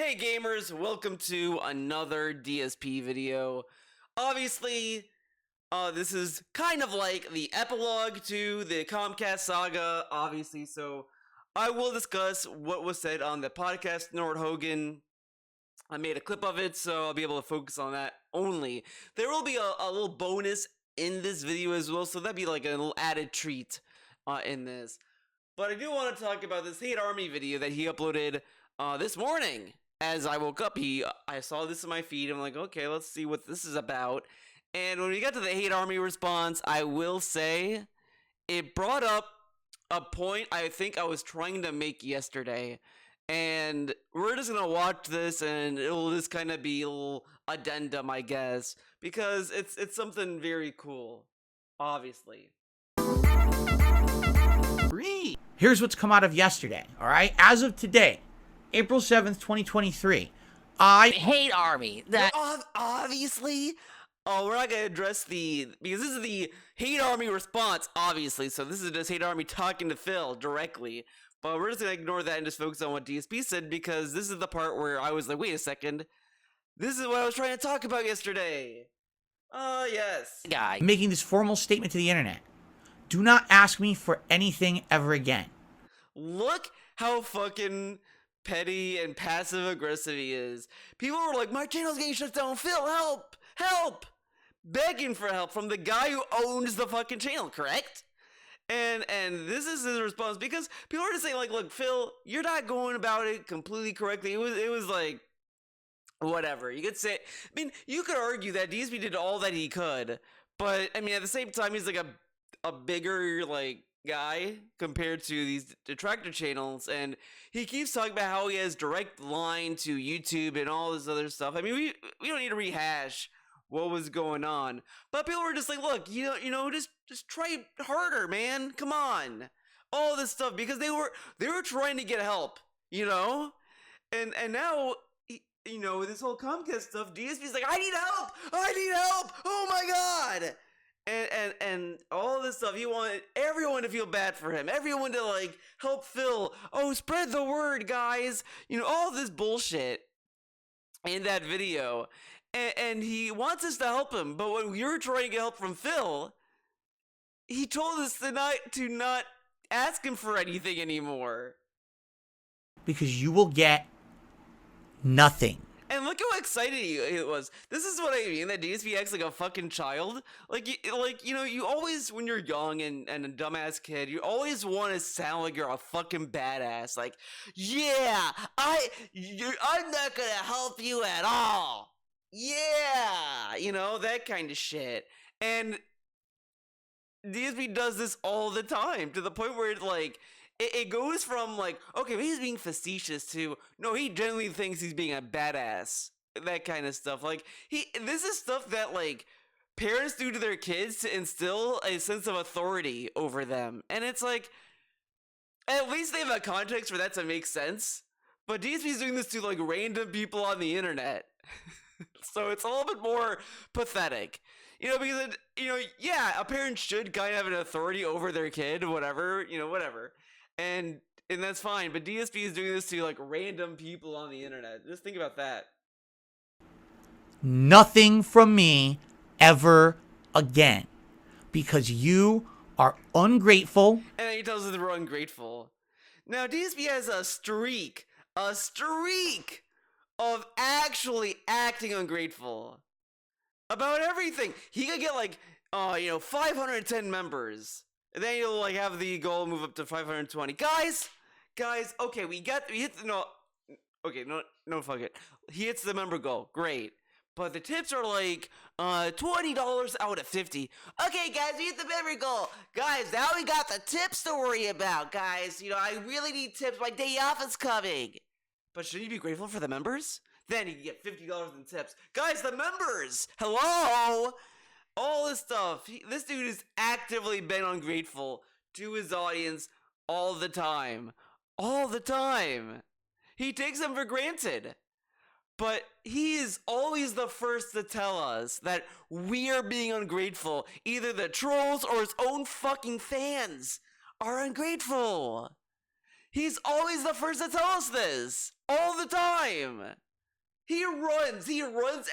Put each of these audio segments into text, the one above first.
Hey gamers, welcome to another DSP video. Obviously, this is kind of like the epilogue to the Comcast saga, obviously, so I will discuss what was said on the podcast. Nord Hogan, I made a clip of it, so I'll be able to focus on that only. There will be a little bonus in this video as well, so that'd be like a little added treat in this. But I do want to talk about this Hate Army video that he uploaded this morning. As I woke up, I saw this in my feed. I'm like, okay, let's see what this is about. And when we got to the Hate Army response, I will say it brought up a point I think I was trying to make yesterday. And we're just gonna watch this, and it'll just kind of be a little addendum, I guess, because it's something very cool, obviously. Here's what's come out of yesterday, all right? As of today, April 7th, 2023, I hate Army. That obviously. Oh, we're not going to address because this is the Hate Army response, obviously. So this is just Hate Army talking to Phil directly. But we're just going to ignore that and just focus on what DSP said, because this is the part where I was like, wait a second. This is what I was trying to talk about yesterday. Yes. guy. making this formal statement to the internet. Do not ask me for anything ever again. Look how fucking petty and passive aggressive he is. People were like, my channel's getting shut down. Phil, help! Help! Begging for help from the guy who owns the fucking channel, correct? And this is his response, because people are just saying, like, look, Phil, you're not going about it completely correctly. It was like, whatever. You could say, I mean, you could argue that DSP did all that he could, but I mean, at the same time, he's like a bigger, like, guy compared to these detractor channels, and he keeps talking about how he has direct line to YouTube and all this other stuff. I mean, we don't need to rehash what was going on, but people were just like, look, you know, just try harder, man. Come on, all this stuff, because they were trying to get help, you know, and now, you know, with this whole Comcast stuff, DSP's like, I need help, oh my god. And all this stuff, he wanted everyone to feel bad for him, everyone to like help Phil. Oh, spread the word, guys. You know, all this bullshit in that video, and he wants us to help him. But when we were trying to get help from Phil, he told us to not ask him for anything anymore. Because you will get nothing. And look how excited he was. This is what I mean, that DSP acts like a fucking child. Like, you know, you always, when you're young and a dumbass kid, you always want to sound like you're a fucking badass. Like, yeah, I'm not gonna help you at all. Yeah, you know, that kind of shit. And DSP does this all the time, to the point where it's like, it goes from like, okay, he's being facetious to, no, he genuinely thinks he's being a badass. That kind of stuff. Like, this is stuff that like parents do to their kids to instill a sense of authority over them. And it's like, at least they have a context for that to make sense. But DSP's doing this to like random people on the internet. So it's a little bit more pathetic. You know, because, you know, yeah, a parent should kind of have an authority over their kid, whatever, you know, whatever. And that's fine, but DSP is doing this to like random people on the internet. Just think about that. Nothing from me ever again. Because you are ungrateful. And then he tells us that we're ungrateful. Now, DSP has a streak of actually acting ungrateful about everything. He could get like, you know, 510 members. And then you'll like have the goal move up to 520. Guys, okay, we hit the, no, fuck it. He hits the member goal, great. But the tips are like, $20 out of 50. Okay, guys, we hit the member goal. Guys, now we got the tips to worry about, guys. You know, I really need tips. My day off is coming. But shouldn't you be grateful for the members? Then you can get $50 in tips. Guys, the members! Hello! All this stuff. This dude has actively been ungrateful to his audience all the time. All the time. He takes them for granted. But he is always the first to tell us that we are being ungrateful. Either the trolls or his own fucking fans are ungrateful. He's always the first to tell us this. All the time. He runs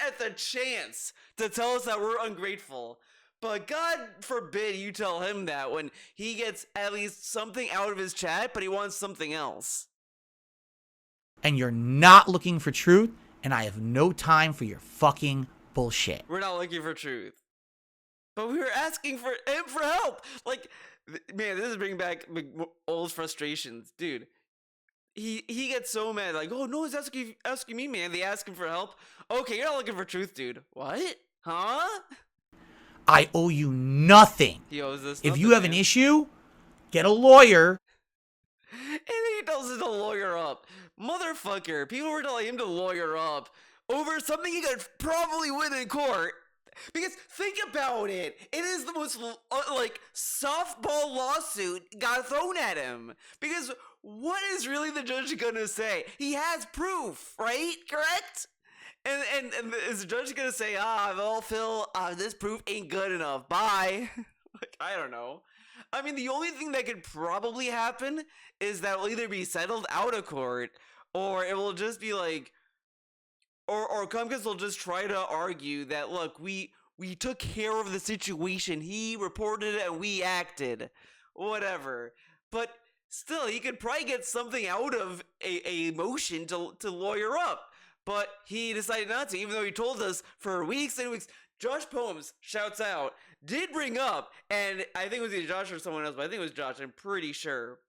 at the chance to tell us that we're ungrateful. But God forbid you tell him that when he gets at least something out of his chat, but he wants something else. And you're not looking for truth, and I have no time for your fucking bullshit. We're not looking for truth. But we were asking for him for help. Like, man, this is bringing back old frustrations. Dude, he gets so mad. Like, oh, no one's asking me, man. They ask him for help. Okay, you're not looking for truth, dude. What? Huh? I owe you nothing. He owes us If nothing, you have man. an issue, get a lawyer. And then he tells us to lawyer up. Motherfucker, people were telling him to lawyer up over something he could probably win in court. Because think about it. It is the most, softball lawsuit got thrown at him. Because what is really the judge gonna say? He has proof, right? Correct? And is the judge gonna say, well, Phil, this proof ain't good enough. Bye. Like, I don't know. I mean, the only thing that could probably happen is that it'll either be settled out of court, or it will just be like, or Comcast will just try to argue that, look, we took care of the situation. He reported it and we acted. Whatever. But still, he could probably get something out of a motion to lawyer up. But he decided not to, even though he told us for weeks and weeks. Josh Poems, shouts out, did bring up, and I think it was either Josh or someone else, but I think it was Josh, I'm pretty sure,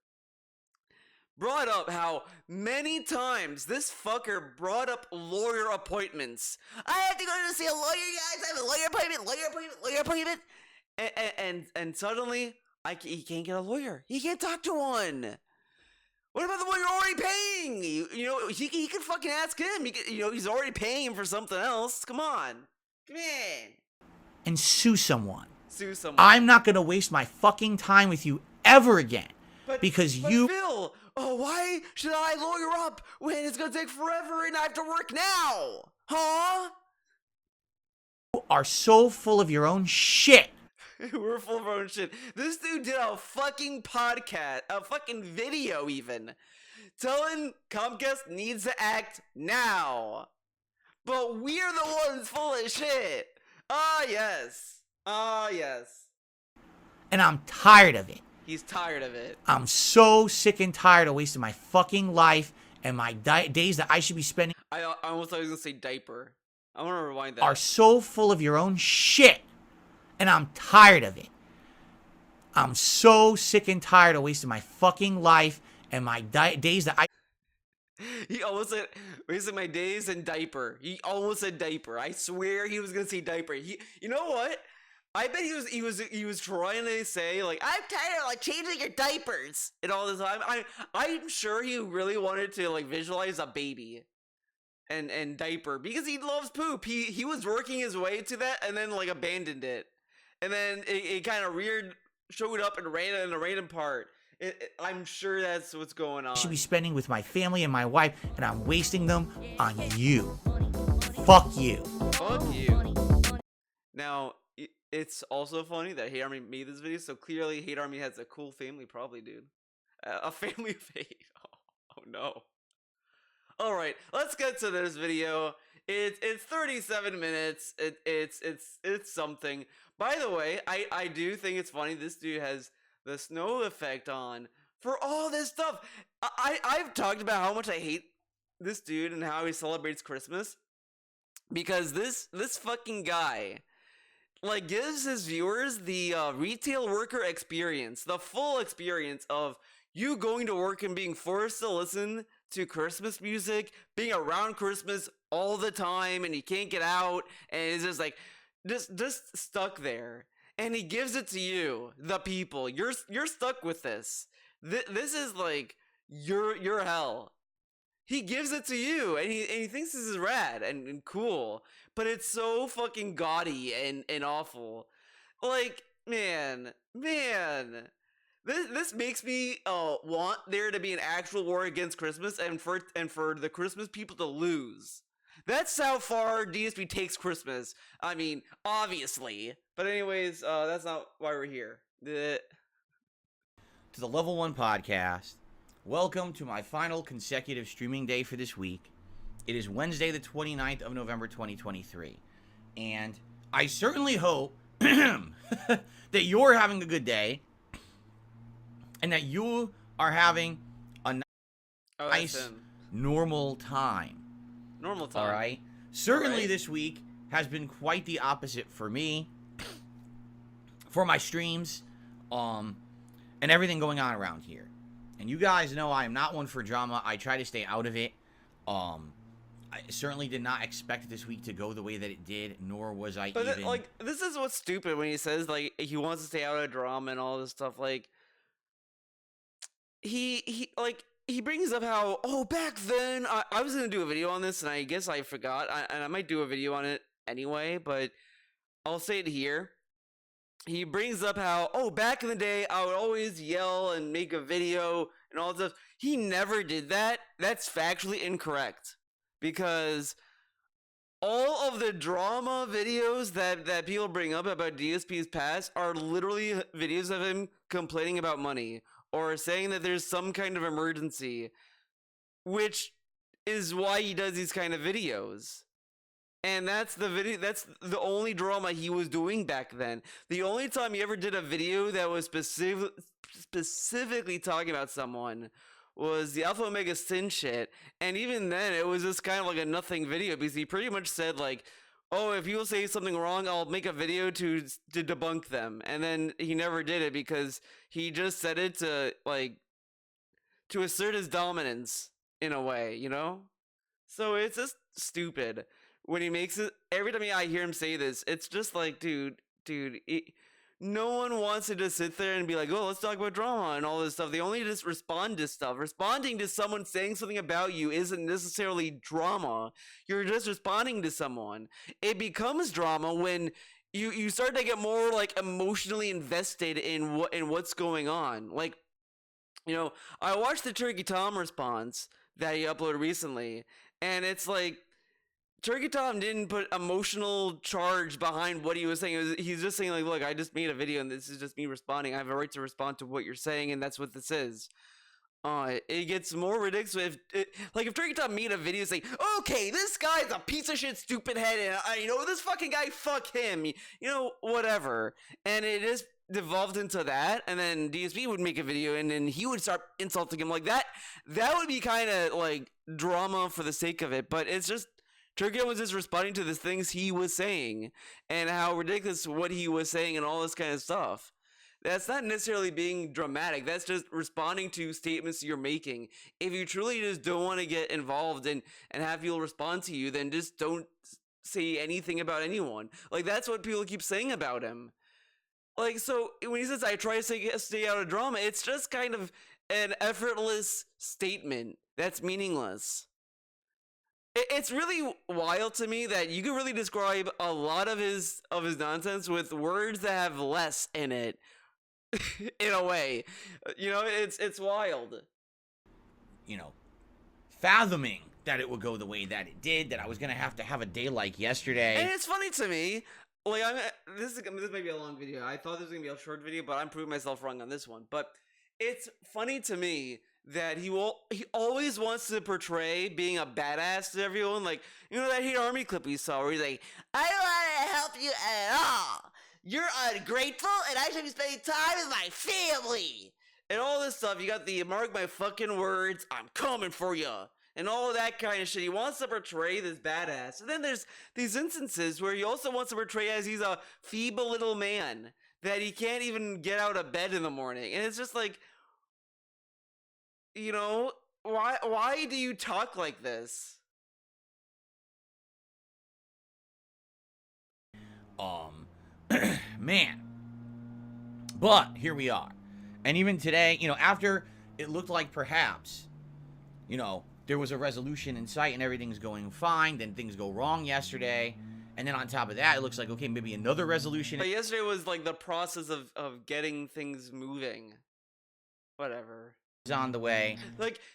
brought up how many times this fucker brought up lawyer appointments. I have to go to see a lawyer, guys. I have a lawyer appointment. And suddenly, he can't get a lawyer. He can't talk to one. What about the one you're already paying? He can fucking ask him. He's already paying him for something else. Come on. Come in. And sue someone. Sue someone. I'm not going to waste my fucking time with you ever again. But Phil, why should I lawyer up when it's going to take forever and I have to work now? Huh? You are so full of your own shit. We're full of our own shit. This dude did a fucking podcast, a fucking video even, telling Comcast needs to act now. But we're the ones full of shit. Yes. Yes. And I'm tired of it. He's tired of it. I'm so sick and tired of wasting my fucking life and my days that I should be spending. I almost thought he was going to say diaper. I want to rewind that. Are so full of your own shit. And I'm tired of it. I'm so sick and tired of wasting my fucking life and my days that I... He almost said, wasting my days in diaper. He almost said diaper. I swear he was going to say diaper. You know what? I bet he was trying to say, like, I'm tired of, like, changing your diapers and all this time. I'm sure he really wanted to, like, visualize a baby and diaper because he loves poop. He was working his way to that and then, like, abandoned it. And then it kind of showed up and ran in a random part. I'm sure that's what's going on. I should be spending with my family and my wife, and I'm wasting them on you. Fuck you. Fuck you. Now, it's also funny that Hate Army made this video, so clearly Hate Army has a cool family, probably, dude. A family of hate. Oh no. Alright, let's get to this video. It's 37 minutes. It's something. By the way, I do think it's funny this dude has the snow effect on for all this stuff. I've talked about how much I hate this dude and how he celebrates Christmas because this fucking guy like gives his viewers the retail worker experience, the full experience of you going to work and being forced to listen to Christmas music, being around Christmas all the time, and you can't get out, and it's just like just stuck there. And he gives it to you, the people. You're stuck with this. This is like your hell. He gives it to you, and he thinks this is rad and cool, but it's so fucking gaudy and awful. Like, man. This makes me want there to be an actual war against Christmas and for the Christmas people to lose. That's how far DSP takes Christmas. I mean, obviously. But anyways, that's not why we're here. To the Level 1 podcast. Welcome to my final consecutive streaming day for this week. It is Wednesday, the 29th of November, 2023. And I certainly hope that you're having a good day and that you are having a nice, normal time. Normal time. All right? Certainly this week has been quite the opposite for me, for my streams, and everything going on around here. And you guys know I am not one for drama. I try to stay out of it. I certainly did not expect this week to go the way that it did, nor was I even... But, this is what's stupid when he says, he wants to stay out of drama and all this stuff. He brings up how, back then, I was going to do a video on this, and I guess I forgot. And I might do a video on it anyway, but I'll say it here. He brings up how, back in the day, I would always yell and make a video and all this stuff. He never did that. That's factually incorrect. Because all of the drama videos that people bring up about DSP's past are literally videos of him complaining about money or saying that there's some kind of emergency, which is why he does these kind of videos. And that's the only drama he was doing back then. The only time he ever did a video that was specifically talking about someone was the Alpha Omega Sin shit. And even then, it was just kind of like a nothing video because he pretty much said if people say something wrong, I'll make a video to debunk them. And then he never did it because he just said it to assert his dominance in a way, you know? So it's just stupid. When he makes it, every time I hear him say this, it's just dude, no one wants to just sit there and be like, let's talk about drama and all this stuff. They only just respond to stuff. Responding to someone saying something about you isn't necessarily drama. You're just responding to someone. It becomes drama when you start to get more emotionally invested in what's going on. I watched the Turkey Tom response that he uploaded recently, and it's Turkey Tom didn't put emotional charge behind what he was saying. He's just saying, look, I just made a video and this is just me responding. I have a right to respond to what you're saying, and that's what this is. It gets more ridiculous if Turkey Tom made a video saying, okay, this guy's a piece of shit, stupid head, and this fucking guy, fuck him, whatever. And it just devolved into that, and then DSP would make a video, and then he would start insulting him like that. That would be kind of drama for the sake of it, but it's just Turkey was just responding to the things he was saying and how ridiculous what he was saying and all this kind of stuff. That's not necessarily being dramatic. That's just responding to statements you're making. If you truly just don't want to get involved and have people respond to you, then just don't say anything about anyone. That's what people keep saying about him. So when he says, I try to stay out of drama, it's just kind of an effortless statement that's meaningless. It's really wild to me that you can really describe a lot of his nonsense with words that have less in it, in a way. It's wild. Fathoming that it would go the way that it did, that I was gonna have to have a day like yesterday. And it's funny to me. This may be a long video. I thought this was gonna be a short video, but I'm proving myself wrong on this one. But it's funny to me that he always wants to portray being a badass to everyone. That Hate Army clip we saw where he's like, I don't want to help you at all. You're ungrateful and I should be spending time with my family. And all this stuff. You got the mark my fucking words, I'm coming for you. And all of that kind of shit. He wants to portray this badass. And then there's these instances where he also wants to portray as he's a feeble little man. That he can't even get out of bed in the morning. And it's just why do you talk like this? Man. But here we are. And even today, after it looked like perhaps, there was a resolution in sight and everything's going fine, then things go wrong yesterday. And then on top of that, it looks like, okay, maybe another resolution. But yesterday was the process of getting things moving. Whatever. On the way.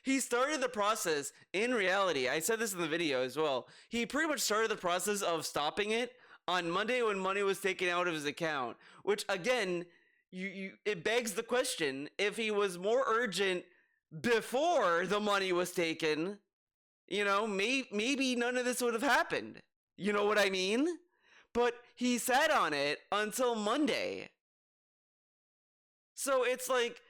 He started the process. In reality, I said this in the video as well, he pretty much started the process of stopping it on Monday when money was taken out of his account, which again, it begs the question, if he was more urgent before the money was taken, maybe none of this would have happened. You know what I mean? But he sat on it until Monday. So it's like,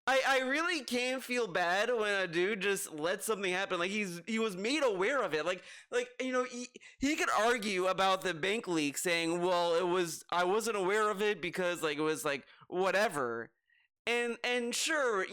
I really can't feel bad when a dude just lets something happen. Like he was made aware of it. He could argue about the bank leak, saying, well, I wasn't aware of it because like it was like whatever. And sure,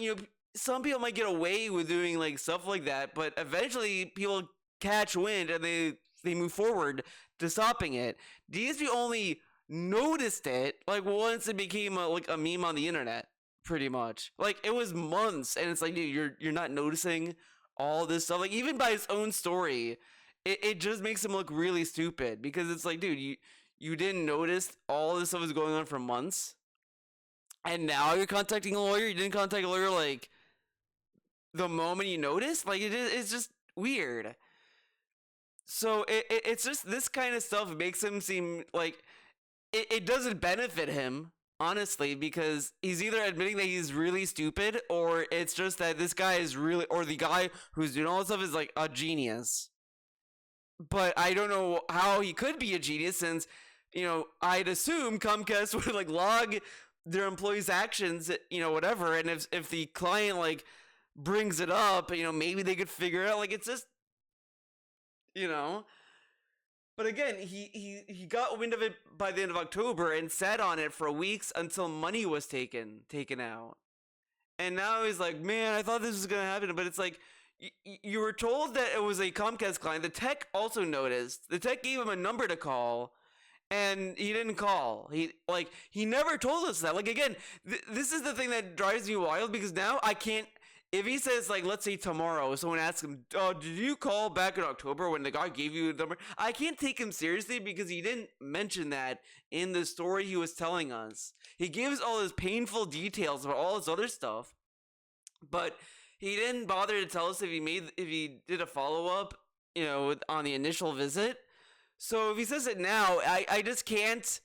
some people might get away with doing like stuff like that, but eventually people catch wind and they move forward to stopping it. DSP only noticed it like once it became a meme on the internet, pretty much. Like it was months, and it's like, dude, you're not noticing all this stuff. Like even by his own story, it just makes him look really stupid, because it's like, dude, you didn't notice all this stuff was going on for months, and now you're contacting a lawyer. You didn't contact a lawyer like the moment you noticed. Like it's just weird. So it's just this kind of stuff makes him seem like it doesn't benefit him, honestly, because he's either admitting that he's really stupid, or it's just that this guy is really, or the guy who's doing all this stuff is like a genius. But I don't know how he could be a genius, since I'd assume Comcast would like log their employees' actions, whatever, and if the client like brings it up, maybe they could figure it out. Like it's just, But again, he got wind of it by the end of October and sat on it for weeks until money was taken out. And now he's like, man, I thought this was going to happen. But it's like, you were told that it was a Comcast client. The tech also noticed. The tech gave him a number to call, and he didn't call. He never told us that. Like, again, this is the thing that drives me wild, because now I can't. If he says, like, let's say tomorrow, someone asks him, oh, did you call back in October when the guy gave you the number? I can't take him seriously, because he didn't mention that in the story he was telling us. He gives all his painful details about all this other stuff, but he didn't bother to tell us if he did a follow-up, on the initial visit. So if he says it now, I just can't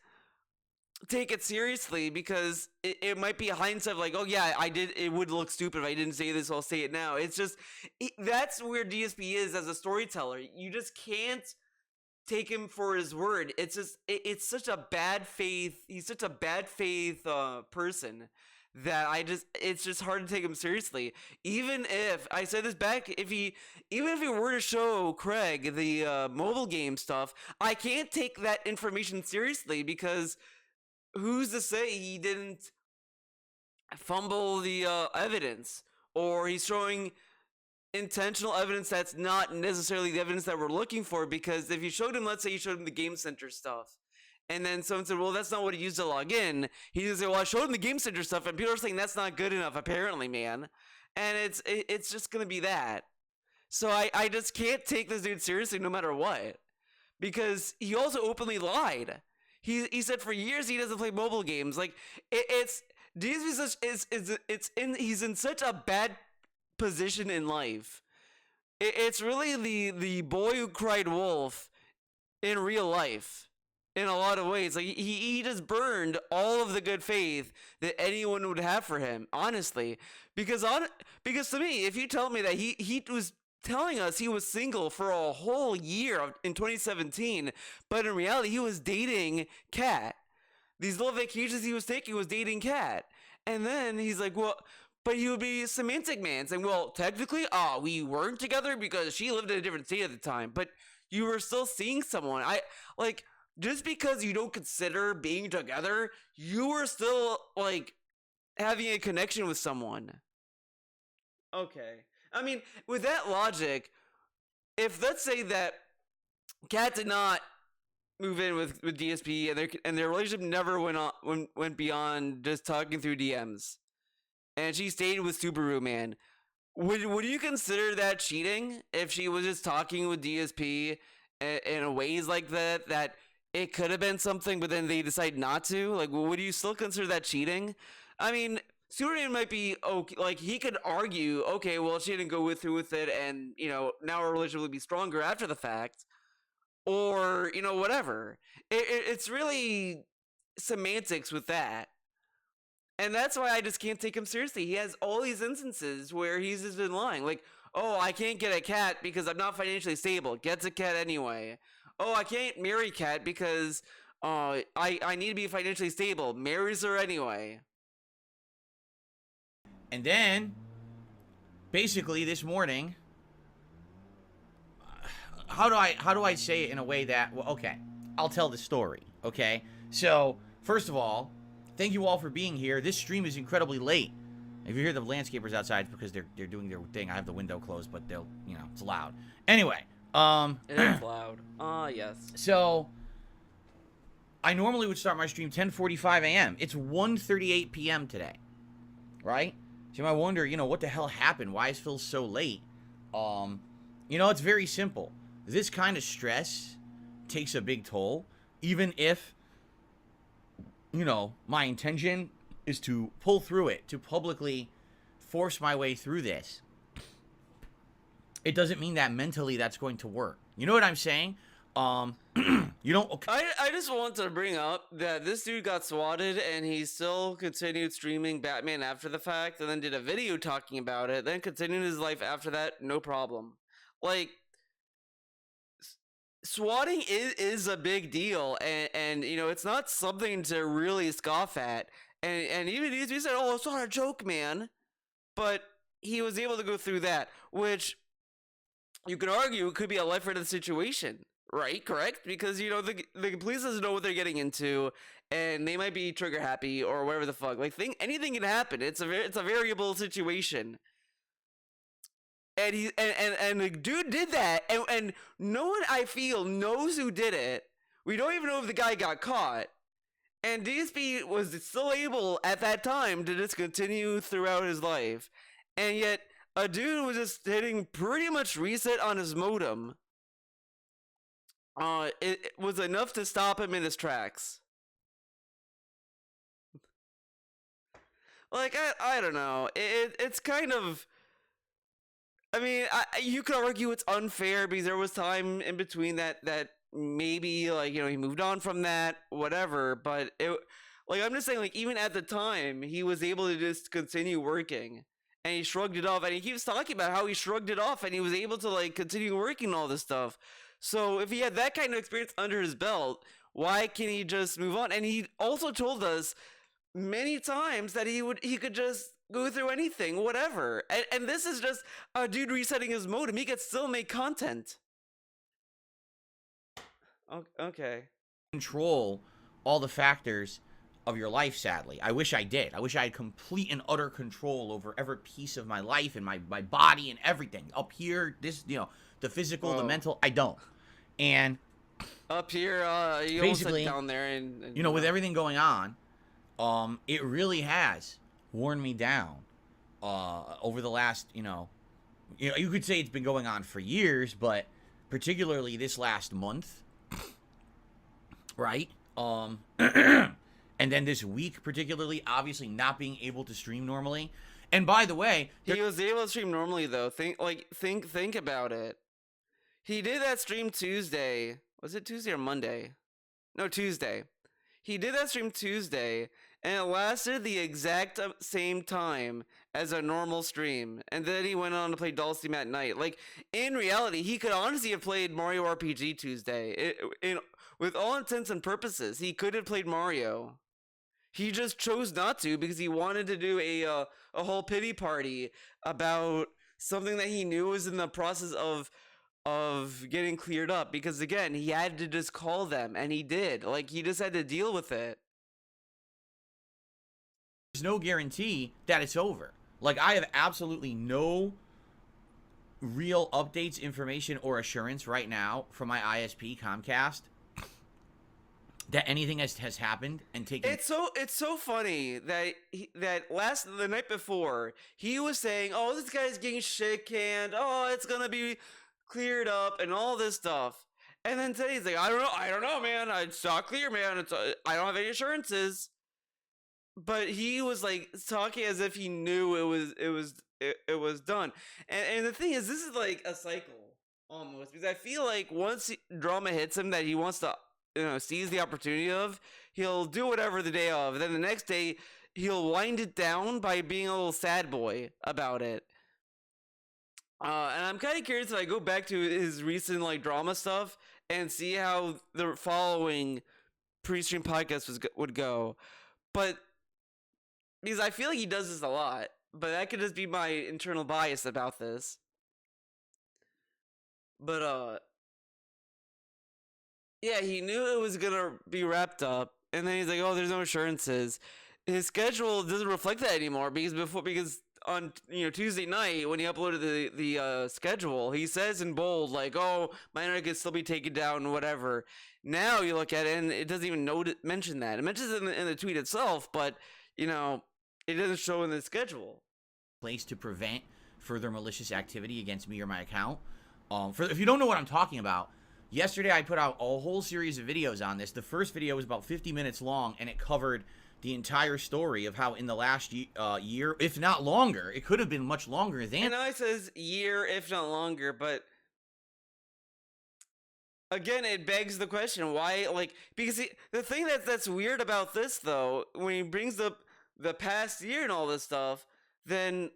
take it seriously, because it might be a hindsight of like, oh yeah, I did, it would look stupid if I didn't say this, so I'll say it now. It's just, that's where DSP is as a storyteller. You just can't take him for his word. It's just, it's such a bad faith, he's such a bad faith person, that it's just hard to take him seriously. Even if, I said this back, even if he were to show Craig the mobile game stuff, I can't take that information seriously, because who's to say he didn't fumble the evidence, or he's showing intentional evidence that's not necessarily the evidence that we're looking for? Because if you showed him, let's say you showed him the Game Center stuff, and then someone said, well, that's not what he used to log in, he's gonna say, well, I showed him the Game Center stuff, and people are saying that's not good enough, apparently, man. And it's just gonna be that. So I just can't take this dude seriously no matter what, because he also openly lied. He said for years he doesn't play mobile games. Like he's in such a bad position in life. It's really the boy who cried wolf in real life, in a lot of ways. Like he just burned all of the good faith that anyone would have for him, honestly. Because to me, if you tell me that he was telling us he was single for a whole year in 2017, but in reality he was dating Kat. These little vacations he was taking was dating Kat. And then he's like, well, but he would be semantic man, saying, well, technically, we weren't together because she lived in a different state at the time, but you were still seeing someone. Just because you don't consider being together, you were still like having a connection with someone. Okay. I mean, with that logic, if let's say that Kat did not move in with DSP, and their relationship never went beyond just talking through DMs, and she stayed with Subaru Man, would you consider that cheating if she was just talking with DSP in ways like that it could have been something, but then they decide not to? Like, would you still consider that cheating? I mean, Superman might be okay, like he could argue, okay, well, she didn't go through with it, and now our relationship will be stronger after the fact, or whatever. It's really semantics with that, and that's why I just can't take him seriously. He has all these instances where he's just been lying. Like, oh, I can't get a cat because I'm not financially stable. Gets a cat anyway. Oh, I can't marry cat because I need to be financially stable. Marries her anyway. And then, basically, this morning, how do I say it in a way that, well, okay, I'll tell the story, okay? So, first of all, thank you all for being here. This stream is incredibly late. If you hear the landscapers outside, it's because they're doing their thing. I have the window closed, but they'll, it's loud. Anyway, it is loud. Yes. So, I normally would start my stream 10:45 a.m. It's 1:38 p.m. today, right? So you might wonder, what the hell happened? Why is Phil so late? It's very simple. This kind of stress takes a big toll, even if, my intention is to pull through it, to publicly force my way through this. It doesn't mean that mentally that's going to work. You know what I'm saying? Okay. I just want to bring up that this dude got swatted and he still continued streaming Batman after the fact, and then did a video talking about it, then continued his life after that, no problem. Like, swatting is a big deal, and it's not something to really scoff at. And even he said, "Oh, it's not a joke, man," but he was able to go through that, which you could argue could be a life or death situation, right? Correct? Because the police doesn't know what they're getting into, and they might be trigger happy or whatever the fuck. Like, anything can happen. It's a variable situation. And the dude did that, and no one, I feel, knows who did it. We don't even know if the guy got caught. And DSP was still able at that time to just continue throughout his life. And yet, a dude was just hitting pretty much reset on his modem. It was enough to stop him in his tracks. Like, I don't know. It's kind of... I mean, you could argue it's unfair because there was time in between that maybe, like, he moved on from that, whatever, but I'm just saying, like, even at the time, he was able to just continue working, and he shrugged it off, and he keeps talking about how he shrugged it off, and he was able to, like, continue working all this stuff. So, if he had that kind of experience under his belt, why can't he just move on? And he also told us many times that he could just go through anything, whatever, and this is just a dude resetting his modem. He could still make content. Okay. Control all the factors of your life, sadly. I wish I did. I wish I had complete and utter control over every piece of my life and my body and everything. Up here, this, the physical, the mental, I don't. And up here, you basically, down there, and with everything going on, it really has worn me down over the last, you could say it's been going on for years, but particularly this last month, right? And then this week, particularly, obviously not being able to stream normally. And by the way, he was able to stream normally though. Think about it. He did that stream Tuesday. Was it Tuesday or Monday? No, Tuesday. He did that stream Tuesday, and it lasted the exact same time as a normal stream. And then he went on to play Dulcim at night. Like, in reality, he could honestly have played Mario RPG Tuesday. With all intents and purposes, he could have played Mario. He just chose not to because he wanted to do a whole pity party about something that he knew was in the process of getting cleared up. Because again, he had to just call them, and he did. Like, he just had to deal with it. There's no guarantee that it's over. Like, I have absolutely no real updates, information, or assurance right now from my ISP, Comcast, that anything has happened and taken. It's so funny that the night before he was saying, "Oh, this guy's getting shit canned. Oh, it's gonna be cleared up and all this stuff," and then today he's like, "I don't know, man. It's not clear, man. I don't have any assurances." But he was like talking as if he knew it was done. And the thing is, this is like a cycle almost, because I feel like once drama hits him that he wants to seize the opportunity of, he'll do whatever the day of. Then the next day, he'll wind it down by being a little sad boy about it. And I'm kind of curious if I go back to his recent like drama stuff and see how the following pre-stream podcast would go. But because I feel like he does this a lot, but that could just be my internal bias about this. But yeah, he knew it was gonna be wrapped up, and then he's like, "Oh, there's no assurances." His schedule doesn't reflect that anymore because on Tuesday night when he uploaded the schedule, he says in bold like, "Oh, my internet can still be taken down, whatever." Now you look at it and it doesn't even mention that. It mentions it in the tweet itself, but it doesn't show in the schedule. Place to prevent further malicious activity against me or my account. If you don't know what I'm talking about, yesterday I put out a whole series of videos on this. The first video was about 50 minutes long, and it covered the entire story of how in the last year, if not longer, it could have been much longer than. I know it says year, if not longer, but again, it begs the question why, because the thing that's weird about this though, when he brings up the past year and all this stuff, then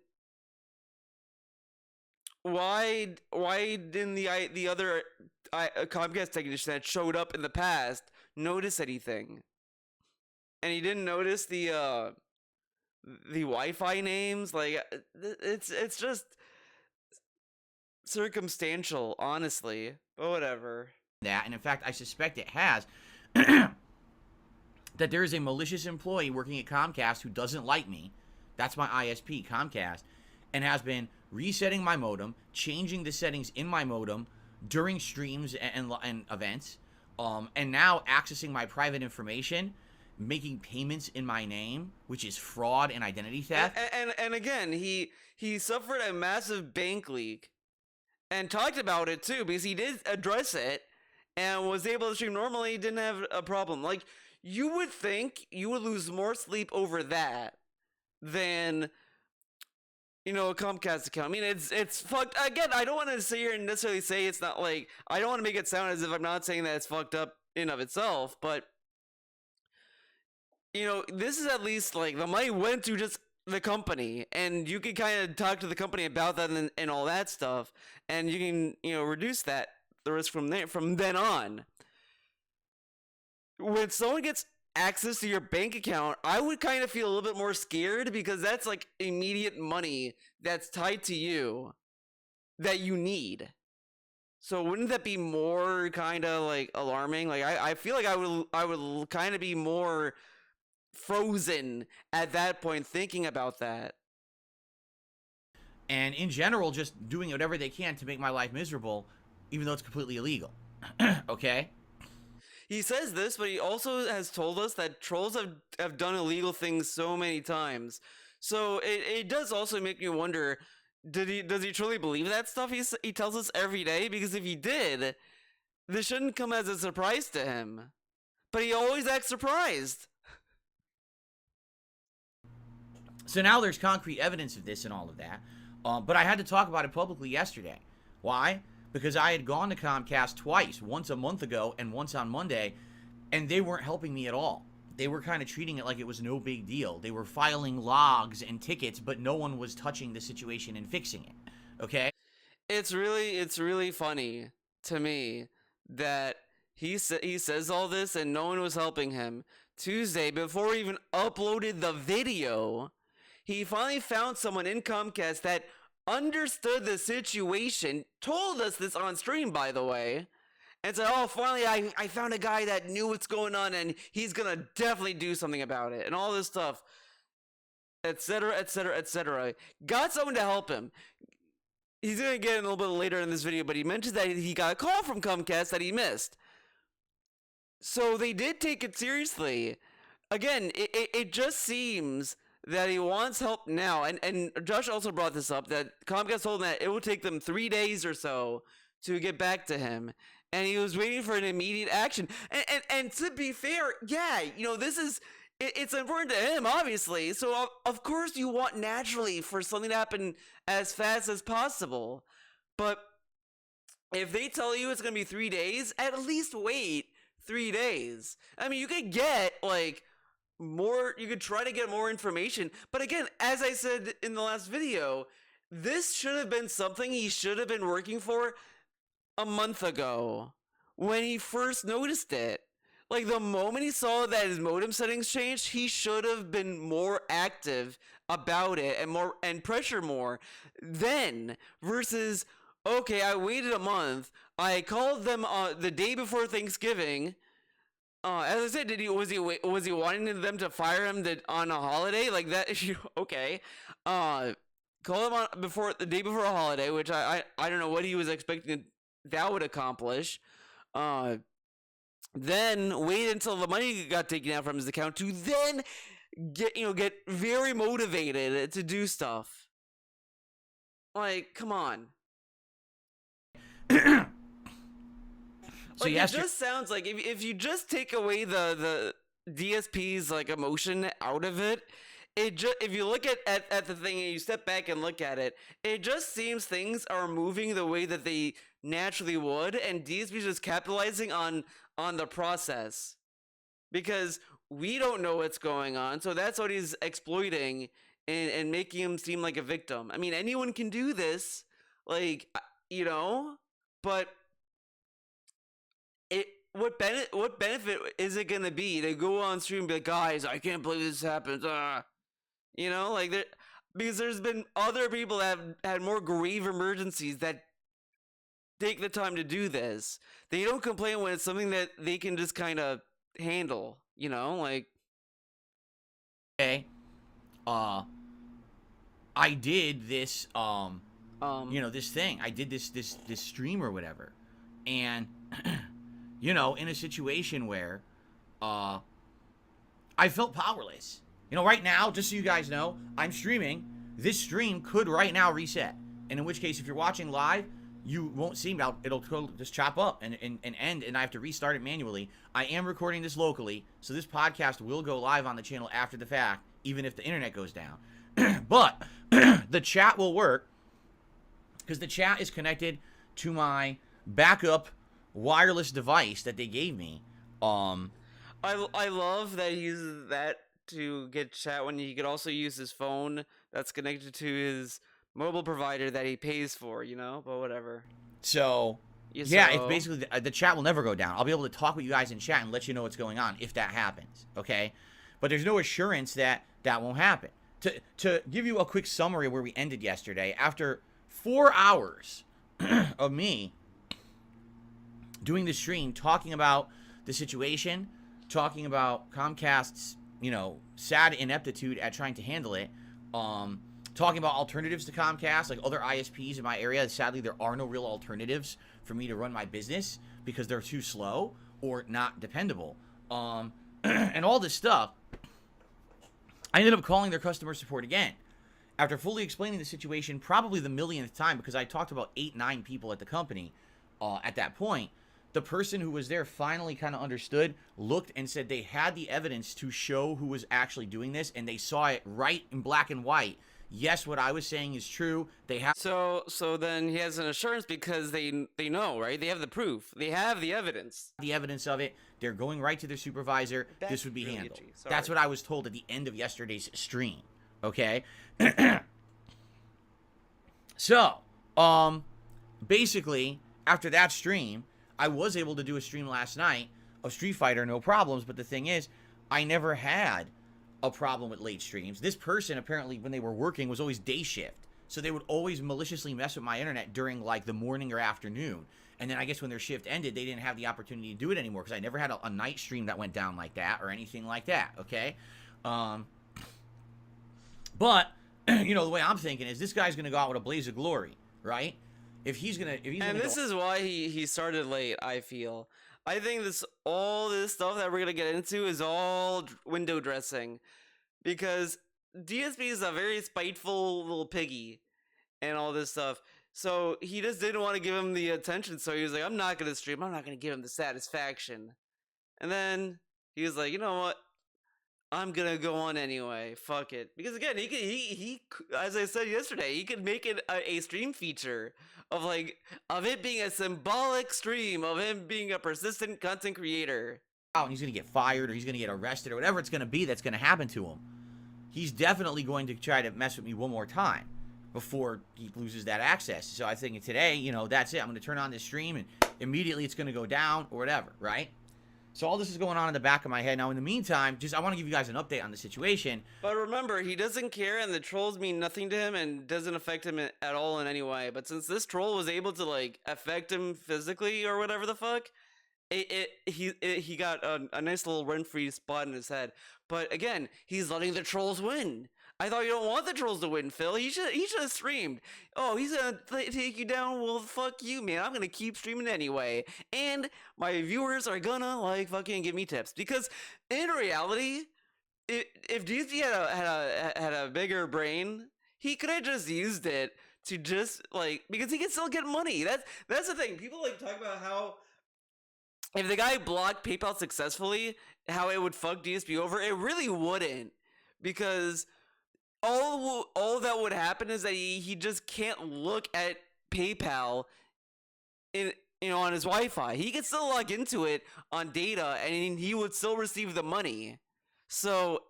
why didn't the other Comcast technician that showed up in the past notice anything? And he didn't notice the Wi-Fi names. Like it's just circumstantial, honestly. But whatever. That, and in fact, I suspect it has. That there is a malicious employee working at Comcast who doesn't like me. That's my ISP, Comcast, and has been resetting my modem, changing the settings in my modem during streams and events, and now accessing my private information, making payments in my name, which is fraud and identity theft. And again, he suffered a massive bank leak and talked about it too, because he did address it and was able to stream normally. He didn't have a problem. Like, you would think you would lose more sleep over that than a Comcast account. I mean, it's fucked. Again, I don't want to sit here and necessarily say it's not, like, I don't want to make it sound as if I'm not saying that it's fucked up in of itself, but this is at least like the money went to just the company, and you can kind of talk to the company about that and all that stuff, and you can reduce the risk from then on. When someone gets access to your bank account, I would kind of feel a little bit more scared, because that's like immediate money that's tied to you that you need. So wouldn't that be more kind of like alarming? Like I feel like I would kind of be more frozen at that point thinking about that. And in general, just doing whatever they can to make my life miserable, even though it's completely illegal. Okay? He says this, but he also has told us that trolls have done illegal things so many times. So it does also make me wonder, does he truly believe that stuff he tells us every day? Because if he did, this shouldn't come as a surprise to him. But he always acts surprised. So now there's concrete evidence of this and all of that. But I had to talk about it publicly yesterday. Why? Because I had gone to Comcast twice, once a month ago and once on Monday, and they weren't helping me at all. They were kind of treating it like it was no big deal. They were filing logs and tickets, but no one was touching the situation and fixing it. Okay? It's really funny to me that he says all this and no one was helping him. Tuesday, before we even uploaded the video, he finally found someone in Comcast that understood the situation, told us this on stream, by the way, and said, "Oh, finally I found a guy that knew what's going on, and he's gonna definitely do something about it," and all this stuff, etc., etc., etc. Got someone to help him. He's gonna get it a little bit later in this video, but he mentions that he got a call from Comcast that he missed. So they did take it seriously. Again, it just seems that he wants help now, and Josh also brought this up, that Comcast told him that it would take them 3 days or so to get back to him, and he was waiting for an immediate action. And to be fair, yeah, this is, it's important to him, obviously, so of course you want naturally for something to happen as fast as possible, but if they tell you it's gonna be 3 days, at least wait 3 days. I mean, you could get like you could try to get more information. But again, as I said in the last video, this should have been something he should have been working for a month ago when he first noticed it. Like, the moment he saw that his modem settings changed, he should have been more active about it and pressure more then, versus, okay, I waited a month, I called them the day before Thanksgiving. As I said, was he wanting them to fire him on a holiday like that? Okay, call him on the day before a holiday, which I don't know what he was expecting that would accomplish. Then wait until the money got taken out from his account to then get very motivated to do stuff. Like, come on. So like, it just sounds like if you just take away the DSP's like emotion out of it, if you look at the thing and you step back and look at it, it just seems things are moving the way that they naturally would, and DSP's just capitalizing on the process because we don't know what's going on, so that's what he's exploiting and making him seem like a victim. I mean, anyone can do this, like, but what benefit is it gonna be to go on stream and be like, guys, I can't believe this happens, because there's been other people that have had more grave emergencies that take the time to do this. They don't complain when it's something that they can just kind of handle, like. Okay. I did this, this thing. I did this stream or whatever. And, in a situation where, I felt powerless. Right now, just so you guys know, I'm streaming. This stream could right now reset. And in which case, if you're watching live, you won't see me. It'll just chop up and end, and I have to restart it manually. I am recording this locally, so this podcast will go live on the channel after the fact, even if the internet goes down. But the chat will work because the chat is connected to my backup wireless device that they gave me. I love that he uses that to get chat when he could also use his phone that's connected to his mobile provider that he pays for, but whatever. So, yeah, it's basically the chat will never go down. I'll be able to talk with you guys in chat and let you know what's going on if that happens, okay? But there's no assurance that that won't happen. To give you a quick summary of where we ended yesterday, after 4 hours of me doing the stream, talking about the situation, talking about Comcast's, sad ineptitude at trying to handle it, talking about alternatives to Comcast, like other ISPs in my area. Sadly, there are no real alternatives for me to run my business because they're too slow or not dependable. And all this stuff, I ended up calling their customer support again. After fully explaining the situation, probably the millionth time, because I talked to about 8-9 people at the company at that point, the person who was there finally kind of understood, looked, and said they had the evidence to show who was actually doing this, and they saw it right in black and white. Yes, what I was saying is true. They have. So then he has an assurance because they know, right? They have the proof. They have the evidence. The evidence of it. They're going right to their supervisor. This would be really handled. That's what I was told at the end of yesterday's stream. Okay. So, basically, after that stream, I was able to do a stream last night of Street Fighter, no problems. But the thing is, I never had a problem with late streams. This person, apparently, when they were working, was always day shift. So they would always maliciously mess with my internet during, like, the morning or afternoon. And then I guess when their shift ended, they didn't have the opportunity to do it anymore because I never had a night stream that went down like that or anything like that, okay? But, the way I'm thinking is this guy's going to go out with a blaze of glory, right? If he's going to... And this is why he started late, I feel. I think all this stuff that we're going to get into is all window dressing. Because DSP is a very spiteful little piggy and all this stuff. So he just didn't want to give him the attention. So he was like, I'm not going to stream. I'm not going to give him the satisfaction. And then he was like, you know what? I'm going to go on anyway. Fuck it. Because again, he as I said yesterday, he could make it a stream feature of it being a symbolic stream of him being a persistent content creator. out and he's going to get fired or he's going to get arrested or whatever it's going to be that's going to happen to him, he's definitely going to try to mess with me one more time before he loses that access. So I think today, you know, that's it. I'm going to turn on this stream and immediately it's going to go down or whatever, right? So all this is going on in the back of my head. Now, in the meantime, I want to give you guys an update on the situation. But remember, he doesn't care, and the trolls mean nothing to him and doesn't affect him at all in any way. But since this troll was able to, like, affect him physically or whatever the fuck, he got a nice little rent-free spot in his head. But again, he's letting the trolls win. I thought you don't want the trolls to win, Phil. He should have streamed. Oh, he's gonna take you down. Well, fuck you, man. I'm gonna keep streaming anyway, and my viewers are gonna like fucking give me tips because in reality, if DSP had a bigger brain, he could have just used it to just like because he can still get money. That's the thing. People like talk about how if the guy blocked PayPal successfully, how it would fuck DSP over. It really wouldn't because all that would happen is that he just can't look at PayPal in on his Wi-Fi. He could still log into it on data and he would still receive the money. So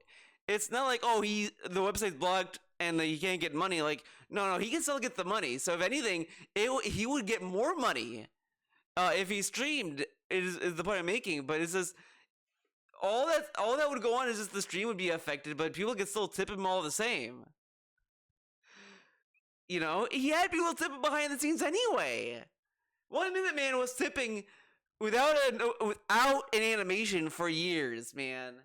it's not like the website's blocked and he can't get money. Like no, he can still get the money. So if anything, he would get more money if he streamed. Is the point I'm making? But it's just all that would go on is just the stream would be affected, but people could still tip him all the same. You know, he had people tip him behind the scenes anyway. 1 Minute Man was tipping without an animation for years, man.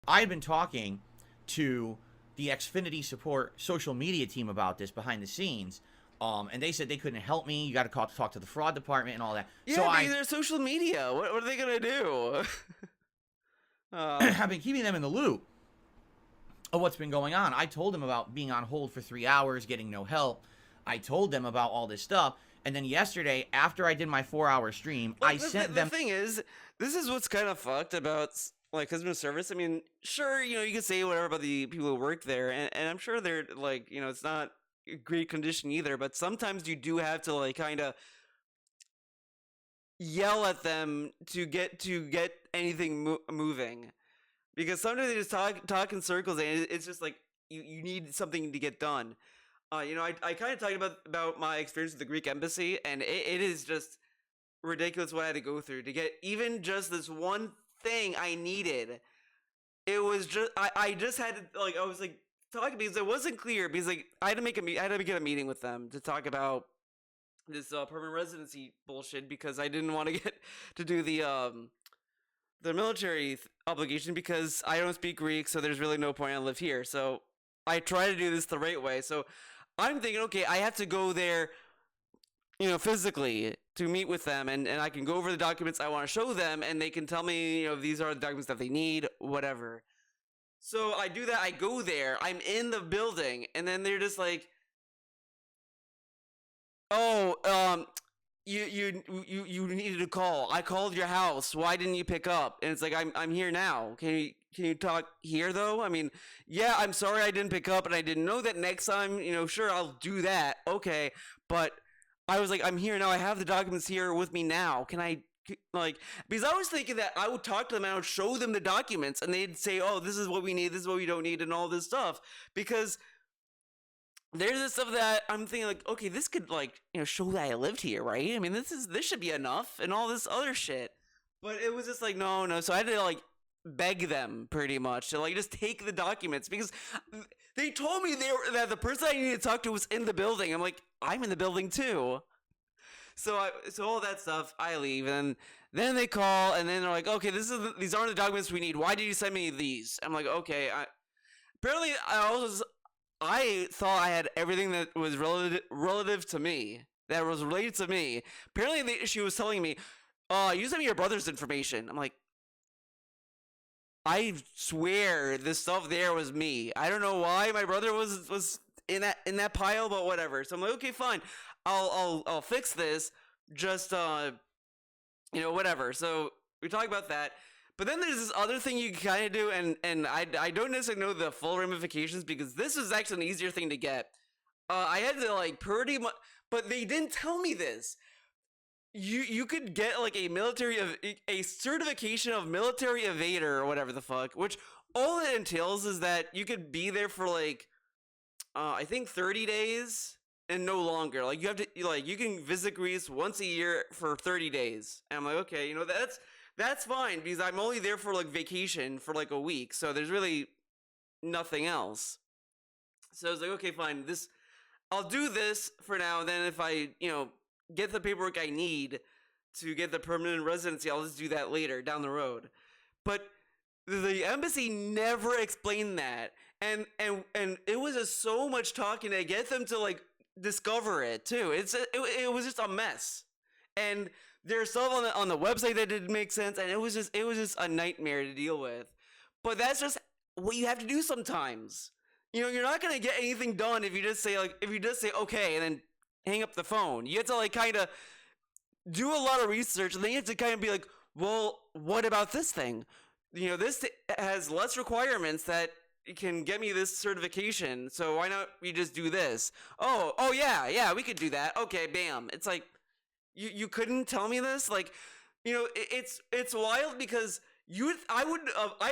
I had been talking to the Xfinity support social media team about this behind the scenes. And they said they couldn't help me. You got to talk to the fraud department and all that. Yeah, so they're social media. What are they gonna do? I've been keeping them in the loop of what's been going on. I told them about being on hold for 3 hours, getting no help. I told them about all this stuff. And then yesterday, after I did my 4-hour stream, I sent them... The thing is, this is what's kind of fucked about, like, customer service. I mean, sure, you can say whatever about the people who work there, and I'm sure they're, like, it's not great condition either, but sometimes you do have to, like, kind of yell at them to get anything moving, because sometimes they just talk in circles and it's just like you need something to get done. I kind of talked about my experience with the Greek embassy, and it is just ridiculous what I had to go through to get even just this one thing I needed. It was just I just had to, like, I was like talking because it wasn't clear, because like I had to get a meeting with them to talk about this permanent residency bullshit, because I didn't want to get to do the military obligation because I don't speak Greek, so there's really no point. I live here, so I try to do this the right way. So I'm thinking, okay, I have to go there, physically to meet with them, and I can go over the documents I want to show them, and they can tell me, these are the documents that they need, whatever. So I do that. I go there. I'm in the building, and then they're just like, "Oh, you needed to call. I called your house. Why didn't you pick up?" And it's like, I'm here now. Can you talk here though? I mean, yeah, I'm sorry I didn't pick up, and I didn't know that next time. Sure, I'll do that. Okay, but I was like, I'm here now. I have the documents here with me now. Can I? Like, because I was thinking that I would talk to them and I would show them the documents, and they'd say, "Oh, this is what we need. This is what we don't need," and all this stuff. Because there's this stuff that I'm thinking, like, okay, this could, like, show that I lived here, right? I mean, this should be enough, and all this other shit. But it was just like, no. So I had to, like, beg them pretty much to, like, just take the documents, because they told me that the person I needed to talk to was in the building. I'm like, I'm in the building too. So all that stuff, I leave, and then they call, and then they're like, okay, these aren't the documents we need. Why did you send me these? I'm like, okay. Apparently, I thought I had everything that was relative to me, that was related to me. Apparently, she was telling me, you sent me your brother's information. I'm like, I swear this stuff there was me. I don't know why my brother was in that pile, but whatever. So I'm like, okay, fine. I'll fix this. Just whatever. So we talk about that. But then there's this other thing you can kind of do, and I don't necessarily know the full ramifications, because this is actually an easier thing to get. I had to, like, pretty much, but they didn't tell me this. you could get like a certification of military evader or whatever the fuck, which all it entails is that you could be there for like I think 30 days and no longer. Like you have to like you can visit Greece once a year for 30 days. And I'm like, okay, that's fine because I'm only there for like vacation for like a week. So there's really nothing else. So I was like, okay, fine. I'll do this for now. And then if I, get the paperwork I need to get the permanent residency, I'll just do that later down the road. But the embassy never explained that. And it was just so much talking to get them to like discover it too. It was just a mess. And there's stuff on the website that didn't make sense, and it was just a nightmare to deal with. But that's just what you have to do sometimes. You're not gonna get anything done if you just say okay and then hang up the phone. You have to like kind of do a lot of research, and then you have to kind of be like, well, what about this thing? This has less requirements that can get me this certification, so why not we just do this? Oh yeah, we could do that. Okay, bam. It's like you couldn't tell me this, like, it's wild because I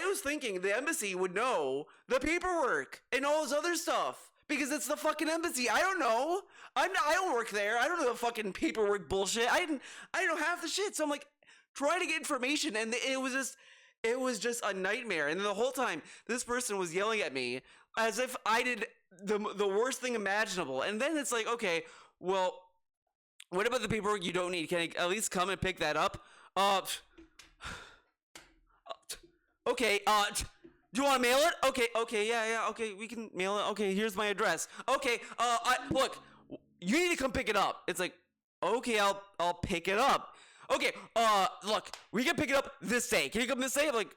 was thinking the embassy would know the paperwork and all this other stuff because it's the fucking embassy. I don't know. I don't work there. I don't know the fucking paperwork bullshit. I didn't know half the shit. So I'm like trying to get information, and it was just a nightmare. And the whole time this person was yelling at me as if I did the worst thing imaginable. And then it's like, okay, well, what about the paperwork you don't need? Can I at least come and pick that up? Okay, do you want to mail it? Okay, yeah, okay, we can mail it. Okay, here's my address. Okay, look, you need to come pick it up. It's like, okay, I'll pick it up. Okay, look, we can pick it up this day. Can you come this day? I'm like,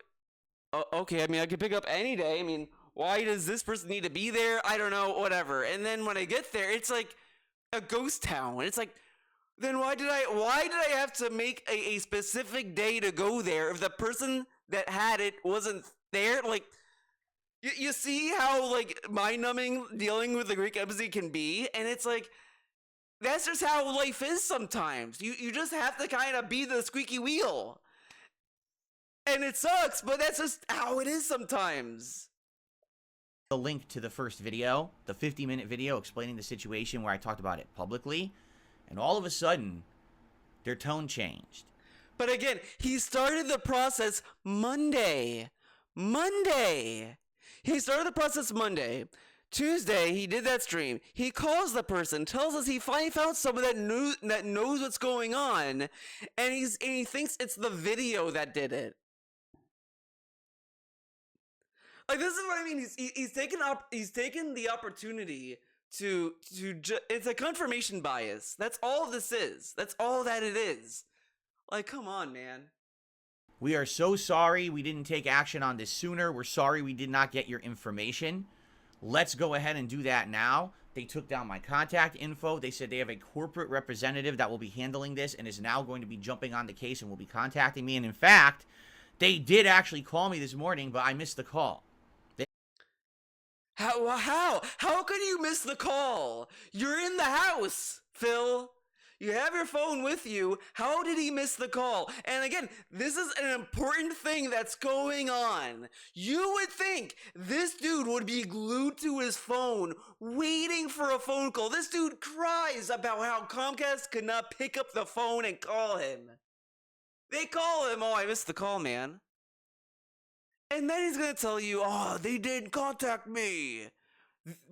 okay, I mean, I can pick it up any day. I mean, why does this person need to be there? I don't know, whatever. And then when I get there, it's like a ghost town. It's like, then why did I have to make a specific day to go there if the person that had it wasn't there? Like, you see how like mind-numbing dealing with the Greek embassy can be, and it's like that's just how life is sometimes. You just have to kind of be the squeaky wheel, and it sucks, but that's just how it is sometimes. The link to the first video, the 50-minute video explaining the situation where I talked about it publicly, and all of a sudden, their tone changed. But again, he started the process Monday. He started the process Monday. Tuesday, he did that stream. He calls the person, tells us he finally found someone that knows what's going on, and he thinks it's the video that did it. Like, this is what I mean. He's taken the opportunity to it's a confirmation bias. That's all this is. That's all that it is. Like, come on, man. We are so sorry we didn't take action on this sooner. We're sorry we did not get your information. Let's go ahead and do that now. They took down my contact info. They said they have a corporate representative that will be handling this and is now going to be jumping on the case and will be contacting me. And in fact, they did actually call me this morning, but I missed the call. How could you miss the call? You're in the house, Phil. You have your phone with you. How did he miss the call? And again, this is an important thing that's going on. You would think this dude would be glued to his phone, waiting for a phone call. This dude cries about how Comcast could not pick up the phone and call him. They call him, oh, I missed the call, man. And then he's gonna tell you, oh, they didn't contact me.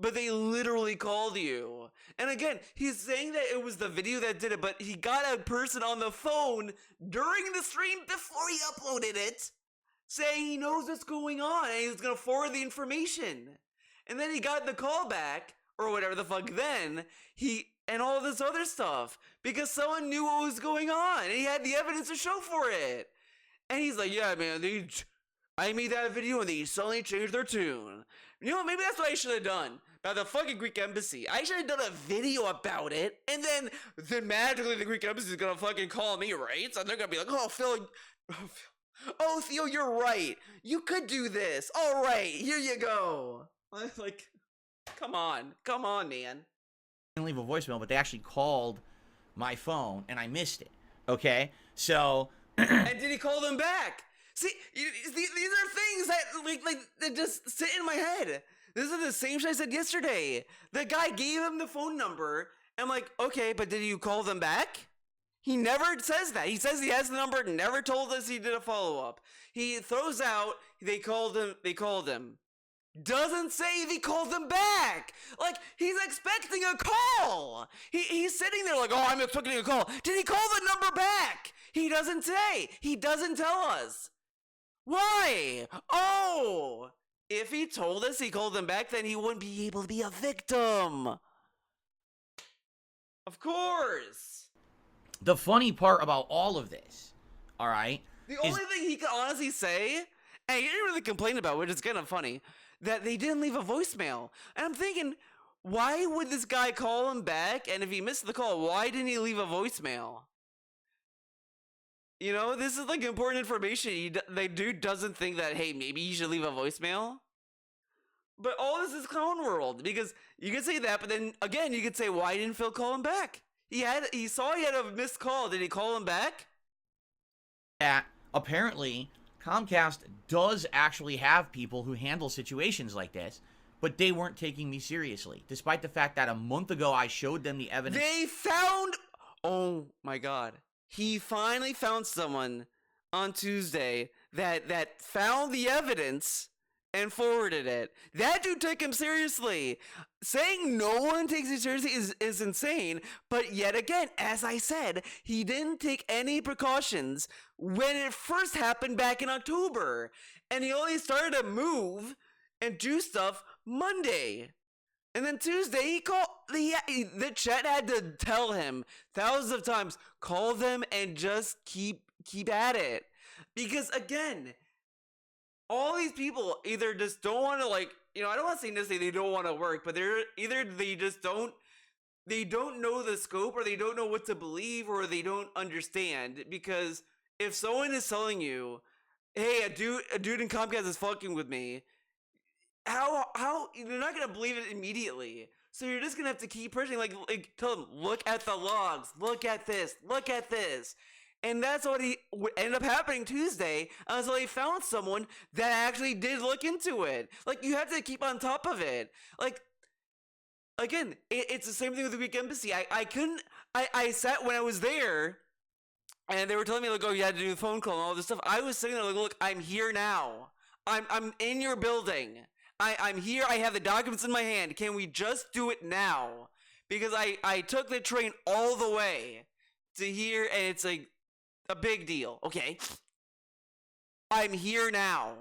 But they literally called you. And again, he's saying that it was the video that did it, but he got a person on the phone during the stream before he uploaded it, saying he knows what's going on and he's gonna forward the information. And then he got the call back, or whatever the fuck then, and all this other stuff, because someone knew what was going on, and he had the evidence to show for it. And he's like, yeah, man, I made that video and they suddenly changed their tune. You know what? Maybe that's what I should have done about the fucking Greek embassy. I should have done a video about it, and then magically the Greek embassy is gonna fucking call me, right? So they're gonna be like, oh, Phil, oh, Theo, you're right. You could do this. All right, here you go. Like, come on, man. Didn't leave a voicemail, but they actually called my phone, and I missed it. Okay? So, And did he call them back? See, these are things that like that just sit in my head. This is the same shit I said yesterday. The guy gave him the phone number. I'm like, okay, but did you call them back? He never says that. He says he has the number, never told us he did a follow-up. He throws out, they called him. Doesn't say if he called them back. Like, he's expecting a call. He's sitting there like, oh, I'm expecting a call. Did he call the number back? He doesn't say. He doesn't tell us. Why? Oh, if he told us he called them back, then he wouldn't be able to be a victim. Of course. the funny part about all of this, all right? The only thing he could honestly say, and he didn't really complain about, which is kind of funny, that they didn't leave a voicemail. And I'm thinking, why would this guy call him back? And if he missed the call, why didn't he leave a voicemail? You know, this is like important information. The dude doesn't think that, hey, maybe you should leave a voicemail. But all this is clown world, because you could say that, but then again, you could say, why didn't Phil call him back? He saw he had a missed call. Did he call him back? Apparently, Comcast does actually have people who handle situations like this, but they weren't taking me seriously, despite the fact that a month ago I showed them the evidence. They found, oh my God. He finally found someone on Tuesday that found the evidence and forwarded it. That dude took him seriously. Saying no one takes it seriously is insane. But yet again, as I said, he didn't take any precautions when it first happened back in October. And he only started to move and do stuff Monday. And then Tuesday, he called, the chat had to tell him thousands of times, call them and just keep at it. Because again, all these people either just don't want to, like, you know, I don't want to say necessarily they don't want to work, but they're either they just don't know the scope, or they don't know what to believe, or they don't understand. Because if someone is telling you, hey, a dude in Comcast is fucking with me, how you're not gonna believe it immediately. So you're just gonna have to keep pushing, like tell them, look at the logs, look at this, and that's what ended up happening Tuesday, until he found someone that actually did look into it. Like, you have to keep on top of it. Like, again, it's the same thing with the Greek embassy. I sat when I was there, and they were telling me, like, oh, you had to do the phone call and all this stuff. I was sitting there like, look, I'm here now. I'm in your building. I'm here. I have the documents in my hand. Can we just do it now? Because I took the train all the way to here, and it's like a big deal. Okay. I'm here now.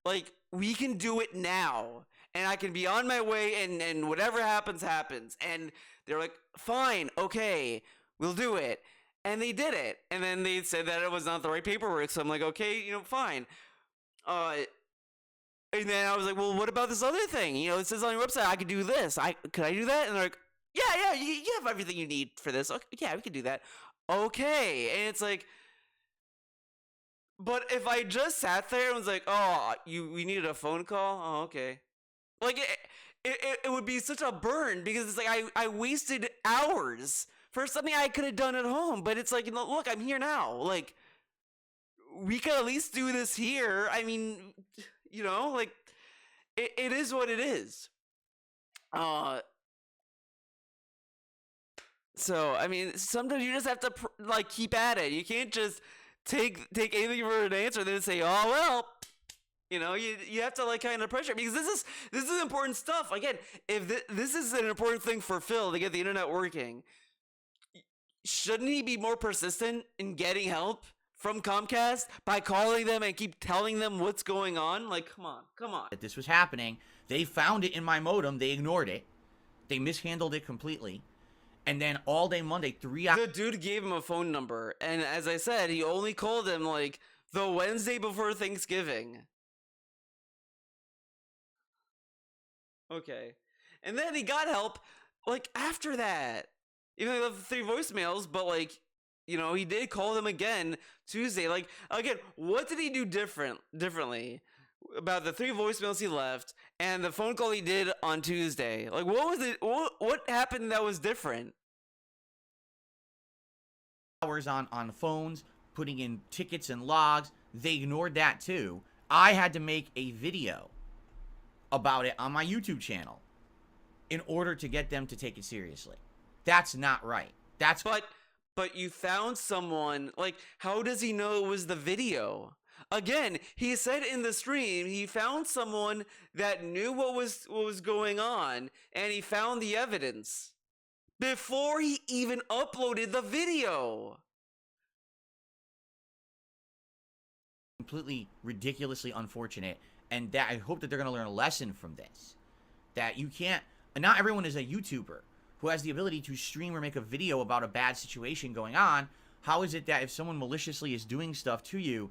Like, we can do it now. And I can be on my way, and whatever happens, happens. And they're like, fine, okay, we'll do it. And they did it. And then they said that it was not the right paperwork. So I'm like, okay, you know, fine. And then I was like, well, what about this other thing? You know, it says on your website I could do this. Could I do that? And they're like, yeah, you have everything you need for this. Okay, yeah, we could do that. Okay. And it's like, but if I just sat there and was like, oh, we needed a phone call? Oh, okay. Like, it would be such a burn, because it's like I wasted hours for something I could have done at home. But it's like, you know, look, I'm here now. Like, we could at least do this here. I mean, you know, like, it is what it is. So, I mean, sometimes you just have to, like, keep at it. You can't just take anything for an answer and then say, oh, well, you know, you have to, like, kind of pressure, because this is important stuff. Again, if this is an important thing for Phil to get the internet working, shouldn't he be more persistent in getting help from Comcast by calling them and keep telling them what's going on? Like, come on. That this was happening. They found it in my modem. They ignored it. They mishandled it completely. And then all day Monday, 3 hours. The dude gave him a phone number. And as I said, he only called him, like, the Wednesday before Thanksgiving. Okay. And then he got help, like, after that. Even though he left 3 voicemails, but, like, you know, he did call them again Tuesday. Like, again, what did he do differently about the 3 voicemails he left and the phone call he did on Tuesday? Like, what was it? What happened that was different? hours on phones, putting in tickets and logs. They ignored that too. I had to make a video about it on my YouTube channel in order to get them to take it seriously. That's not right. That's But you found someone, like, how does he know it was the video? Again, he said in the stream he found someone that knew what was going on, and he found the evidence before he even uploaded the video. completely ridiculously unfortunate, and that I hope that they're going to learn a lesson from this. That you can't, not everyone is a YouTuber who has the ability to stream or make a video about a bad situation going on. How is it that if someone maliciously is doing stuff to you,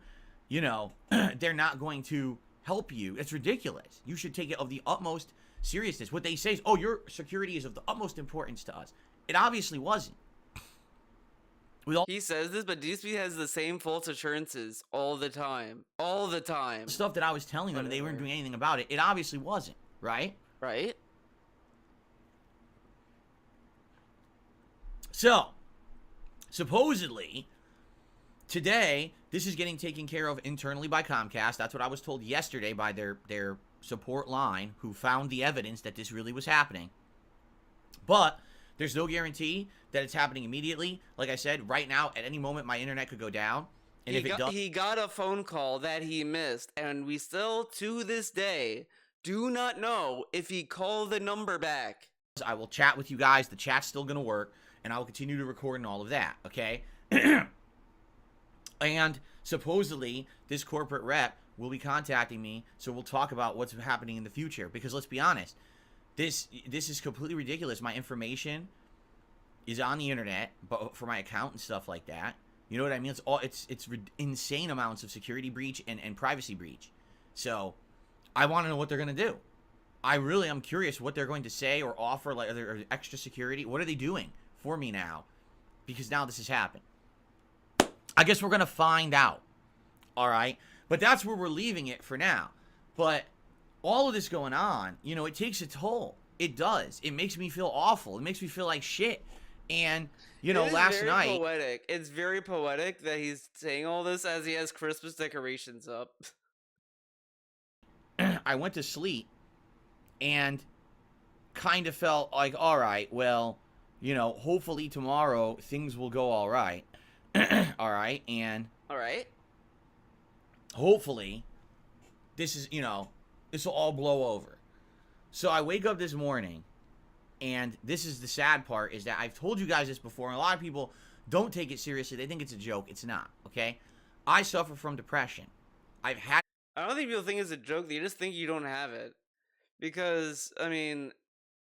you know, they're not going to help you? It's ridiculous. You should take it of the utmost seriousness. What they say is, oh, your security is of the utmost importance to us. It obviously wasn't. He says this, but DSP has the same false assurances all the time. All the time. Stuff that I was telling them, they weren't doing anything about it. It obviously wasn't, right? Right? So, supposedly, today, this is getting taken care of internally by Comcast. That's what I was told yesterday by their support line, who found the evidence that this really was happening. But there's no guarantee that it's happening immediately. Like I said, right now, at any moment, my internet could go down. And he got a phone call that he missed, and we still, to this day, do not know if he called the number back. I will chat with you guys. The chat's still going to work, and I will continue to record and all of that, okay? And supposedly, this corporate rep will be contacting me, so we'll talk about what's happening in the future. Because let's be honest, this is completely ridiculous. My information is on the internet, but for my account and stuff like that. You know what I mean? It's insane amounts of security breach and privacy breach. So I want to know what they're going to do. I'm curious what they're going to say or offer, like, are there extra security? What are they doing for me now? Because now this has happened. I guess we're going to find out. All right? But that's where we're leaving it for now. But all of this going on, you know, it takes a toll. It does. It makes me feel awful. It makes me feel like shit. And, you know, last night... Poetic. It's very poetic that he's saying all this as he has Christmas decorations up. I went to sleep and kind of felt like, all right, well, you know, hopefully tomorrow things will go all right. All right, and... All right. Hopefully, this is, you know, this will all blow over. So I wake up this morning, and this is the sad part, is that I've told you guys this before, and a lot of people don't take it seriously. They think it's a joke. It's not, okay? I suffer from depression. I don't think people think it's a joke. They just think you don't have it. Because, I mean,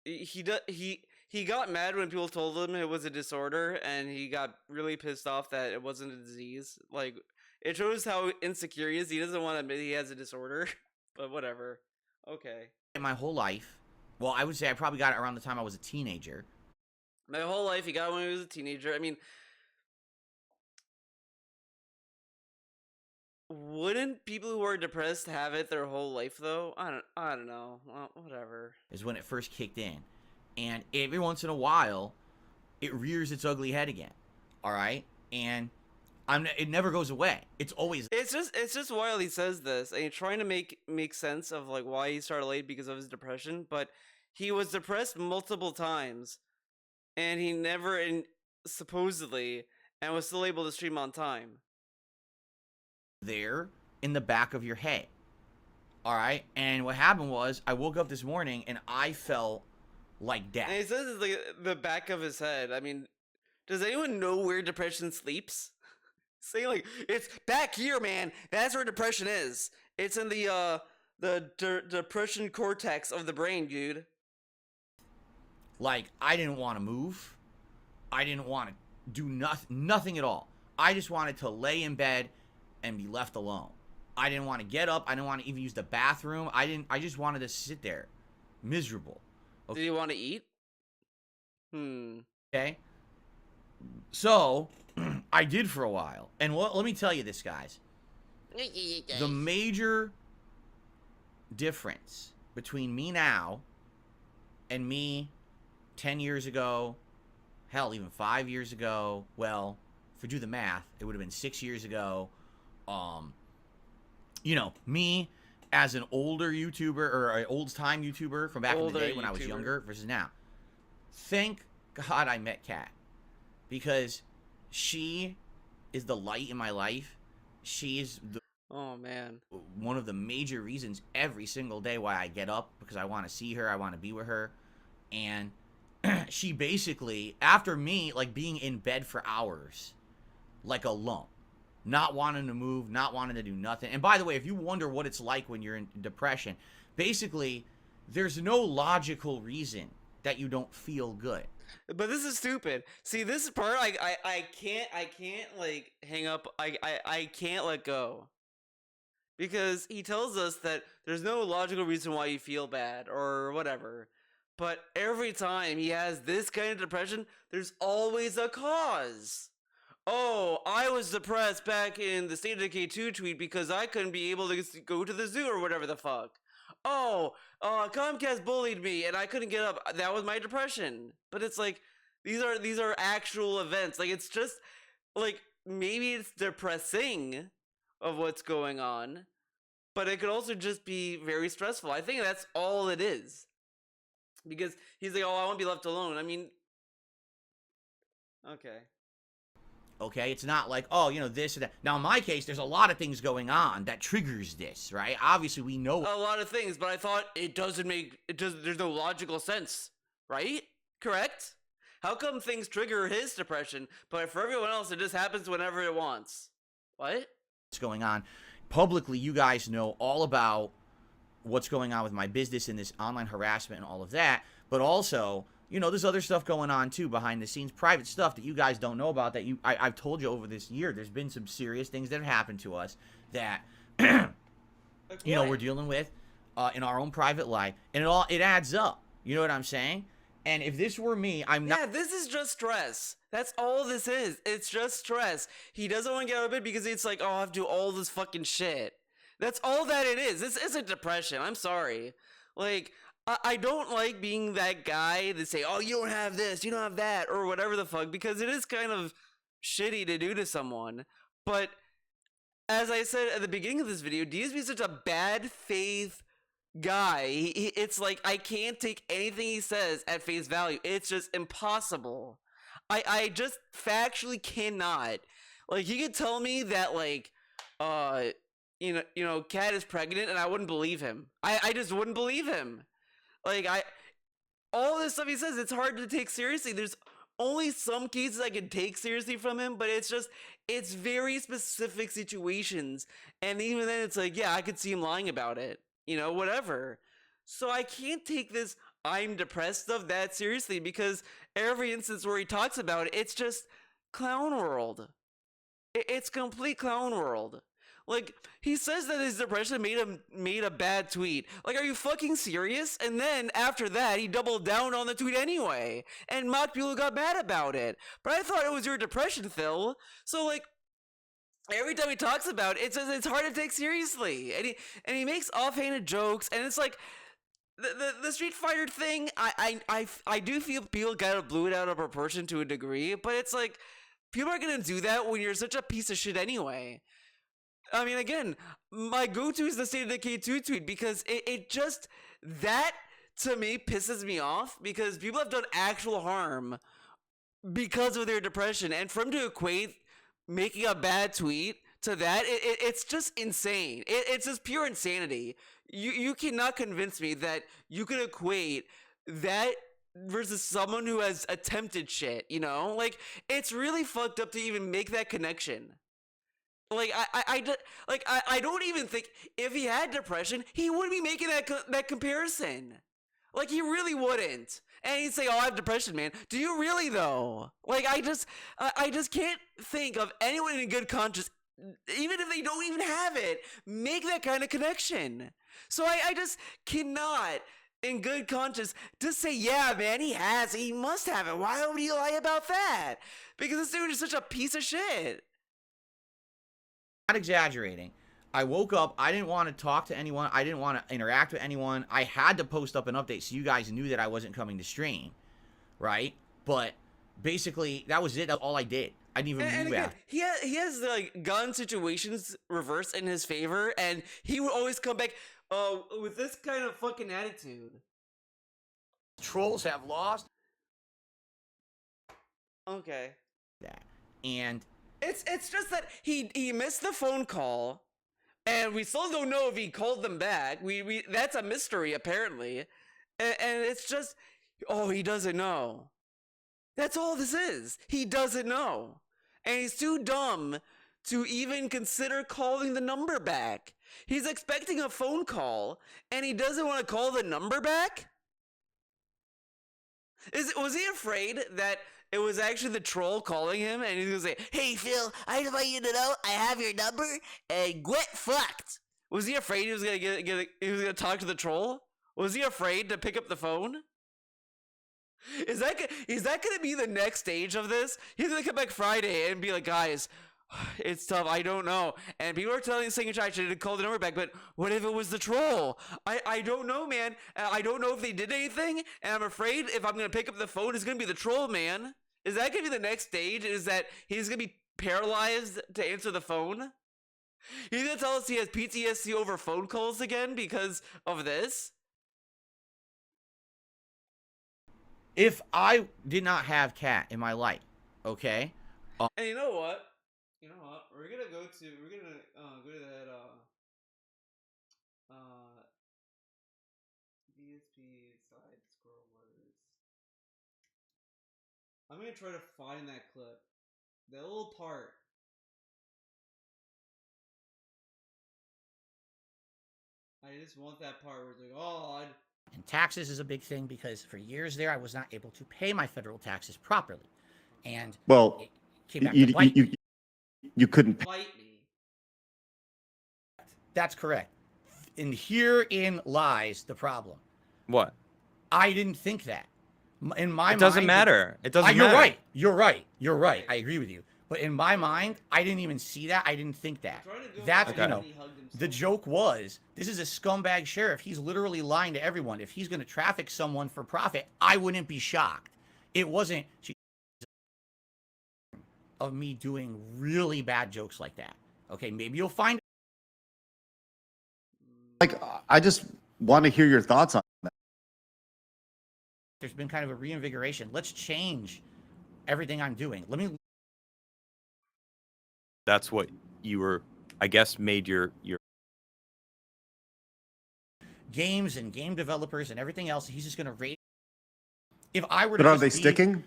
he got mad when people told him it was a disorder, and he got really pissed off that it wasn't a disease. Like, it shows how insecure he is. He doesn't want to admit he has a disorder, but whatever. Okay. My whole life, well, I would say I probably got it around the time I was a teenager. My whole life, he got it when he was a teenager. I mean, wouldn't people who are depressed have it their whole life, though? I don't know. Well, whatever. Is when it first kicked in. And every once in a while, it rears its ugly head again. All right? And it never goes away. It's always... It's just wild he says this. And he's trying to make sense of, like, why he started late because of his depression. But he was depressed multiple times. And he never, supposedly, and was still able to stream on time. There in the back of your head. All right? And what happened was, I woke up this morning and I felt like death. And he says it's like the back of his head. I mean, does anyone know where depression sleeps? Saying like, it's back here, man. That's where depression is. It's in the depression cortex of the brain, dude. Like, I didn't want to move. I didn't want to do nothing at all. I just wanted to lay in bed and be left alone. I didn't want to get up. I didn't want to even use the bathroom. I just wanted to sit there, miserable. Okay. Did you want to eat? Okay. So, I did for a while. And let me tell you this, guys. The major difference between me now and me 10 years ago, hell, even 5 years ago, well, if we do the math, it would have been 6 years ago. You know, me as an older YouTuber or an old-time YouTuber from back in the day when I was younger versus now. Thank God I met Kat, because she is the light in my life. She is one of the major reasons every single day why I get up, because I want to see her, I want to be with her. And she basically, after me, like, being in bed for hours, like a lump, not wanting to move, not wanting to do nothing. And by the way, if you wonder what it's like when you're in depression, basically, there's no logical reason that you don't feel good. But this is stupid. See, this part, I can't, like, hang up. I can't let go. Because he tells us that there's no logical reason why you feel bad or whatever. But every time he has this kind of depression, there's always a cause. Oh, I was depressed back in the State of Decay 2 tweet because I couldn't be able to go to the zoo or whatever the fuck. Oh, Comcast bullied me and I couldn't get up. That was my depression. But it's like, these are actual events. Like, it's just, like, maybe it's depressing of what's going on, but it could also just be very stressful. I think that's all it is. Because he's like, oh, I want to be left alone. I mean, okay. Okay, it's not like, oh, you know, this or that. Now, in my case, there's a lot of things going on that triggers this, right? Obviously, we know a lot of things, but I thought there's no logical sense, right? Correct? How come things trigger his depression, but for everyone else, it just happens whenever it wants? What? What's going on? Publicly, you guys know all about what's going on with my business and this online harassment and all of that, but also, you know, there's other stuff going on too behind the scenes, private stuff that you guys don't know about, that I've told you over this year. There's been some serious things that have happened to us that you know, we're dealing with in our own private life, and it adds up. You know what I'm saying? And if this were me, I'm not. Yeah, this is just stress. That's all this is. It's just stress. He doesn't want to get out of bed because it's like, oh, I have to do all this fucking shit. That's all that it is. This isn't depression. I'm sorry. Like, I don't like being that guy that say, oh, you don't have this, you don't have that, or whatever the fuck, because it is kind of shitty to do to someone. But as I said at the beginning of this video, DSP is such a bad faith guy. It's like, I can't take anything he says at face value. It's just impossible. I just factually cannot. Like, he could tell me that, like, you know, Kat is pregnant, and I wouldn't believe him. I just wouldn't believe him. Like, all this stuff he says, it's hard to take seriously. There's only some cases I can take seriously from him, but it's very specific situations. And even then, it's like, yeah, I could see him lying about it. You know, whatever. So I can't take this I'm depressed stuff that seriously, because every instance where he talks about it, it's just clown world. It's complete clown world. Like, he says that his depression made a bad tweet. Like, are you fucking serious? And then, after that, he doubled down on the tweet anyway, and mocked people who got mad about it. But I thought it was your depression, Phil. So, like, every time he talks about it, it says it's hard to take seriously. And he makes offhanded jokes, and it's like, the Street Fighter thing, I do feel people kind of blew it out of proportion to a degree, but it's like, people are gonna do that when you're such a piece of shit anyway. I mean, again, my go-to is the State of Decay 2 tweet, because it just, that to me pisses me off, because people have done actual harm because of their depression, and for him to equate making a bad tweet to that, it's just insane. It's just pure insanity. You cannot convince me that you can equate that versus someone who has attempted shit, you know? Like, it's really fucked up to even make that connection. Like, I don't even think if he had depression, he wouldn't be making that comparison. Like, he really wouldn't. And he'd say, oh, I have depression, man. Do you really, though? Like, I just can't think of anyone in good conscience, even if they don't even have it, make that kind of connection. So I just cannot, in good conscience, just say, yeah, man, he must have it. Why would he lie about that? Because this dude is such a piece of shit. Not exaggerating. I woke up, I didn't want to talk to anyone, I didn't want to interact with anyone. I had to post up an update so you guys knew that I wasn't coming to stream, right? But basically, that was it. That's all I did. I didn't even And move again, after. he has like gun situations reversed in his favor, and he would always come back with this kind of fucking attitude. Trolls have lost. Okay. That. And It's just that he missed the phone call, and we still don't know if he called them back. We that's a mystery apparently, and it's just he doesn't know. That's all this is. He doesn't know, and he's too dumb to even consider calling the number back. He's expecting a phone call, and he doesn't want to call the number back. Was he afraid that it was actually the troll calling him, and he's gonna say, "Hey Phil, I just want you to know I have your number and get fucked"? Was he afraid he was gonna he was gonna talk to the troll? Was he afraid to pick up the phone? Is that gonna be the next stage of this? He's gonna come back Friday and be like, "Guys, it's tough. I don't know." And people are saying I should call the number back, but what if it was the troll? I don't know, man. I don't know if they did anything, and I'm afraid if I'm gonna pick up the phone, it's gonna be the troll, man. Is that gonna be the next stage? Is that he's gonna be paralyzed to answer the phone? He's gonna tell us he has PTSD over phone calls again because of this? if I did not have Cat in my life, okay? And you know what? We're gonna go to that DSP side scroll words. I'm gonna try to find that clip. That little part. I just want that part where it's like, And taxes is a big thing because for years there I was not able to pay my federal taxes properly. And well, it came back to bite me. You couldn't bite me. That's correct. And herein lies the problem. What? I didn't think that. In my mind, it doesn't matter. It doesn't you're matter. right. You're right. You're right. I agree with you. But in my mind, I didn't even see that. I didn't think that. That's, Okay. you know, the joke was, this is a scumbag sheriff. He's literally lying to everyone. If he's going to traffic someone for profit, I wouldn't be shocked. It wasn't of me doing really bad jokes like that. Okay, maybe you'll find. like. I just want to hear your thoughts on that. There's been kind of a reinvigoration. Let's change everything I'm doing. Let me. That's what you were, I guess, made your Games and game developers and everything else. He's just going to rate. If I were to. But are they sticking?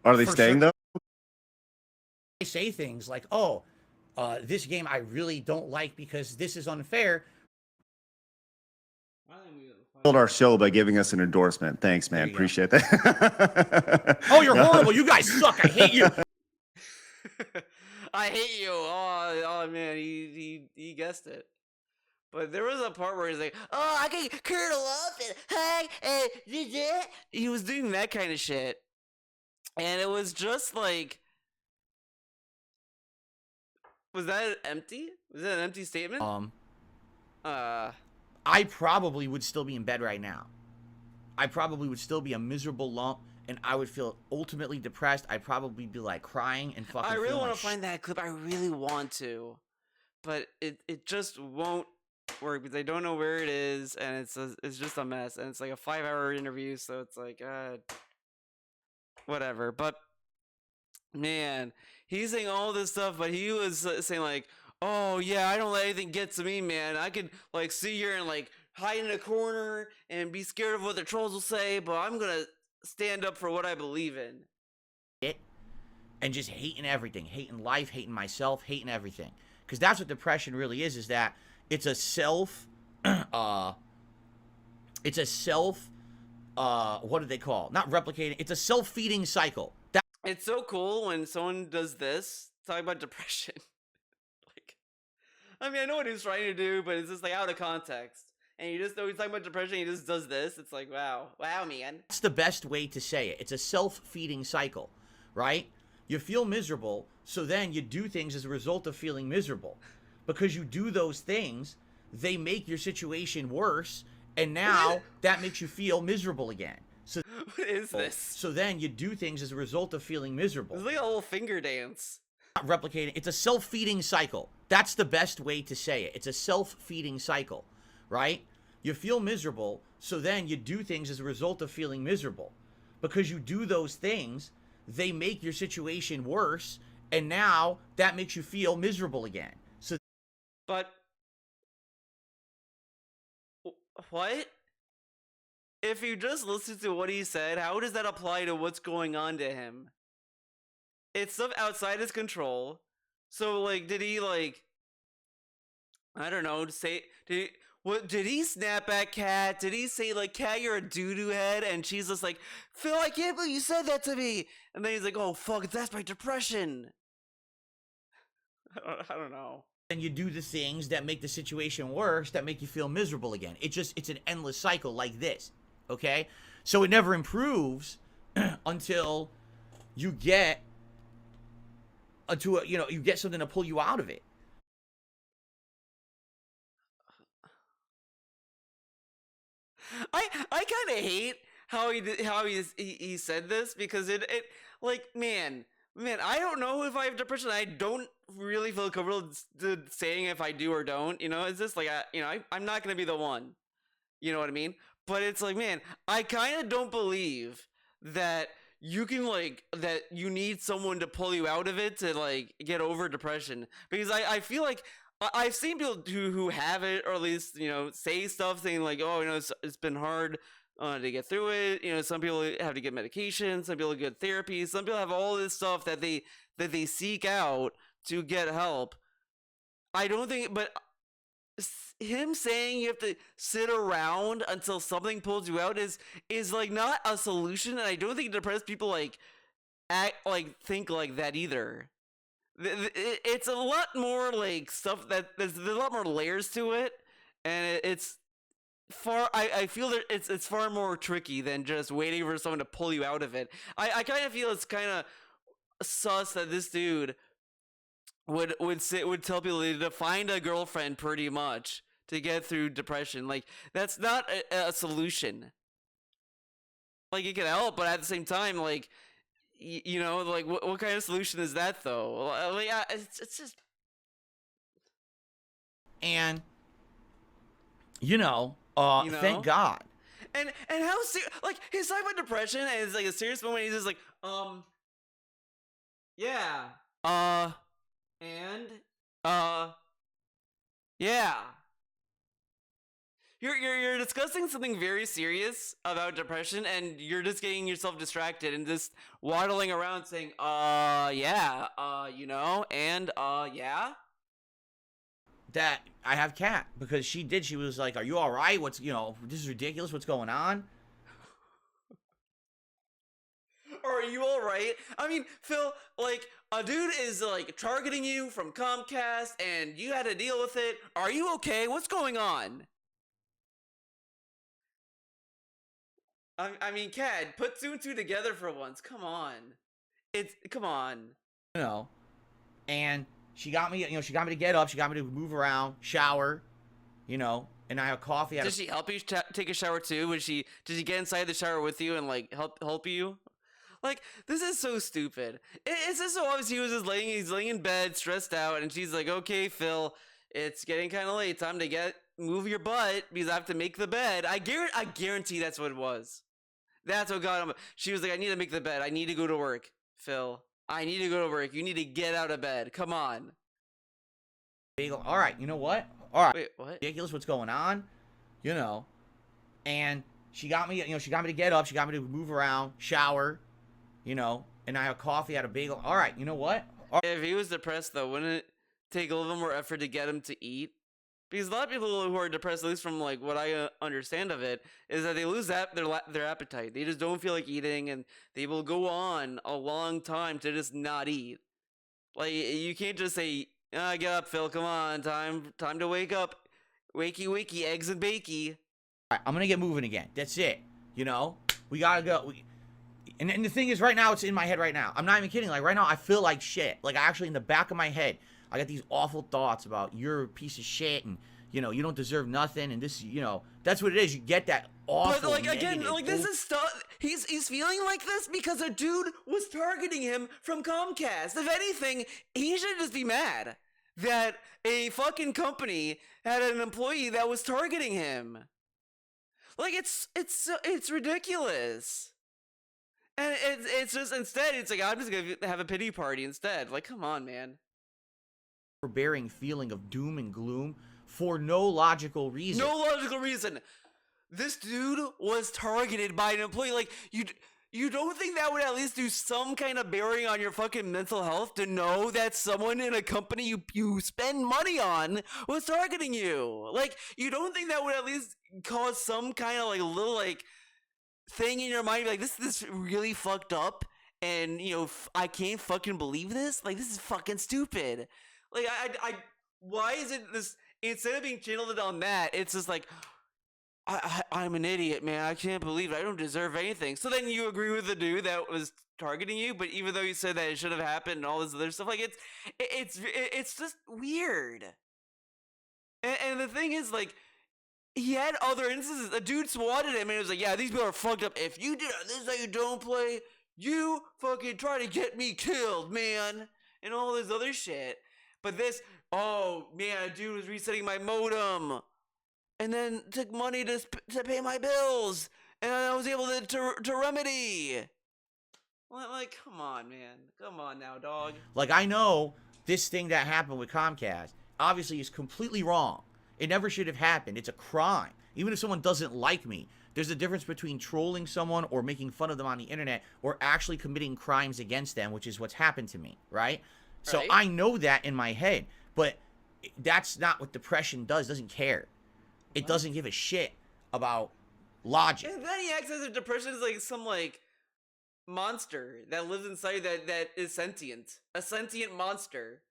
Are they staying though? I say things like, "Oh, this game I really don't like because this is unfair." Build our show by giving us an endorsement. Thanks, man. Appreciate that. Oh, you're horrible. You guys suck. I hate you. I hate you. Oh man, he guessed it. But there was a part where he's like, "Oh, I can curl up and hey, and he was doing that kind of shit, and it was just like, was that empty? Was that an empty statement? I probably would still be in bed right now. I probably would still be a miserable lump, and I would feel ultimately depressed. I'd probably be like crying and fucking. I really want like to find that clip. I really want to, but it just won't work because I don't know where it is, and it's just a mess, and it's like a 5-hour interview, so it's like whatever. But man, he's saying all this stuff, but he was saying like, "Oh yeah, I don't let anything get to me, man. I could like sit here and like hide in a corner and be scared of what the trolls will say, but I'm gonna stand up for what I believe in." And just hating everything, hating life, hating myself, hating everything. Because that's what depression really is that it's a self, what do they call? Not replicating, it's a self-feeding cycle. It's so cool when someone does this, talking about depression. Like, I mean, I know what he's trying to do, but it's just like out of context. And you just know he's talking about depression, he just does this. It's like, wow, man. That's the best way to say it. It's a self-feeding cycle, right? You feel miserable, so then you do things as a result of feeling miserable. Because you do those things, they make your situation worse, and now that makes you feel miserable again. So What is this? So then you do things as a result of feeling miserable. It's like a little finger dance. Not replicating. It's a self-feeding cycle. That's the best way to say it. It's a self-feeding cycle, right? You feel miserable, so then you do things as a result of feeling miserable. Because you do those things, they make your situation worse, and now that makes you feel miserable again. So, But what? If you just listen to what he said, how does that apply to what's going on to him? It's stuff outside his control. So like, did he like, I don't know, did he snap at Kat? Did he say like, Kat, you're a doo-doo head? And she's just like, Phil, I can't believe you said that to me. And then he's like, oh fuck, that's my depression. I don't know. then you do the things that make the situation worse, that make you feel miserable again. It's an endless cycle like this, okay? So it never improves until you get you get something to pull you out of it. I kind of hate how he said this, because it like, man, I don't know if I have depression. I don't really feel comfortable saying if I do or don't. You know, it's just like I'm not gonna be the one. You know what I mean? But it's like, man, I kind of don't believe that you can that you need someone to pull you out of it to like get over depression, because I feel like I've seen people who have it, or at least say stuff saying like, oh, it's been hard to get through it. Some people have to get medication, some people get therapy, some people have all this stuff that they seek out to get help. I don't think, but him saying you have to sit around until something pulls you out is like not a solution, and I don't think depressed people think like that either. It's a lot more like stuff that there's a lot more layers to it, and it's far. I feel that it's far more tricky than just waiting for someone to pull you out of it. I kind of feel it's kind of sus that this dude would tell people to find a girlfriend pretty much to get through depression. Like, that's not a solution. Like, it can help, but at the same time, like, like, what kind of solution is that, though? Like, it's just... And, thank God. And how like, his talking about depression, and it's like a serious moment, he's just like, yeah, and, yeah. You're discussing something very serious about depression, and you're just getting yourself distracted and just waddling around saying, yeah, and, yeah. That I have Kat, because she was like, are you all right? What's, this is ridiculous. What's going on? Or are you all right? I mean, Phil, like, a dude is like targeting you from Comcast, and you had to deal with it. Are you okay? What's going on? I mean, Kat, put 2 and 2 together for once. Come on. Come on. And she got me, she got me to get up. She got me to move around, shower, and I have coffee. Did she help you take a shower too? Did she get inside the shower with you and like help you? Like, this is so stupid. It's just so obvious he's laying in bed, stressed out, and she's like, okay, Phil, it's getting kind of late. Time to move your butt because I have to make the bed. I guarantee that's what it was. That's what got him. She was like, I need to make the bed. I need to go to work, Phil. I need to go to work. You need to get out of bed. Come on. All right, you know what? All right. Wait, what? Ridiculous. What's going on? And she got me, she got me to get up. She got me to move around, shower, and I have coffee, had a bagel. All right, you know what? If he was depressed, though, wouldn't it take a little more effort to get him to eat? Because a lot of people who are depressed, at least from like what I understand of it, is that they lose their appetite. They just don't feel like eating, and they will go on a long time to just not eat. Like, you can't just say, get up, Phil, come on, time to wake up. Wakey, eggs and bakey. All right, I'm gonna get moving again. That's it. We gotta go. And the thing is, right now, it's in my head right now. I'm not even kidding. Like, right now, I feel like shit. Like, actually, in the back of my head, I got these awful thoughts about you're a piece of shit, and, you don't deserve nothing, and this, that's what it is. You get that awful, but, like, again, like, this is stuff, He's feeling like this because a dude was targeting him from Comcast. If anything, he should just be mad that a fucking company had an employee that was targeting him. Like, it's ridiculous. And it's just, instead, it's like, I'm just gonna have a pity party instead. Like, come on, man. Overbearing feeling of doom and gloom for no logical reason. No logical reason. This dude was targeted by an employee. Like, you don't think that would at least do some kind of bearing on your fucking mental health to know that someone in a company you spend money on was targeting you? Like, you don't think that would at least cause some kind of like little like thing in your mind, like, this is really fucked up, and you know, I can't fucking believe this. Like, this is fucking stupid. Like, why is it this, instead of being channeled on that, it's just like, I'm an idiot, man. I can't believe it. I don't deserve anything. So then you agree with the dude that was targeting you, but even though you said that it should have happened and all this other stuff, like, it's just weird. And the thing is, like, he had other instances. A dude swatted him and it was like, yeah, these people are fucked up. If you did this is how you don't play, you fucking try to get me killed, man. And all this other shit. But this, oh man, a dude was resetting my modem. And then took money to pay my bills. And I was able to remedy. Like, come on, man. Come on now, dog. Like, I know this thing that happened with Comcast obviously is completely wrong. It never should have happened. It's a crime. Even if someone doesn't like me, there's a difference between trolling someone or making fun of them on the internet or actually committing crimes against them, which is what's happened to me, right? So Right. I know that in my head, but that's not what depression does. It doesn't care. It doesn't give a shit about logic. And then he acts as if depression is like some like monster that lives inside that is sentient. A sentient monster.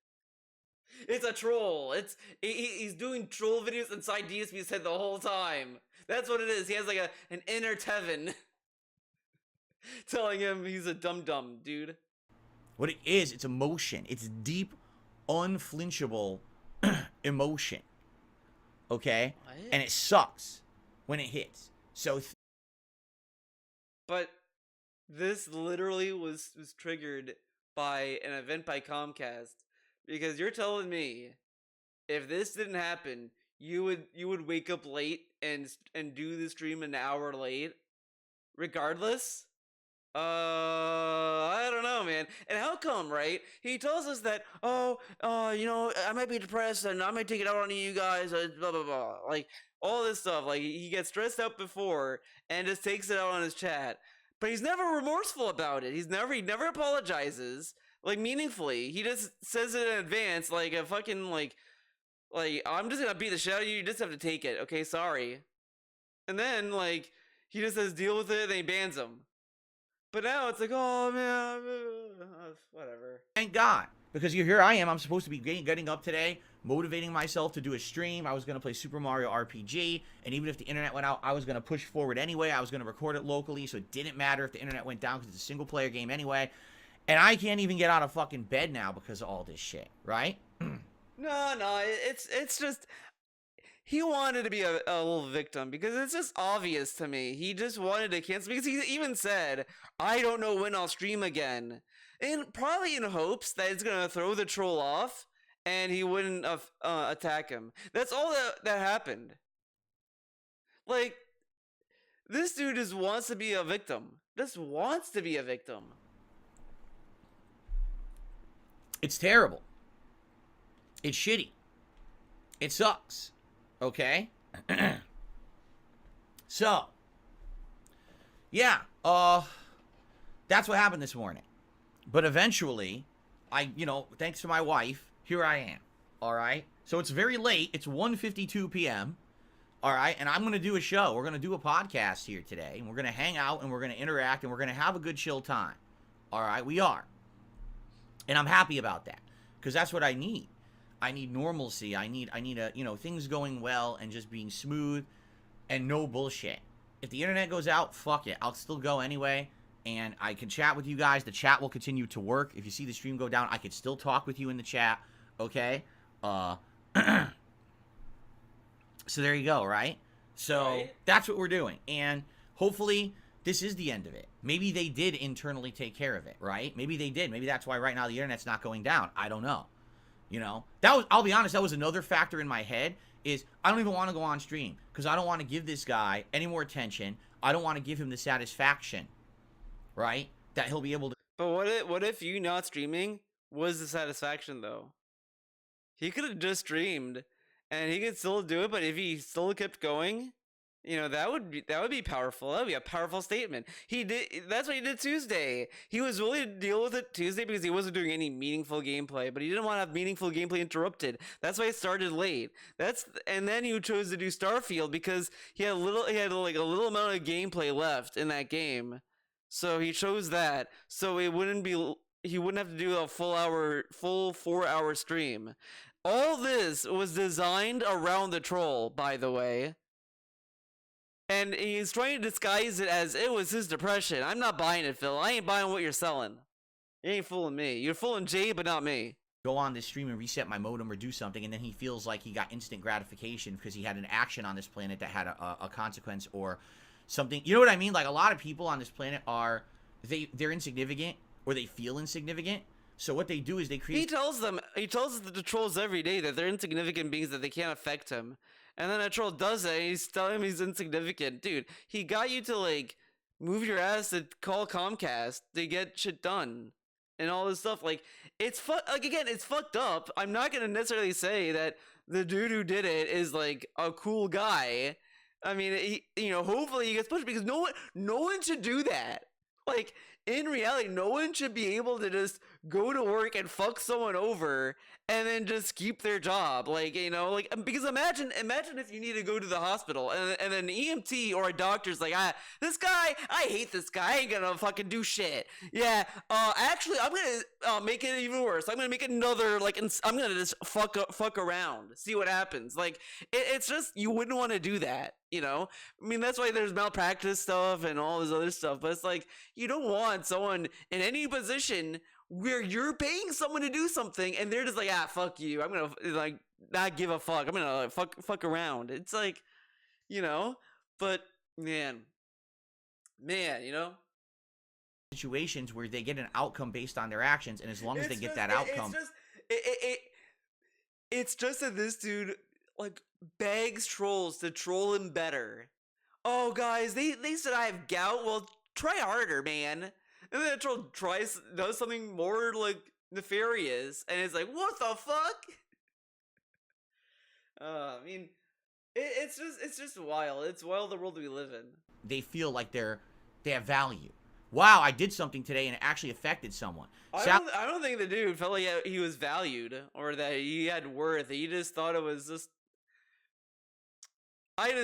It's a troll. He's doing troll videos inside DSP's head the whole time. That's what it is. He has like an inner Tevin telling him he's a dum-dum, dude. What it is, it's emotion. It's deep, unflinchable emotion. Okay? What? And it sucks when it hits. So But this literally was triggered by an event by Comcast. Because you're telling me, if this didn't happen, you would wake up late and do the stream an hour late, regardless? I don't know, man. And how come, right? He tells us that, you know, I might be depressed and I might take it out on you guys, blah blah blah, like all this stuff. Like, he gets stressed out before and just takes it out on his chat, but he's never remorseful about it. He never apologizes. Like, meaningfully. He just says it in advance, like a fucking, like, I'm just gonna beat the shit out of you, you just have to take it, okay, sorry. And then, like, he just says deal with it, and then he bans him. But now it's like, oh, man, whatever. thank God. Because here I am, I'm supposed to be getting up today, motivating myself to do a stream. I was going to play Super Mario RPG, and even if the internet went out, I was going to push forward anyway. I was going to record it locally, so it didn't matter if the internet went down because it's a single-player game anyway. And I can't even get out of fucking bed now because of all this shit, right? No, it's just, he wanted to be a little victim, because it's just obvious to me. He just wanted to cancel, because he even said, I don't know when I'll stream again. And probably in hopes that it's going to throw the troll off, and he wouldn't attack him. That's all that happened. Like, this dude just wants to be a victim. Just wants to be a victim. It's terrible. It's shitty. It sucks. Okay? So, yeah, that's what happened this morning. But eventually, thanks to my wife, here I am. All right? So it's very late. It's 1:52 p.m. All right? And I'm going to do a show. We're going to do a podcast here today. And we're going to hang out and we're going to interact and we're going to have a good chill time. All right? We are. And I'm happy about that. Because that's what I need. I need normalcy. I need things going well and just being smooth and no bullshit. If the internet goes out, fuck it. I'll still go anyway. And I can chat with you guys. The chat will continue to work. If you see the stream go down, I could still talk with you in the chat. Okay? So there you go, right? So Right. that's what we're doing. And hopefully this is the end of it. Maybe they did internally take care of it, right? Maybe they did. Maybe that's why right now the internet's not going down. I don't know. You know, I'll be honest, that was another factor in my head, is I don't even want to go on stream because I don't want to give this guy any more attention. I don't want to give him the satisfaction, right? That he'll be able to. But what if you not streaming was the satisfaction though? He could have just streamed and he could still do it, but if he still kept going, you know, that would be powerful. That would be a powerful statement. He did. That's what he did Tuesday. He was willing to deal with it Tuesday because he wasn't doing any meaningful gameplay, but he didn't want to have meaningful gameplay interrupted. That's why it started late. And then he chose to do Starfield because he had like a little amount of gameplay left in that game. So he chose that. So he wouldn't have to do a full 4-hour stream. All this was designed around the troll, by the way. And he's trying to disguise it as it was his depression. I'm not buying it, Phil. I ain't buying what you're selling. You ain't fooling me. You're fooling Jay, but not me. Go on this stream and reset my modem or do something, and then he feels like he got instant gratification because he had an action on this planet that had a consequence or something. You know what I mean? Like, a lot of people on this planet they're insignificant, or they feel insignificant. So what they do is they create. He tells the trolls every day that they're insignificant beings, that they can't affect him. And then a troll does it, and he's telling him he's insignificant. Dude, he got you to, like, move your ass to call Comcast to get shit done. And all this stuff. Like, it's fucked up. I'm not gonna necessarily say that the dude who did it is, like, a cool guy. I mean, hopefully he gets pushed, because no one should do that. Like, in reality, no one should be able to just go to work and fuck someone over and then just keep their job. Like, because imagine if you need to go to the hospital and an EMT or a doctor's like, this guy, I hate this guy. I ain't gonna fucking do shit. Yeah, actually, I'm gonna make it even worse. I'm gonna make another, I'm gonna just fuck around, see what happens. Like, it's just, you wouldn't want to do that. I mean, that's why there's malpractice stuff and all this other stuff. But it's like, you don't want someone in any position where you're paying someone to do something and they're just like, fuck you. I'm gonna, like, not give a fuck. I'm gonna fuck around. It's like, but man, situations where they get an outcome based on their actions, and as long as they get that outcome, it's just that this dude, like, begs trolls to troll him better. Oh, guys, they said I have gout. Well, try harder, man. And then the troll does something more, like, nefarious, and it's like, what the fuck? I mean, it's just wild. It's wild, the world we live in. They feel like they have value. Wow, I did something today and it actually affected someone. I don't think the dude felt like he was valued or that he had worth. He just thought it was just. I'd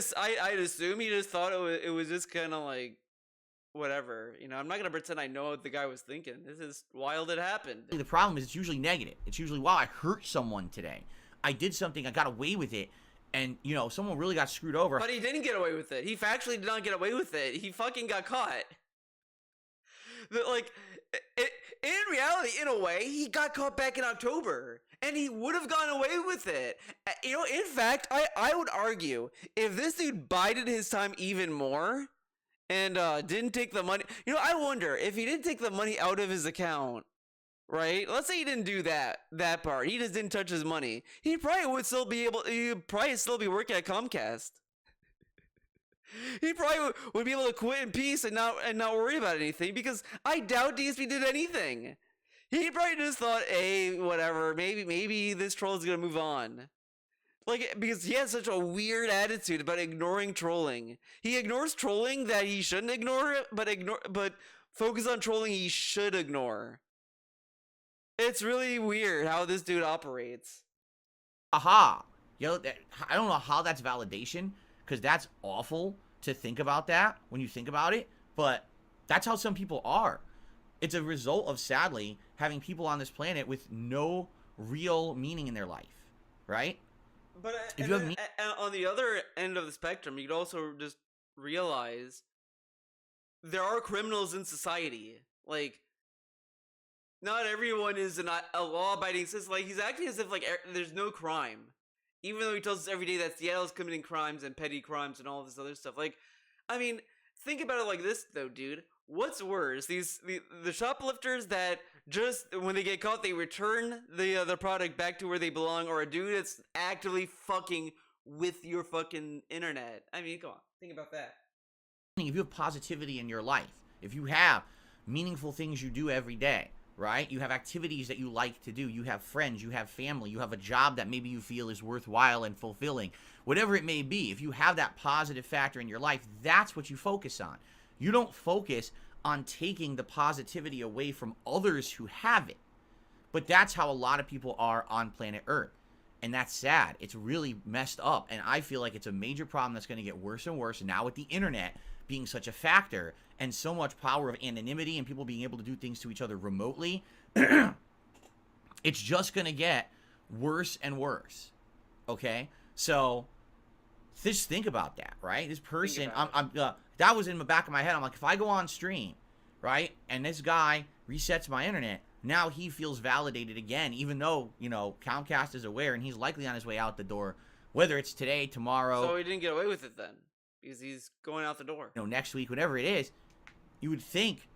assume he just thought it was just kind of like, whatever. I'm not gonna pretend I know what the guy was thinking. This is wild. It happened. The problem is it's usually negative. It's usually, wow, I hurt someone today. I did something. I got away with it. And, someone really got screwed over. But he didn't get away with it. He factually did not get away with it. He fucking got caught. In reality, in a way, he got caught back in October. And he would have gone away with it. In fact, I would argue, if this dude bided his time even more and didn't take the money... I wonder, if he didn't take the money out of his account, right? Let's say he didn't do that part. He just didn't touch his money. He probably would still be working at Comcast. He probably would be able to quit in peace and not worry about anything, because I doubt DSP did anything. He probably just thought, hey, whatever, maybe this troll is gonna move on. Like, because he has such a weird attitude about ignoring trolling. He ignores trolling that he shouldn't ignore, but focus on trolling he should ignore. It's really weird how this dude operates. Aha. I don't know how that's validation, because that's awful to think about that when you think about it, but that's how some people are. It's a result of, sadly, having people on this planet with no real meaning in their life, right? But on the other end of the spectrum, you could also just realize there are criminals in society. Like, not everyone is a law-abiding citizen. Like, he's acting as if, like, there's no crime. Even though he tells us every day that Seattle's committing crimes and petty crimes and all this other stuff. Like, I mean, think about it like this, though, dude. What's worse, the shoplifters that just when they get caught, they return the product back to where they belong, or a dude that's actively fucking with your fucking internet? I mean, come on, think about that. If you have positivity in your life, if you have meaningful things you do every day, right? You have activities that you like to do. You have friends, you have family, you have a job that maybe you feel is worthwhile and fulfilling. Whatever it may be, if you have that positive factor in your life, that's what you focus on. You don't focus on taking the positivity away from others who have it. But that's how a lot of people are on planet Earth. And that's sad. It's really messed up. And I feel like it's a major problem that's going to get worse and worse now with the internet being such a factor and so much power of anonymity and people being able to do things to each other remotely. It's just going to get worse and worse. Okay? So just think about that, right? This person, that was in the back of my head. I'm like, if I go on stream, right, and this guy resets my internet, now he feels validated again, even though, you know, Comcast is aware and he's likely on his way out the door, whether it's today, tomorrow. So he didn't get away with it then, because he's going out the door. You know, next week, whatever it is, you would think,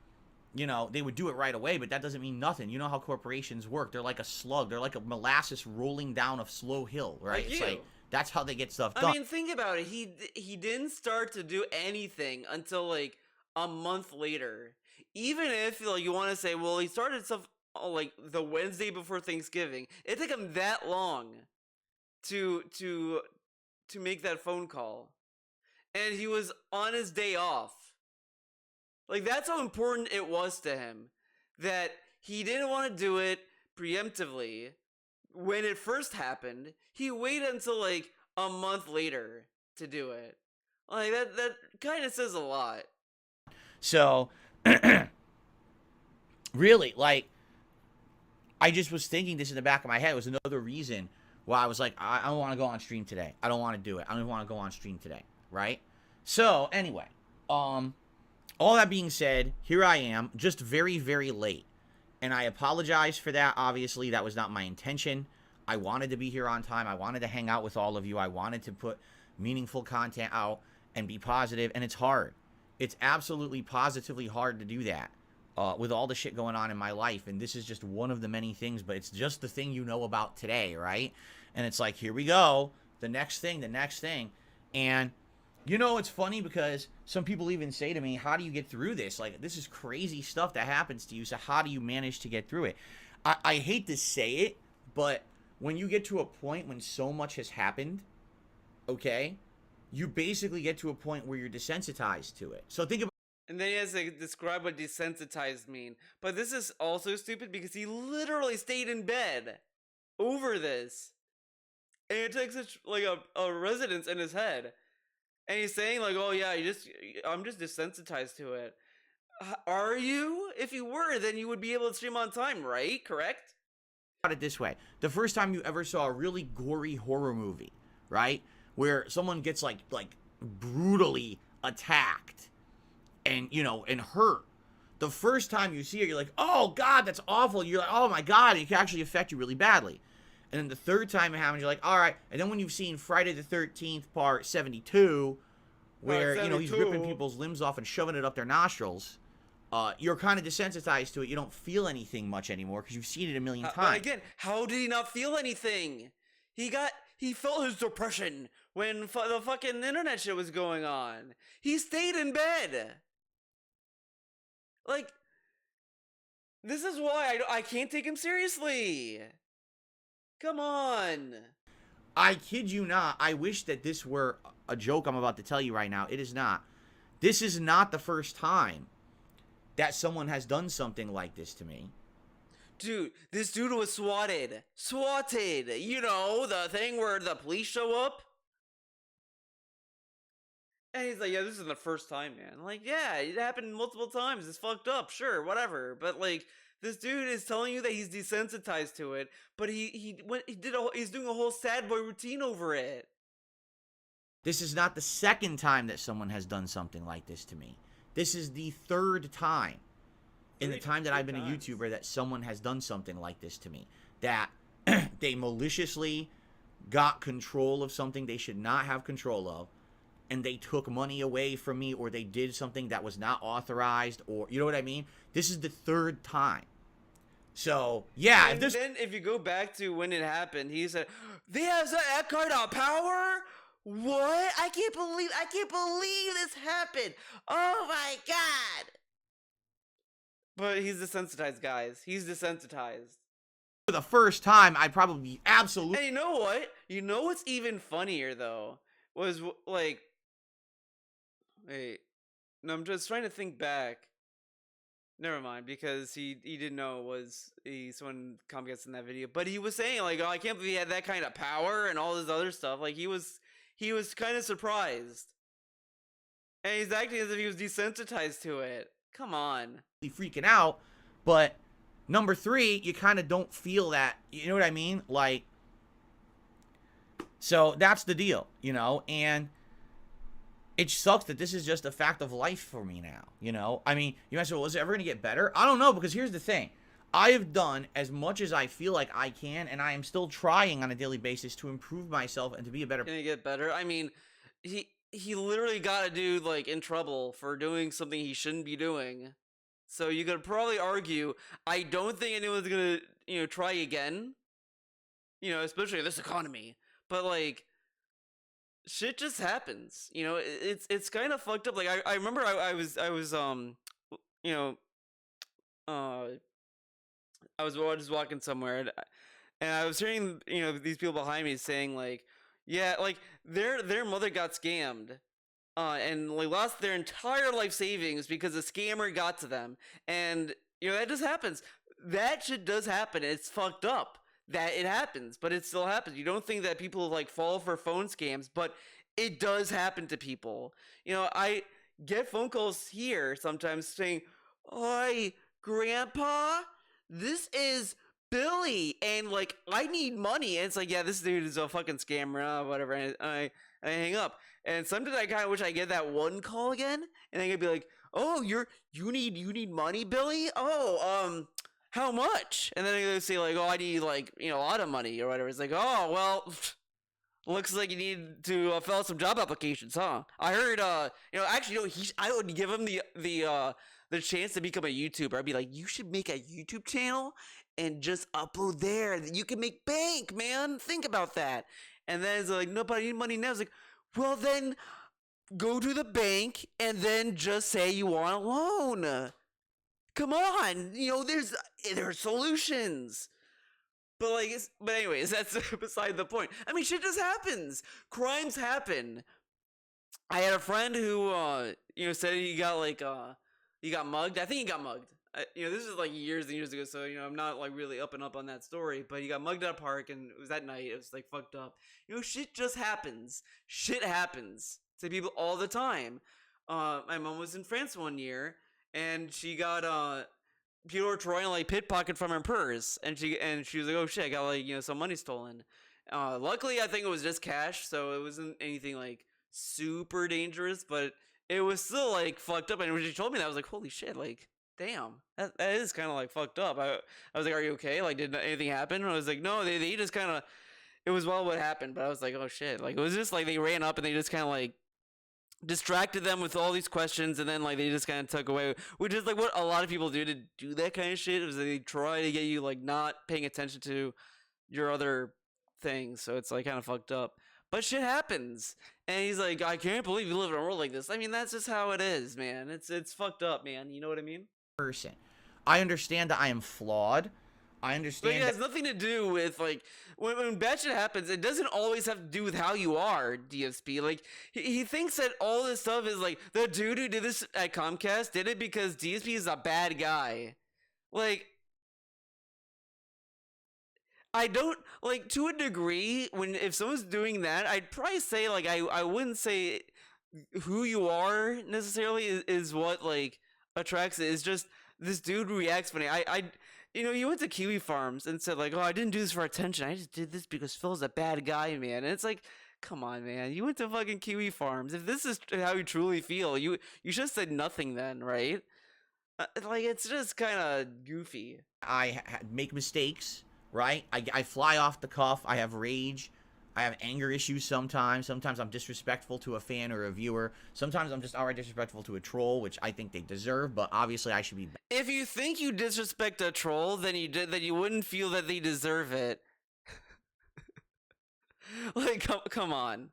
you know, they would do it right away, but that doesn't mean nothing. You know how corporations work. They're like a slug. They're like a molasses rolling down a slow hill, right? Like it's you. like, that's how they get stuff done. I mean, think about it. He didn't start to do anything until like a month later. Even if like you want to say, well, he started stuff like the Wednesday before Thanksgiving. It took him that long to make that phone call, and he was on his day off. Like, that's how important it was to him that he didn't want to do it preemptively when it first happened. He waited until like a month later to do it. Like that kind of says a lot. So really, like, I just was thinking this in the back of my head. It was another reason why I was like, I don't want to go on stream today. I don't want to do it. I don't even want to go on stream today, right? So anyway, all that being said, here I am, just very, very late. And I apologize for that. Obviously, that was not my intention. I wanted to be here on time. I wanted to hang out with all of you. I wanted to put meaningful content out and be positive. And it's hard. It's absolutely positively hard to do that with all the shit going on in my life. And this is just one of the many things, but it's just the thing you know about today, right? And it's like, here we go. The next thing. And you know, it's funny because some people even say to me, how do you get through this? Like, this is crazy stuff that happens to you. So how do you manage to get through it? I hate to say it, but when you get to a point when so much has happened, okay, you basically get to a point where you're desensitized to it. So think about. And then he has to describe what desensitized mean. But this is also stupid because he literally stayed in bed over this. And it takes such like a resonance in his head. And he's saying like, oh yeah, I'm just desensitized to it. Are you? If you were, then you would be able to stream on time, right? Correct? It this way. The first time you ever saw a really gory horror movie, right? Where someone gets like brutally attacked and, you know, and hurt. The first time you see it, you're like, oh God, that's awful. You're like, oh my God, it can actually affect you really badly. And then the third time it happens, you're like, all right. And then when you've seen Friday the 13th part 72, where, you know, he's ripping people's limbs off and shoving it up their nostrils, you're kind of desensitized to it. You don't feel anything much anymore because you've seen it a million times. But again, how did he not feel anything? He felt his depression when the fucking internet shit was going on. He stayed in bed. Like, this is why I can't take him seriously. Come on. I kid you not. I wish that this were a joke I'm about to tell you right now. It is not. This is not the first time that someone has done something like this to me. Dude, this dude was swatted. Swatted. You know, the thing where the police show up? And he's like, yeah, this isn't the first time, man. I'm like, yeah, it happened multiple times. It's fucked up. Sure, whatever. But, like, this dude is telling you that he's desensitized to it, but he's doing a whole sad boy routine over it. This is not the second time that someone has done something like this to me. This is the third time in the time that I've been a YouTuber that someone has done something like this to me. That they maliciously got control of something they should not have control of, and they took money away from me, or they did something that was not authorized, or you know what I mean? This is the third time. So yeah, And then if you go back to when it happened, he said, "They have that kind of power." What? I can't believe this happened. Oh my god! But he's desensitized, guys. He's desensitized. for the first time, I'd probably be absolutely. And you know what? You know what's even funnier though was like, wait, no, I'm just trying to think back. Never mind, because he didn't know it was someone Comcast in that video, but he was saying like, "Oh, I can't believe he had that kind of power and all this other stuff." Like he was kind of surprised, and he's acting as if he was desensitized to it. Come on. freaking out. But number 3, you kind of don't feel that. You know what I mean? Like, so that's the deal, you know? And it sucks that this is just a fact of life for me now, you know? I mean, you might say, well, is it ever going to get better? I don't know, because here's the thing. I have done as much as I feel like I can, and I am still trying on a daily basis to improve myself and to be a better. Gonna get better? I mean, he literally got a dude like in trouble for doing something he shouldn't be doing. So you could probably argue, I don't think anyone's gonna, try again. Especially in this economy. But like, shit just happens. It's kind of fucked up. Like I remember I was I was just walking somewhere, and I was hearing these people behind me saying like, yeah, like their mother got scammed, and like lost their entire life savings because a scammer got to them, and that just happens. That shit does happen. It's fucked up that it happens, but it still happens. You don't think that people like fall for phone scams, but it does happen to people. I get phone calls here sometimes saying, "Oi, Grandpa, this is Billy, and like I need money." And it's like, yeah, this dude is a fucking scammer, whatever. And I hang up. And sometimes I kind of wish I get that one call again, and I could be like, "Oh, you need money, Billy? Oh, how much?" And then they say like, "Oh, I need like a lot of money or whatever." It's like, "Oh, well." Looks like you need to fill out some job applications, huh? I heard, actually, I would give him the chance to become a YouTuber. I'd be like, you should make a YouTube channel and just upload there. You can make bank, man. Think about that. And then it's like, no, but I need money now. It's like, well, then go to the bank and then just say you want a loan. Come on, there's solutions. But anyways, that's beside the point. I mean, shit just happens. Crimes happen. I had a friend who, said he got mugged. I think he got mugged. This is like years and years ago, so I'm not like really up and up on that story. But he got mugged at a park, and it was that night. It was like fucked up. Shit just happens. Shit happens to people all the time. My mom was in France one year, and she got people were trying to like pickpocket from her purse, and she was like, "Oh shit, I got like some money stolen." Luckily, I think it was just cash, so it wasn't anything like super dangerous, but it was still like fucked up. And when she told me that, I was like, "Holy shit!" Like, damn, that is kind of like fucked up. I was like, "Are you okay? Like, did anything happen?" And I was like, "No, they just kind of." It was well what happened, but I was like, "Oh shit!" Like, it was just like they ran up and they just kind of like distracted them with all these questions, and then like they just kind of took away, which is like what a lot of people do to do that kind of shit, is they try to get you like not paying attention to your other things. So it's like kind of fucked up, but shit happens. And he's like, I can't believe you live in a world like this. I mean, that's just how it is, man. It's fucked up, man. You know what I mean? Person. I understand that I am flawed. I understand. But it has nothing to do with like when bad shit happens. It doesn't always have to do with how you are, DSP. Like he thinks that all this stuff is like the dude who did this at Comcast did it because DSP is a bad guy. Like, I don't like, to a degree, if someone's doing that, I'd probably say like I wouldn't say who you are necessarily is what like attracts it. It's just this dude reacts funny. You went to Kiwi Farms and said like, "Oh, I didn't do this for attention. I just did this because Phil's a bad guy, man." And it's like, come on, man. You went to fucking Kiwi Farms. If this is how you truly feel, you should have said nothing then, right? Like, it's just kind of goofy. I make mistakes, right? I fly off the cuff. I have rage. I have anger issues sometimes. Sometimes I'm disrespectful to a fan or a viewer. Sometimes I'm just outright disrespectful to a troll, which I think they deserve, but obviously I should be If you think you disrespect a troll, then you wouldn't feel that they deserve it. Like, come on.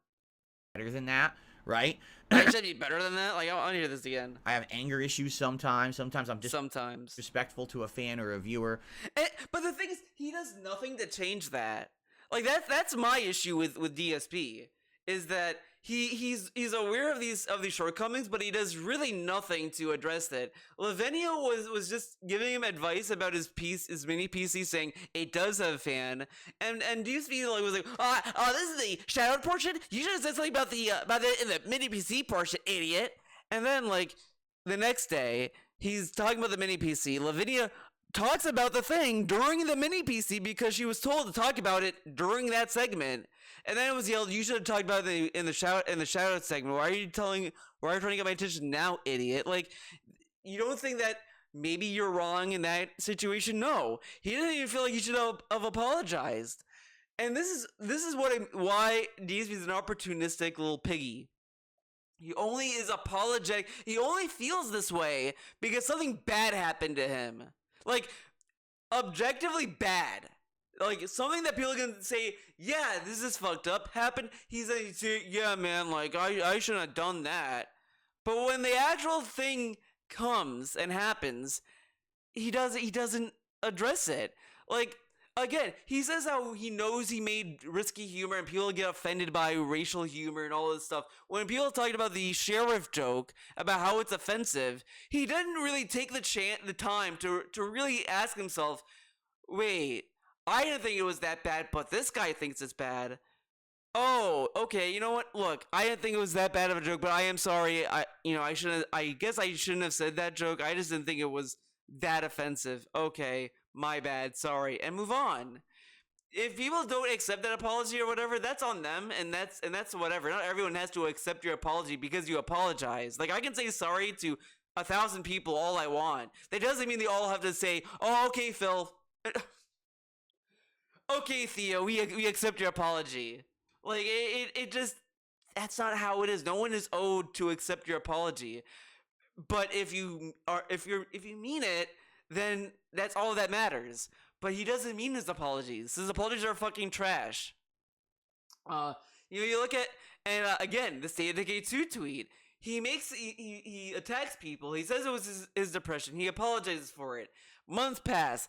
better than that, right? I should be better than that. Like, I want to hear this again. I have anger issues sometimes. Sometimes I'm Sometimes. disrespectful to a fan or a viewer. But the thing is, he does nothing to change that. Like, that's my issue with DSP, is that he's aware of these shortcomings, but he does really nothing to address it. Lavinia was just giving him advice about his mini PC, saying it does have a fan, and DSP was like, this is the shadowed portion. You should have said something about the in the mini PC portion, idiot. And then like the next day, he's talking about the mini PC. Lavinia talks about the thing during the mini PC because she was told to talk about it during that segment, and then it was yelled, "You should have talked about it in the shout segment. Why are you trying to get my attention now, idiot?" Like, you don't think that maybe you're wrong in that situation? No, he didn't even feel like he should have apologized. And this is why DSP is an opportunistic little piggy. He only is apologetic. He only feels this way because something bad happened to him. Like, objectively bad. Like, something that people can say, yeah, this is fucked up, happened. He's like, yeah, man, like, I shouldn't have done that. But when the actual thing comes and happens, he doesn't address it. Like, again, he says how he knows he made risky humor and people get offended by racial humor and all this stuff. When people talked about the sheriff joke, about how it's offensive, he didn't really take the time to really ask himself, wait, I didn't think it was that bad, but this guy thinks it's bad. Oh, okay, you know what? Look, I didn't think it was that bad of a joke, but I am sorry. I guess I shouldn't have said that joke. I just didn't think it was that offensive. Okay, my bad, sorry, and move on. If people don't accept that apology or whatever, that's on them, and that's whatever. Not everyone has to accept your apology because you apologize. Like, I can say sorry to 1,000 people all I want. That doesn't mean they all have to say, "Oh, okay, Phil." Okay, Theo, we accept your apology. Like, it just, that's not how it is. No one is owed to accept your apology. But if you mean it, then that's all that matters. But he doesn't mean his apologies. His apologies are fucking trash. You look at, and again, the State of Decay 2 tweet. He attacks people. He says it was his depression. He apologizes for it. Months pass.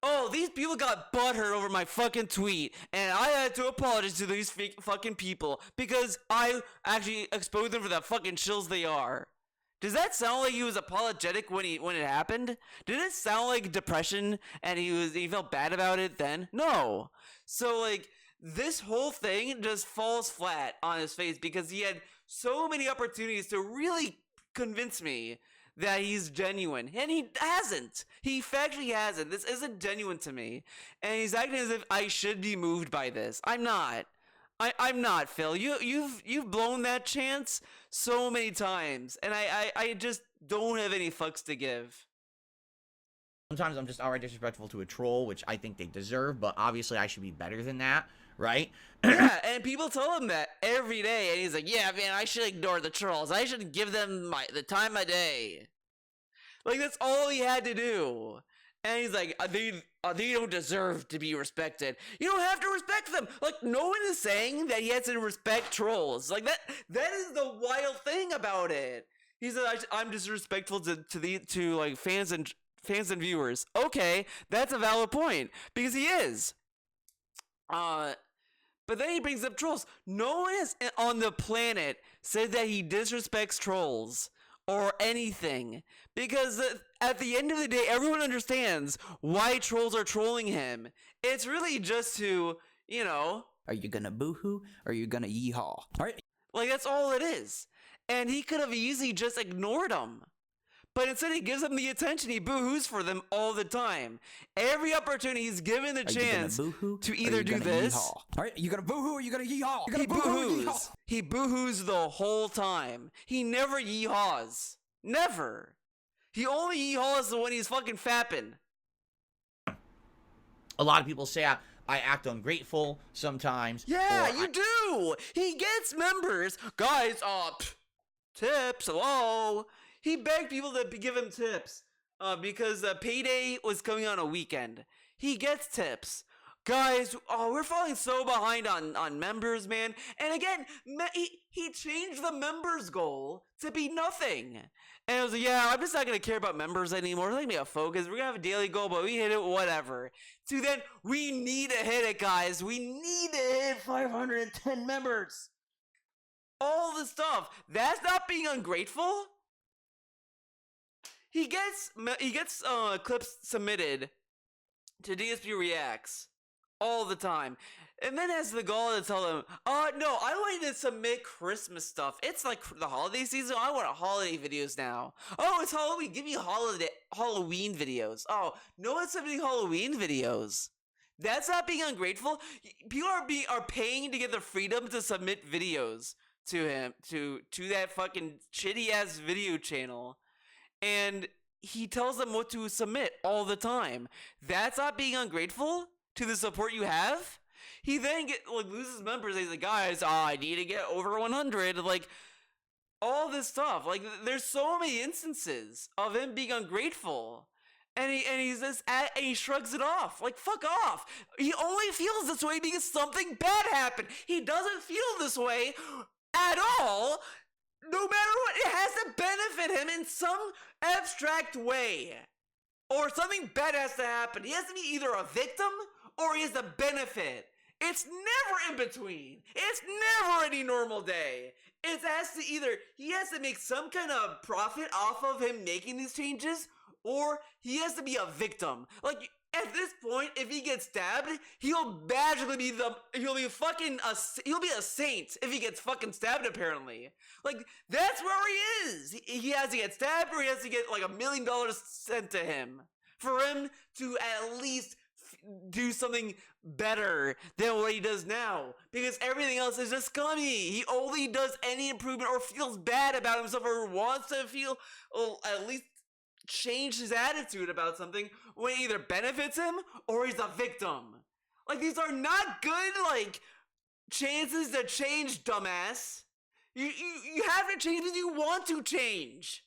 Oh, these people got butthurt over my fucking tweet, and I had to apologize to these fucking people because I actually exposed them for the fucking shills they are. Does that sound like he was apologetic when it happened? Did it sound like depression and he felt bad about it then? No. So like, this whole thing just falls flat on his face because he had so many opportunities to really convince me that he's genuine, and he hasn't. He factually hasn't. This isn't genuine to me, and he's acting as if I should be moved by this. I'm not. I'm not, Phil. You've blown that chance so many times, and I just don't have any fucks to give. Sometimes I'm just outright disrespectful to a troll, which I think they deserve, but obviously I should be better than that, right? Yeah, and people tell him that every day, and he's like, yeah, man, I should ignore the trolls. I should give them the time of day. Like, that's all he had to do. And he's like, they don't deserve to be respected. You don't have to respect them. Like, no one is saying that he has to respect trolls. Like, that is the wild thing about it. He said, I'm disrespectful to like fans and viewers. Okay, that's a valid point because he is. But then he brings up trolls. No one on the planet said that he disrespects trolls or anything, because at the end of the day, everyone understands why trolls are trolling him. It's really just to, Are you gonna boohoo or are you gonna yeehaw? All right. Like, that's all it is. And he could have easily just ignored them. But instead, he gives them the attention. He boo-hoos for them all the time. Every opportunity, he's given the chance to either do this. All right, you gonna boo-hoo or you gonna yeehaw? He boo-hoos. He boo-hoos the whole time. He never yeehaws. Never. He only yeehaws when he's fucking fapping. A lot of people say I act ungrateful sometimes. Yeah, or you do. He gets members, guys. Tips. Hello. He begged people to give him tips. Because payday was coming on a weekend. He gets tips. Guys, we're falling so behind on members, man. And again, he changed the members goal to be nothing. And I was like, yeah, I'm just not going to care about members anymore. It's not going to be a focus. We're going to have a daily goal, but we hit it, whatever. So then, we need to hit it, guys. We need to hit 510 members. All the stuff. That's not being ungrateful. He gets clips submitted to DSP Reacts all the time, and then has the gall to tell them, no, I want you to submit Christmas stuff. It's like the holiday season. I want holiday videos now. Oh, it's Halloween. Give me Halloween videos. Oh, no one's submitting Halloween videos. That's not being ungrateful. People are paying to get the freedom to submit videos to him, to that fucking shitty ass video channel. And he tells them what to submit all the time. That's not being ungrateful to the support you have. He then loses members. He's like, guys, I need to get over 100. Like, all this stuff. Like, there's so many instances of him being ungrateful. And he shrugs it off. Like, fuck off. He only feels this way because something bad happened. He doesn't feel this way at all. No matter what, it has to benefit him in some abstract way. Or something bad has to happen. He has to be either a victim or he has to benefit. It's never in between. It's never any normal day. It has to he has to make some kind of profit off of him making these changes, or he has to be a victim. Like, at this point, if he gets stabbed, he'll magically be he'll be a saint if he gets fucking stabbed, apparently. Like, that's where he is. He has to get stabbed, or he has to get like $1 million sent to him for him to at least do something better than what he does now, because everything else is just scummy. He only does any improvement or feels bad about himself or wants to feel, at least change his attitude about something when it either benefits him or he's a victim. Like, these are not good, like, chances to change, dumbass. You have to change because you want to change.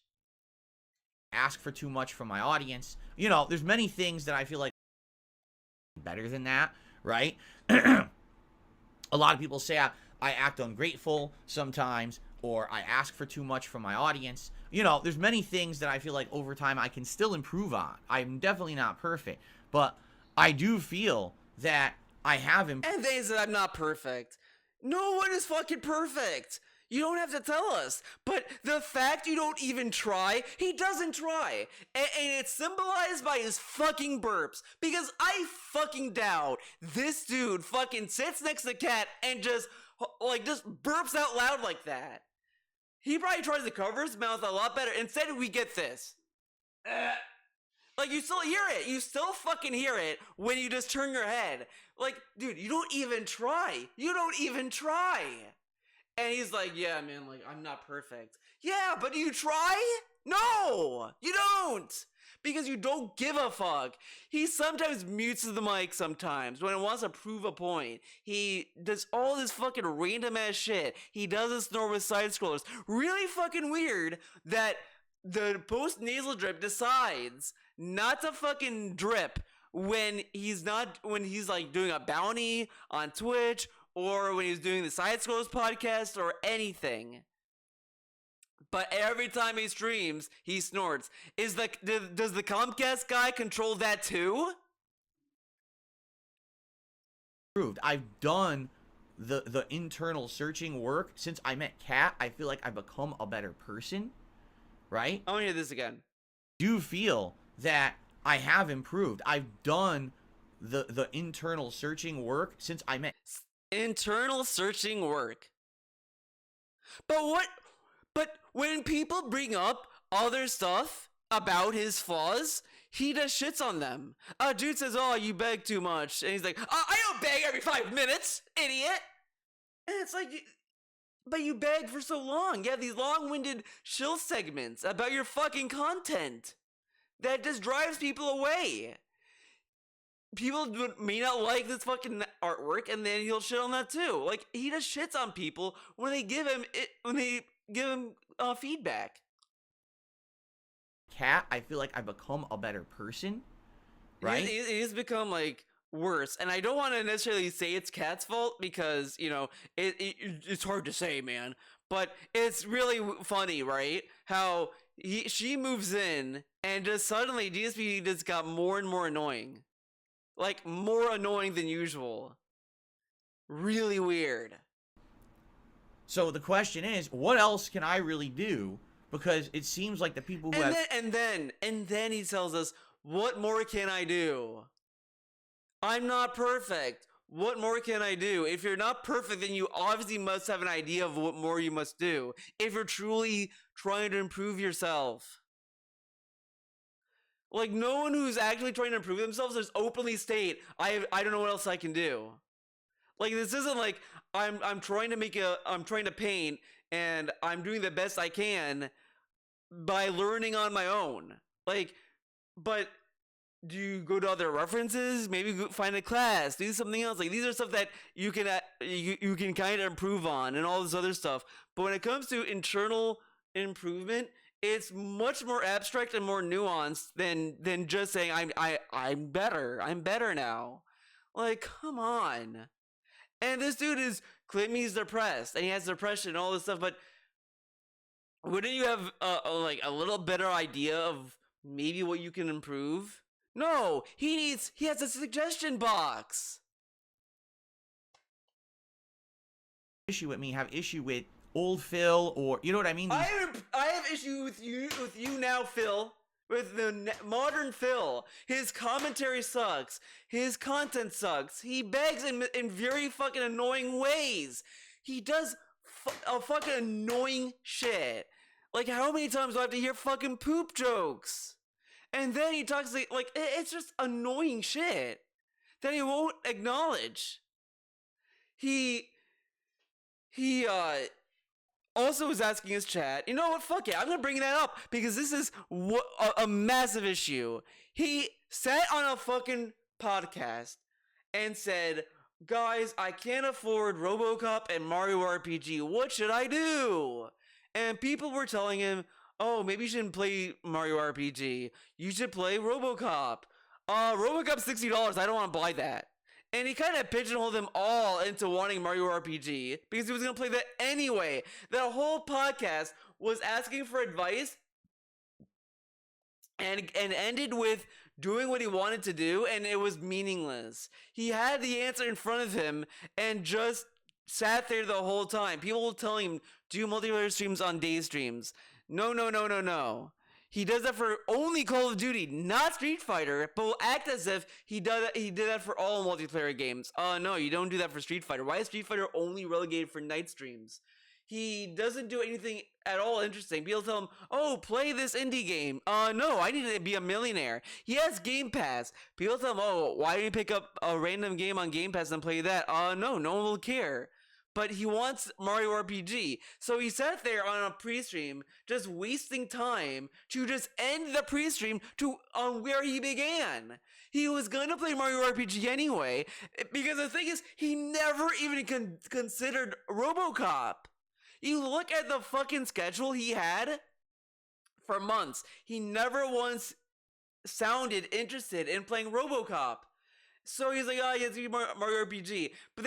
Ask for too much from my audience. There's many things that I feel like better than that, right? A lot of people say I act ungrateful sometimes, or I ask for too much from my audience. There's many things that I feel like over time I can still improve on. I'm definitely not perfect, but I do feel that I have improved. And they said I'm not perfect. No one is fucking perfect. You don't have to tell us. But the fact you don't even try, he doesn't try. And it's symbolized by his fucking burps. Because I fucking doubt this dude fucking sits next to the cat and just burps out loud like that. He probably tries to cover his mouth a lot better. Instead, we get this. Like, you still hear it. You still fucking hear it when you just turn your head. Like, dude, you don't even try. You don't even try. And he's like, yeah, man, like, I'm not perfect. Yeah, but do you try? No, you don't. Because you don't give a fuck. He sometimes mutes the mic sometimes when he wants to prove a point. He does all this fucking random ass shit. He does this snore with side scrollers. Really fucking weird that the post nasal drip decides not to fucking drip when he's like doing a bounty on Twitch, or when he's doing the Side Scrolls podcast, or anything. But every time he streams, he snorts. Does the Comcast guy control that too? I've done the internal searching work since I met Kat. I feel like I've become a better person, right? I want to hear this again. Do you feel that I have improved? I've done the internal searching work since I met. Internal searching work. But when people bring up other stuff about his flaws, he just shits on them. A dude says, oh, you beg too much. And he's like, I don't beg every 5 minutes, idiot. And it's like, but you beg for so long. You have these long-winded shill segments about your fucking content that just drives people away. people may not like this fucking artwork, and then he'll shit on that too. Like, he just shits on people when they give him feedback. Cat, I feel like I've become a better person, right? It has become like worse, and I don't want to necessarily say it's Cat's fault because it's hard to say, man. But it's really funny, right? How she moves in, and just suddenly DSP just got more and more annoying. Like, more annoying than usual. Really weird. So the question is, what else can I really do? Because it seems like the people who And then he tells us, what more can I do? I'm not perfect. What more can I do? If you're not perfect, then you obviously must have an idea of what more you must do. If you're truly trying to improve yourself. Like, no one who's actually trying to improve themselves just openly state, I don't know what else I can do. Like, this isn't like I'm trying to paint and I'm doing the best I can by learning on my own. Like, but do you go to other references? Maybe find a class, do something else. Like, these are stuff that you can you can kind of improve on and all this other stuff. But when it comes to internal improvement, it's much more abstract and more nuanced than just saying I'm better now. Like, come on. And this dude is claiming he's depressed and he has depression and all this stuff, but wouldn't you have a little better idea of maybe what you can improve? No, he has a suggestion box. issue with me have issue with old Phil, or you know what I mean? I have issue with you now, Phil. With the modern Phil. His commentary sucks. His content sucks. He begs in very fucking annoying ways. He does a fucking annoying shit. Like, how many times do I have to hear fucking poop jokes? And then he talks like it's just annoying shit that he won't acknowledge. He also was asking his chat, you know what, fuck it, I'm gonna bring that up because this is a massive issue. He sat on a fucking podcast and said, guys, I can't afford RoboCop and Mario RPG, what should I do? And people were telling him, oh, maybe you shouldn't play Mario RPG, you should play RoboCop. RoboCop's $60, I don't want to buy that. And he kind of pigeonholed them all into wanting Mario RPG because he was going to play that anyway. That whole podcast was asking for advice and ended with doing what he wanted to do, and it was meaningless. He had the answer in front of him and just sat there the whole time. People were telling him, do multiplayer streams on day streams. No. He does that for only Call of Duty, not Street Fighter, but will act as if he did that for all multiplayer games. No, you don't do that for Street Fighter. Why is Street Fighter only relegated for night streams? He doesn't do anything at all interesting. People tell him, oh, play this indie game. No, I need to be a millionaire. He has Game Pass. People tell him, oh, why don't you pick up a random game on Game Pass and play that? No one will care. But he wants Mario RPG. So he sat there on a pre-stream, just wasting time to just end the pre-stream on where he began. He was going to play Mario RPG anyway, because the thing is, he never even considered RoboCop. You look at the fucking schedule he had for months. He never once sounded interested in playing RoboCop. So he's like, oh, he has to be Mario RPG. But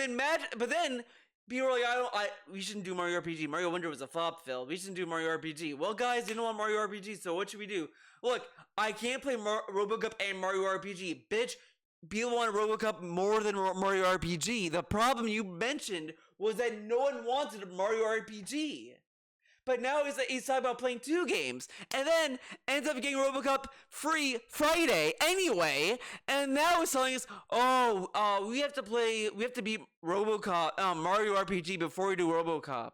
then people were like, we shouldn't do Mario RPG. Mario Wonder was a flop, Phil. We shouldn't do Mario RPG. Well, guys, you don't want Mario RPG, so what should we do? Look, I can't play RoboCop and Mario RPG. Bitch, people want RoboCop more than Mario RPG. The problem you mentioned was that no one wanted Mario RPG. But now he's talking about playing two games, and then ends up getting RoboCop free Friday anyway, and now he's telling us, we have to beat RoboCop, Mario RPG before we do RoboCop.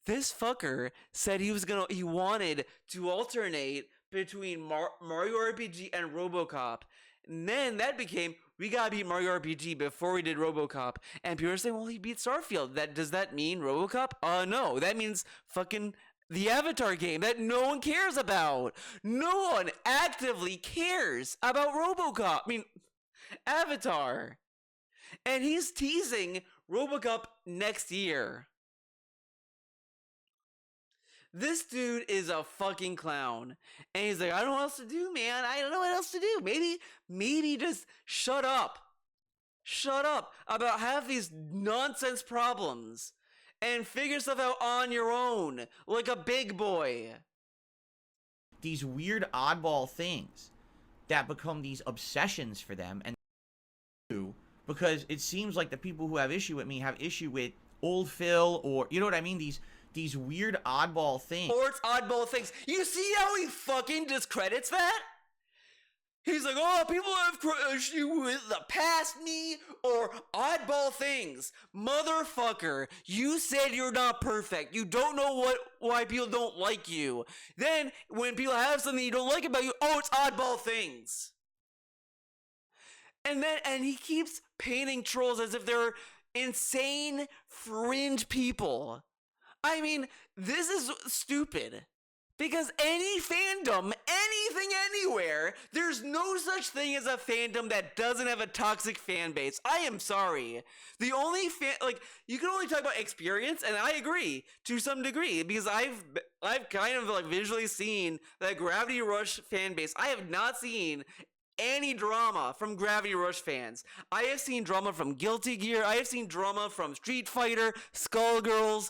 This fucker said he wanted to alternate between Mario RPG and RoboCop, and then that became, we gotta beat Mario RPG before we did RoboCop. And people are saying, well, he beat Starfield. Does that mean RoboCop? No, that means fucking the Avatar game that no one cares about. No one actively cares about Avatar. And he's teasing RoboCop next year. This dude is a fucking clown. And he's like, I don't know what else to do, man. I don't know what else to do. Maybe just shut up. Shut up about half these nonsense problems and figure stuff out on your own, like a big boy. These weird oddball things that become these obsessions for them, and because it seems like the people who have issue with me have issue with old Phil, or you know what I mean, these weird oddball things. Or it's oddball things. You see how he fucking discredits that? He's like, oh, people have issue with the past me or oddball things. Motherfucker, you said you're not perfect. You don't know why people don't like you. Then, when people have something you don't like about you, oh, it's oddball things. And he keeps painting trolls as if they're insane, fringe people. I mean, this is stupid. Because any fandom, anything, anywhere, there's no such thing as a fandom that doesn't have a toxic fan base. I am sorry. The only you can only talk about experience, and I agree to some degree, because I've kind of like visually seen that Gravity Rush fan base. I have not seen any drama from Gravity Rush fans. I have seen drama from Guilty Gear. I have seen drama from Street Fighter, Skullgirls,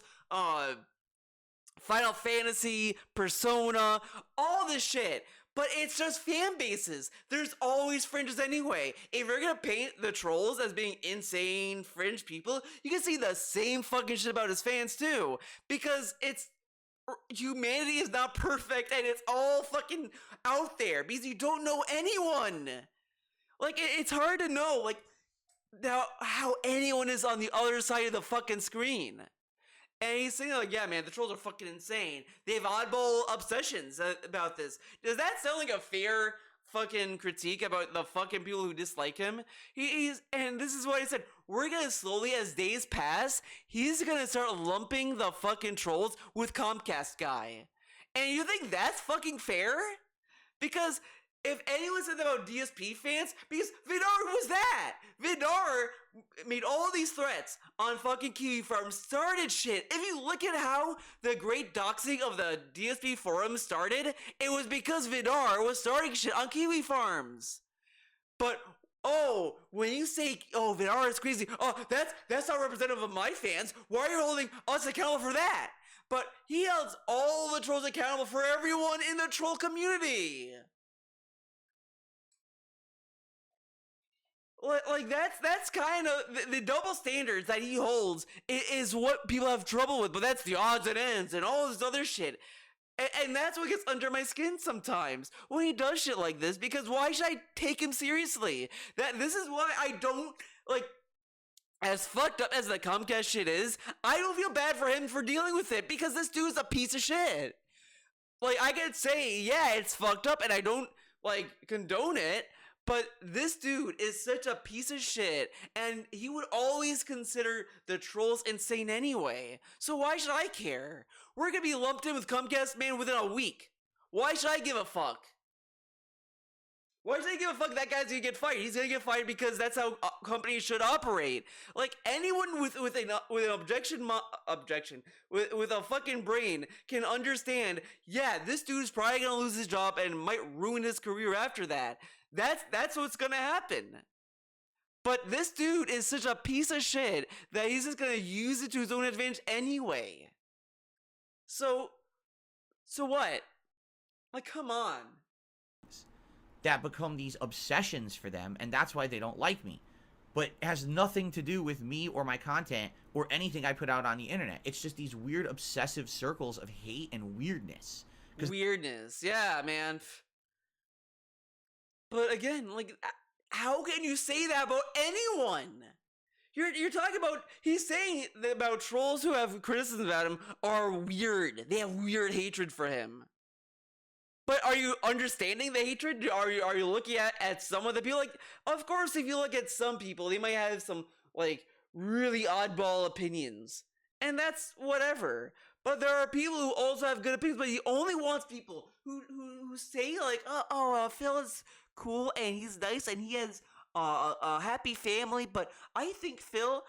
Final Fantasy, Persona, all this shit. But it's just fan bases. There's always fringes anyway. If you're gonna paint the trolls as being insane fringe people, you can see the same fucking shit about his fans too. Because humanity is not perfect and it's all fucking out there because you don't know anyone. Like, it's hard to know, like, how anyone is on the other side of the fucking screen. And he's saying, like, yeah, man, the trolls are fucking insane. They have oddball obsessions about this. Does that sound like a fair fucking critique about the fucking people who dislike him? And this is what he said. We're gonna slowly, as days pass, he's gonna start lumping the fucking trolls with Comcast guy. And you think that's fucking fair? Because if anyone said that about DSP fans, because Vidar was that. Vidar made all these threats on fucking Kiwi Farm, started shit. If you look at how the great doxing of the DSP forum started, it was because Vidar was starting shit on Kiwi Farms. But, oh, when you say, oh, Vidar is crazy, oh, that's not representative of my fans, why are you holding us accountable for that? But he holds all the trolls accountable for everyone in the troll community. Like that's kind of the double standards that he holds is what people have trouble with, but that's the odds and ends and all this other shit. And that's what gets under my skin sometimes when he does shit like this, because why should I take him seriously? This is why I don't, like, as fucked up as the Comcast shit is, I don't feel bad for him for dealing with it, because this dude's a piece of shit. Like, I could say, yeah, it's fucked up and I don't, like, condone it, but this dude is such a piece of shit, and he would always consider the trolls insane anyway. So why should I care? We're gonna be lumped in with Comcast Man within a week. Why should I give a fuck? Why should I give a fuck? That guy's gonna get fired. He's gonna get fired because that's how companies should operate. Like, anyone with an objection with a fucking brain can understand. Yeah, this dude's probably gonna lose his job and might ruin his career after that. That's what's gonna happen. But this dude is such a piece of shit that he's just gonna use it to his own advantage anyway. So what? Like, come on. That become these obsessions for them, and that's why they don't like me. But it has nothing to do with me or my content or anything I put out on the internet. It's just these weird obsessive circles of hate and weirdness. Weirdness, yeah, man. But again, like, how can you say that about anyone? You're talking about, he's saying about trolls who have criticisms about him are weird. They have weird hatred for him. But are you understanding the hatred? Are you looking at some of the people? Like, of course, if you look at some people, they might have some, like, really oddball opinions. And that's whatever. But there are people who also have good opinions, but he only wants people who say like, Phil is cool and he's nice and he has a happy family. But I think Phil,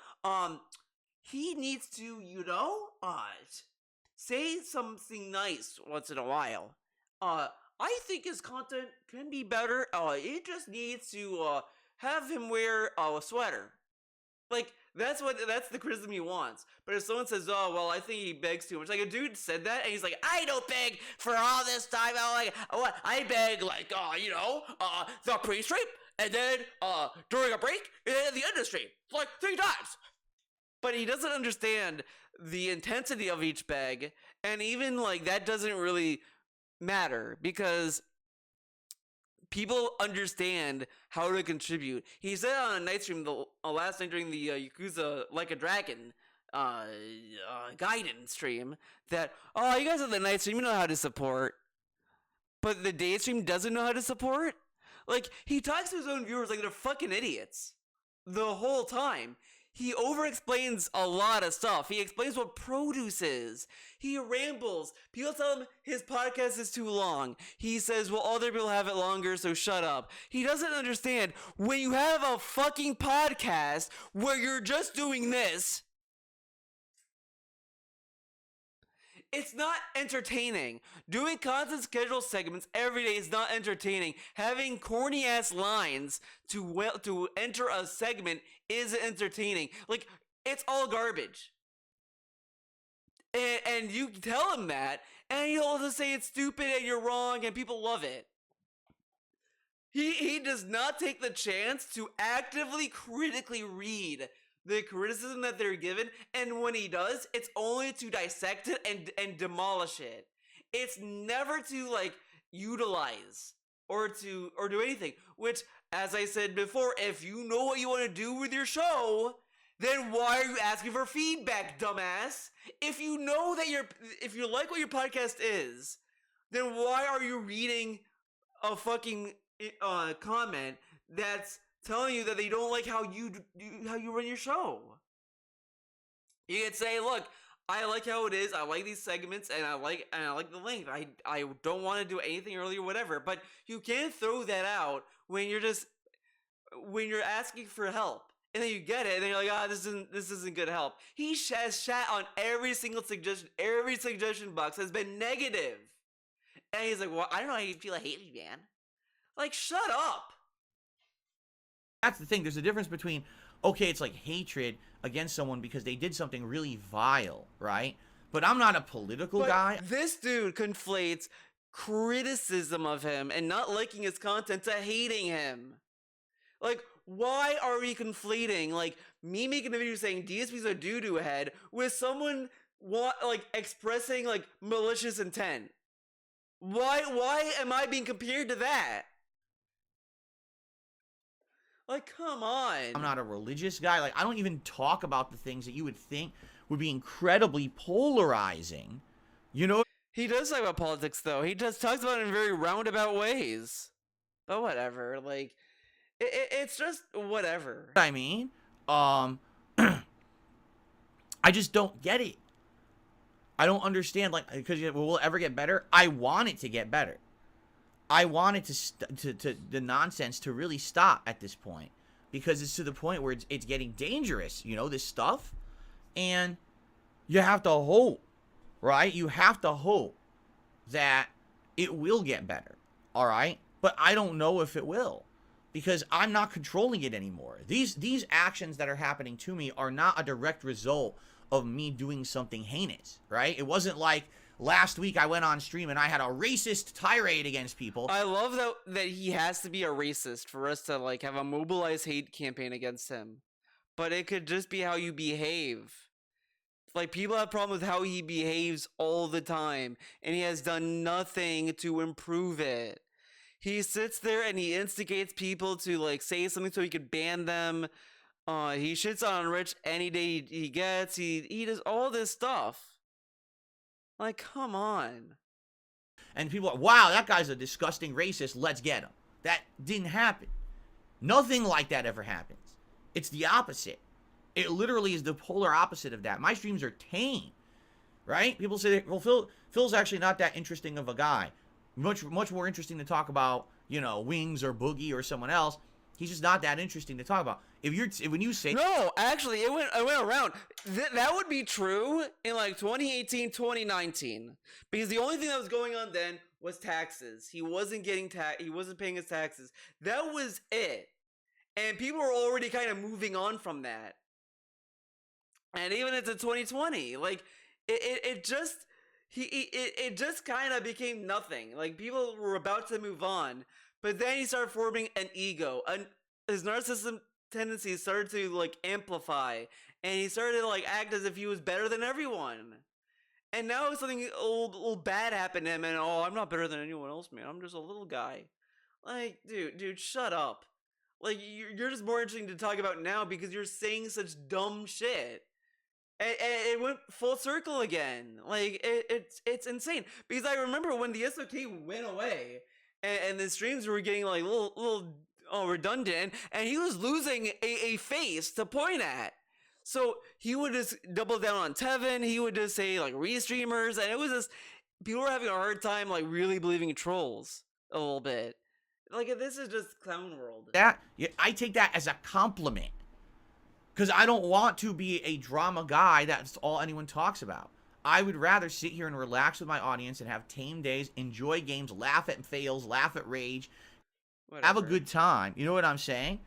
he needs to, say something nice once in a while. I think his content can be better. It just needs to have him wear a sweater. Like, that's the criticism he wants. But if someone says, oh, well, I think he begs too much. Like, a dude said that, and he's like, I don't beg for all this time. I beg, like, the pre-stream, and then, during a break, and then at the end of the stream. Like, 3 times. But he doesn't understand the intensity of each beg, and even, like, that doesn't really matter, because people understand how to contribute. He said on a night stream, the last night during the Yakuza Like a Dragon Gaiden stream, that, you guys on the night stream, you know how to support. But the day stream doesn't know how to support? Like, he talks to his own viewers like they're fucking idiots the whole time. He over-explains a lot of stuff. He explains what produce is. He rambles. People tell him his podcast is too long. He says, well, other people have it longer, so shut up. He doesn't understand when you have a fucking podcast where you're just doing this, it's not entertaining. Doing constant scheduled segments every day is not entertaining. Having corny ass lines to enter a segment is entertaining. Like, it's all garbage. And you tell him that, and he'll just say it's stupid and you're wrong and people love it. He does not take the chance to actively critically read the criticism that they're given, and when he does, it's only to dissect it and demolish it. It's never to, like, utilize or do anything. Which, as I said before, if you know what you want to do with your show, then why are you asking for feedback, dumbass? If you know that if you like what your podcast is, then why are you reading a fucking comment that's telling you that they don't like how you run your show? You could say, look, I like how it is, I like these segments, and I like the length. I don't want to do anything earlier, whatever. But you can't throw that out when you're asking for help. And then you get it, and then you're like, this isn't good help. He has shat on every single suggestion. Every suggestion box has been negative. And he's like, well, I don't know how you feel, I hate you, man. Like, shut up. That's the thing. There's a difference between, okay, it's like hatred against someone because they did something really vile, right? But I'm not a political guy. This dude conflates criticism of him and not liking his content to hating him. Like, why are we conflating, like, me making a video saying DSP's a doo-doo head with someone, expressing, like, malicious intent? Why am I being compared to that? Like, come on. I'm not a religious guy. Like, I don't even talk about the things that you would think would be incredibly polarizing. You know? He does talk about politics, though. He just talks about it in very roundabout ways. But whatever. Like, it's just whatever. I mean, I just don't get it. I don't understand, like, because will it ever get better? I want it to get better. I want it to the nonsense to really stop at this point, because it's to the point where it's getting dangerous, you know, this stuff. And you have to hope, right? You have to hope that it will get better, all right? But I don't know if it will, because I'm not controlling it anymore. These actions that are happening to me are not a direct result of me doing something heinous, right? It wasn't like last week I went on stream and I had a racist tirade against people. I love that he has to be a racist for us to, like, have a mobilized hate campaign against him. But it could just be how you behave. Like, people have problems with how he behaves all the time, and he has done nothing to improve it. He sits there and he instigates people to, like, say something so he could ban them. He shits on Rich any day he gets. He does all this stuff. Like, come on. And people are, wow, that guy's a disgusting racist, let's get him. That didn't happen. Nothing like that ever happens. It's the opposite. It literally is the polar opposite of that. My streams are tame. right? People say, well, Phil's actually not that interesting of a guy. Much more interesting to talk about, you know, Wings or Boogie or someone else. He's just not that interesting to talk about. When you say No, actually, it went around. That would be true in like 2018, 2019, because the only thing that was going on then was taxes. He wasn't getting he wasn't paying his taxes. That was it, and people were already kind of moving on from that. And even into 2020, like it just it just kind of became nothing. Like people were about to move on, but then he started forming an ego, and his narcissism tendencies started to like amplify, and he started to like act as if he was better than everyone. And now something old bad happened to him, and oh, I'm not better than anyone else, man. I'm just a little guy. Like, dude, shut up. Like, you're just more interesting to talk about now because you're saying such dumb shit. And it went full circle again. Like, it's insane. Because I remember when the SOK went away, and the streams were getting like little redundant, and he was losing a face to point at. So he would just double down on Tevin. He would just say like restreamers, and it was just people were having a hard time like really believing trolls a little bit. Like this is just clown world. I take that as a compliment, because I don't want to be a drama guy. That's all anyone talks about. I would rather sit here and relax with my audience and have tame days, enjoy games, laugh at fails, laugh at rage, Whatever. have a good time. You know what I'm saying?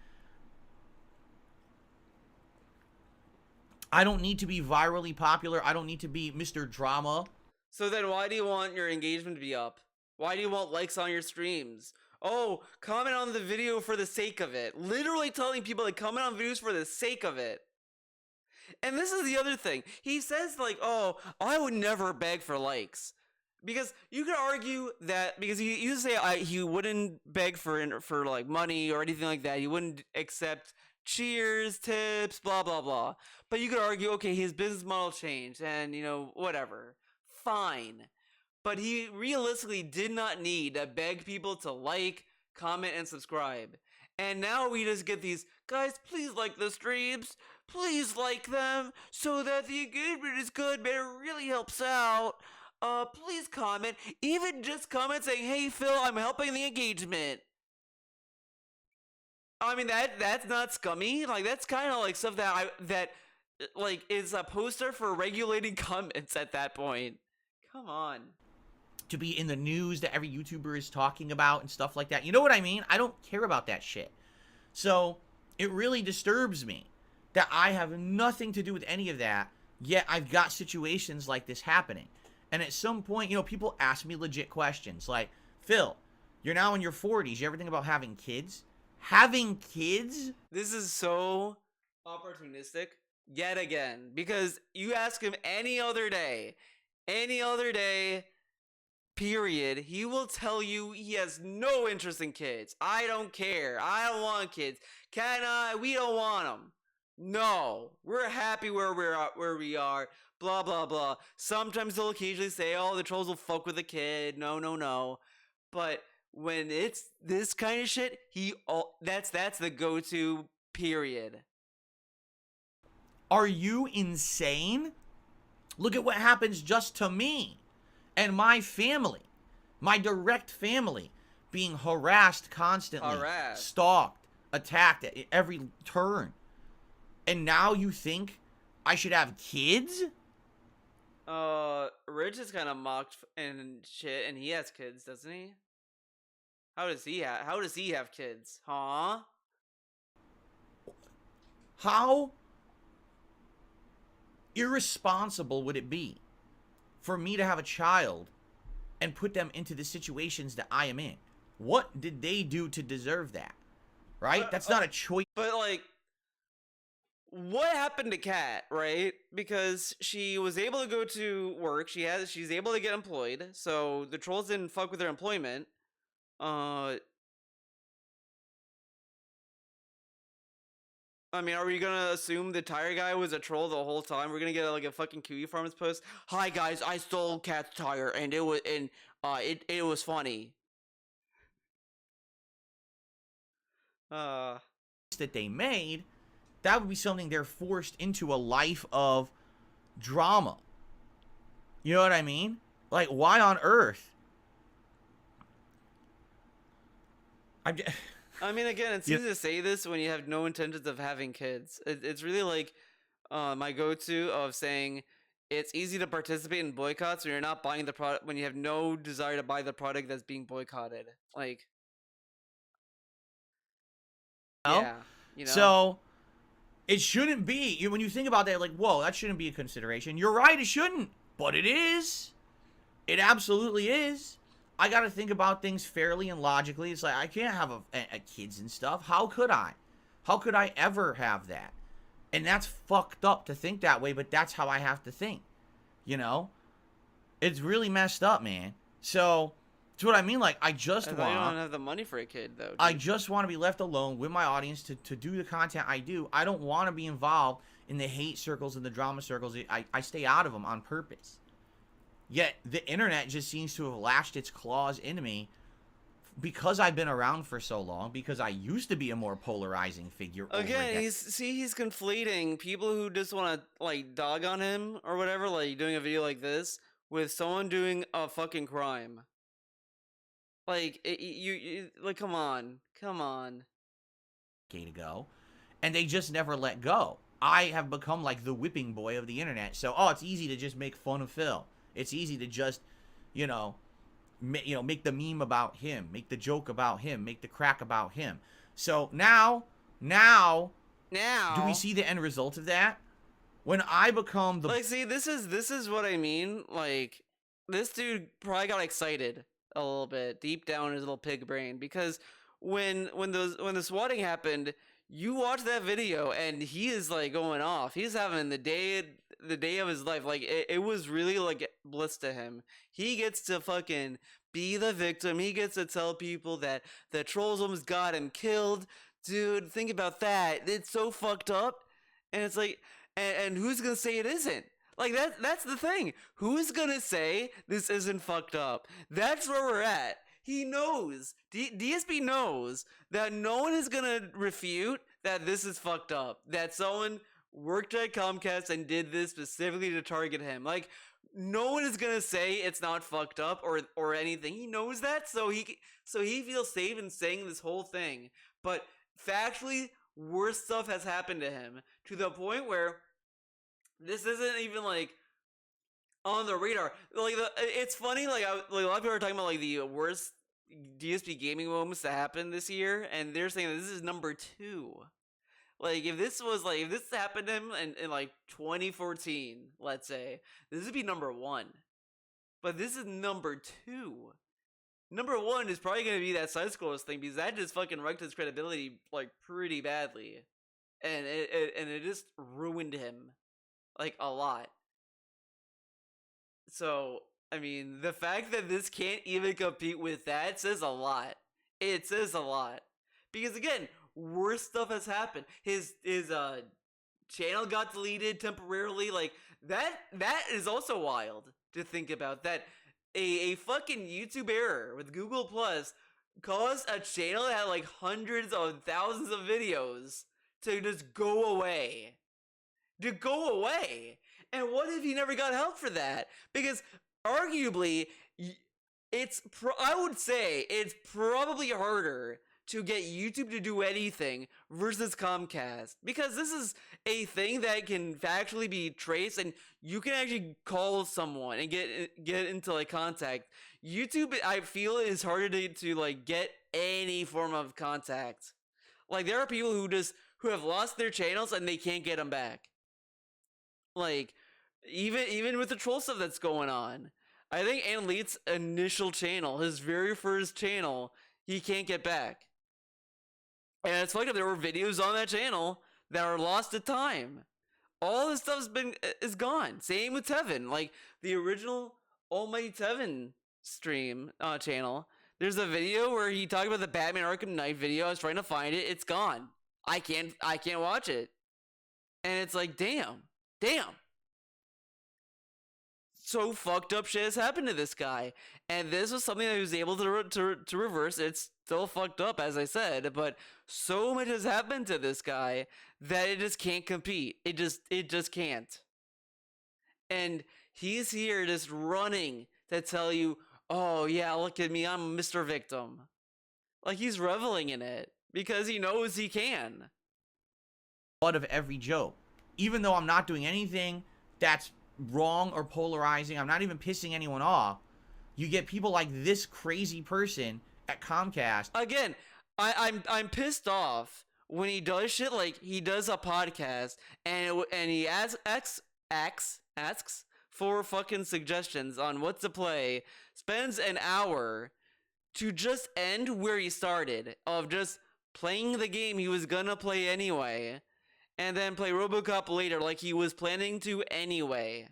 I don't need to be virally popular. I don't need to be Mr. Drama. So then why do you want your engagement to be up? Why do you want likes on your streams? Oh, comment on the video for the sake of it. Literally telling people to comment on videos for the sake of it. And this is the other thing. He says like, oh, I would never beg for likes. Because you could argue that, because he used to say he wouldn't beg for like money or anything like that. He wouldn't accept cheers, tips, blah, blah, blah. But you could argue, okay, his business model changed and, you know, whatever. Fine. But he realistically did not need to beg people to like, comment, and subscribe. And now we just get these, guys, please like the streams. Please like them so that the engagement is good, man. It really helps out. Please comment. Even just comment saying, hey, Phil, I'm helping the engagement. I mean, that's not scummy. Like, that's kind of like stuff that like is a poster for regulating comments at that point. Come on. To be in the news that every YouTuber is talking about and stuff like that. You know what I mean? I don't care about that shit. So it really disturbs me that I have nothing to do with any of that, yet I've got situations like this happening. And at some point, you know, people ask me legit questions like, Phil, you're now in your 40s. You ever think about having kids? Having kids? This is so opportunistic yet again, because you ask him any other day, period, he will tell you he has no interest in kids. I don't care. I don't want kids. Can I? We don't want them. No, we're happy where we are. Blah blah blah. Sometimes they'll occasionally say, "Oh, the trolls will fuck with a kid." No. But when it's this kind of shit, that's the go-to. Period. Are you insane? Look at what happens just to me and my family, my direct family, being harassed constantly, stalked, attacked at every turn. And now you think I should have kids? Rich is kind of mocked and shit, and he has kids, doesn't he? How does he have kids? Huh? How irresponsible would it be for me to have a child and put them into the situations that I am in? What did they do to deserve that? Right? That's not a choice. But like, what happened to Kat, right? Because she was able to go to work. She's able to get employed. So the trolls didn't fuck with her employment. I mean, are we gonna assume the tire guy was a troll the whole time? We're gonna get like a fucking Kiwi Farms post. Hi guys, I stole Kat's tire and it was funny. That they made, that would be something they're forced into, a life of drama. You know what I mean? Like, why on earth? I mean, again, it's easy to say this when you have no intentions of having kids. It's really like my go-to of saying it's easy to participate in boycotts when you're not buying the product, when you have no desire to buy the product that's being boycotted. Like, yeah, you know. So it shouldn't be. When you think about that, like, whoa, that shouldn't be a consideration. You're right, it shouldn't, but it is. It absolutely is. I got to think about things fairly and logically. It's like, I can't have a kids and stuff. How could I? How could I ever have that? And that's fucked up to think that way, but that's how I have to think. You know? It's really messed up, man. So, that's what I mean. Like, I just want... You don't have the money for a kid, though. Dude. I just want to be left alone with my audience to do the content I do. I don't want to be involved in the hate circles and the drama circles. I stay out of them on purpose. Yet, the internet just seems to have lashed its claws into me because I've been around for so long, because I used to be a more polarizing figure. Again, he's conflating people who just want to, like, dog on him or whatever, like, doing a video like this, with someone doing a fucking crime. Like, like, come on. To go, and they just never let go. I have become like the whipping boy of the internet. So, it's easy to just make fun of Phil. It's easy to just, make the meme about him, make the joke about him, make the crack about him. So now, do we see the end result of that? When I become the... Like, see, this is what I mean. Like, this dude probably got excited a little bit deep down in his little pig brain, because when the swatting happened, you watch that video and he is like going off. He's having the day of his life. Like, it was really like bliss to him. He gets to fucking be the victim. He gets to tell people that the trolls almost got him killed. Dude, think about that. It's so fucked up. And it's like, and who's gonna say it isn't? Like, that's the thing. Who's gonna say this isn't fucked up? That's where we're at. He knows. DSP knows that no one is gonna refute that this is fucked up. That someone worked at Comcast and did this specifically to target him. Like, no one is gonna say it's not fucked up or anything. He knows that, so he feels safe in saying this whole thing. But factually, worse stuff has happened to him, to the point where this isn't even like on the radar. Like, it's funny. Like, a lot of people are talking about like the worst DSP gaming moments that happened this year, and they're saying that this is number 2. Like, if this happened to him in like 2014, let's say, this would be number 1. But this is number 2. Number 1 is probably gonna be that side scrollers thing, because that just fucking wrecked his credibility like pretty badly, and it just ruined him like a lot. So, I mean, the fact that this can't even compete with that says a lot. It says a lot. Because, again, worse stuff has happened. His channel got deleted temporarily. Like, that is also wild to think about. That a fucking YouTube error with Google Plus caused a channel that had, like, hundreds of thousands of videos to just go away. And what if he never got help for that? Because arguably, I would say it's probably harder to get YouTube to do anything versus Comcast, because this is a thing that can factually be traced, and you can actually call someone and get into like contact. YouTube, I feel, is harder to like get any form of contact. Like, there are people who have lost their channels and they can't get them back. Like, even with the troll stuff that's going on, I think Elite's initial channel, his very first channel, he can't get back. And it's like, there were videos on that channel that are lost to time. All this stuff's is gone. Same with Tevin. Like, the original Almighty Tevin stream channel, there's a video where he talked about the Batman Arkham Knight video. I was trying to find it. It's gone. I can't watch it. And it's like, damn. So fucked up shit has happened to this guy, and this was something that he was able to reverse. It's still fucked up, as I said, but so much has happened to this guy that it just can't compete. It just can't. And he's here just running to tell you, oh yeah, look at me, I'm Mr. Victim. Like, he's reveling in it because he knows he can. Out of every joke, even though I'm not doing anything that's wrong or polarizing, I'm not even pissing anyone off. You get people like this crazy person at Comcast. Again, I'm pissed off when he does shit like he does a podcast and he asks for fucking suggestions on what to play, spends an hour to just end where he started, of just playing the game he was gonna play anyway, and then play RoboCop later like he was planning to anyway.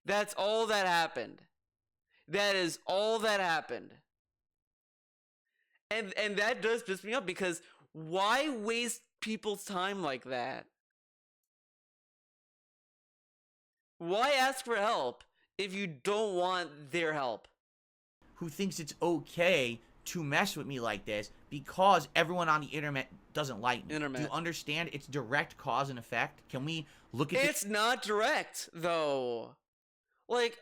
That's all that happened. That is all that happened. And that does piss me off, because why waste people's time like that? Why ask for help if you don't want their help? Who thinks it's okay to mess with me like this because everyone on the internet doesn't like me. Do you understand? It's direct cause and effect. Can we look at It's not direct, though. Like,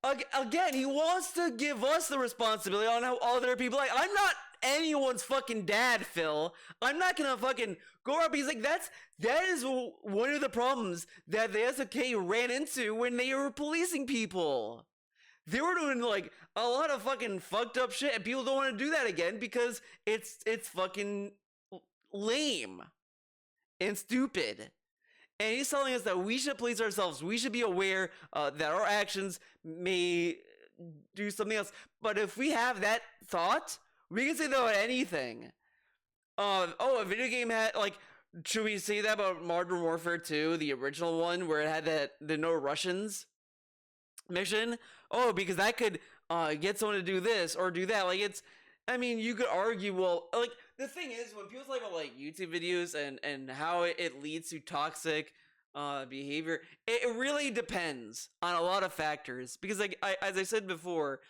again, he wants to give us the responsibility on how other people, like, I'm not anyone's fucking dad, Phil. I'm not gonna fucking go up. He's like, that is one of the problems that the SFK ran into when they were policing people. They were doing, like, a lot of fucking fucked up shit, and people don't want to do that again because it's fucking lame and stupid. And he's telling us that we should police ourselves. We should be aware that our actions may do something else. But if we have that thought, we can say that about anything. A video game had, like, should we say that about Modern Warfare 2, the original one, where it had the No Russians mission? Oh, because that could get someone to do this or do that. Like, it's, I mean, you could argue, well, like, the thing is, when people talk about, like, YouTube videos and how it leads to toxic behavior, it really depends on a lot of factors. Because, like, as I said before,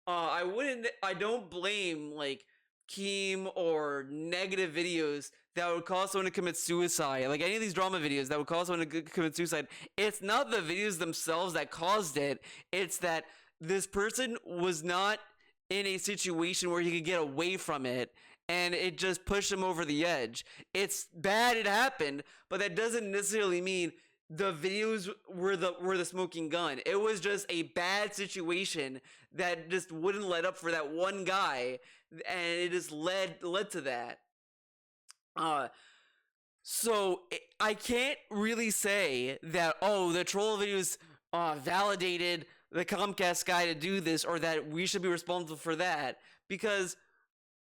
I don't blame, like, Keem or negative videos that would cause someone to commit suicide. Like, any of these drama videos that would cause someone to commit suicide. It's not the videos themselves that caused it. It's that this person was not in a situation where he could get away from it, and it just pushed him over the edge. It's bad it happened, but that doesn't necessarily mean the videos were the smoking gun. It was just a bad situation that just wouldn't let up for that one guy, and it just led to that. So I can't really say that, oh, the troll videos validated the Comcast guy to do this, or that we should be responsible for that, because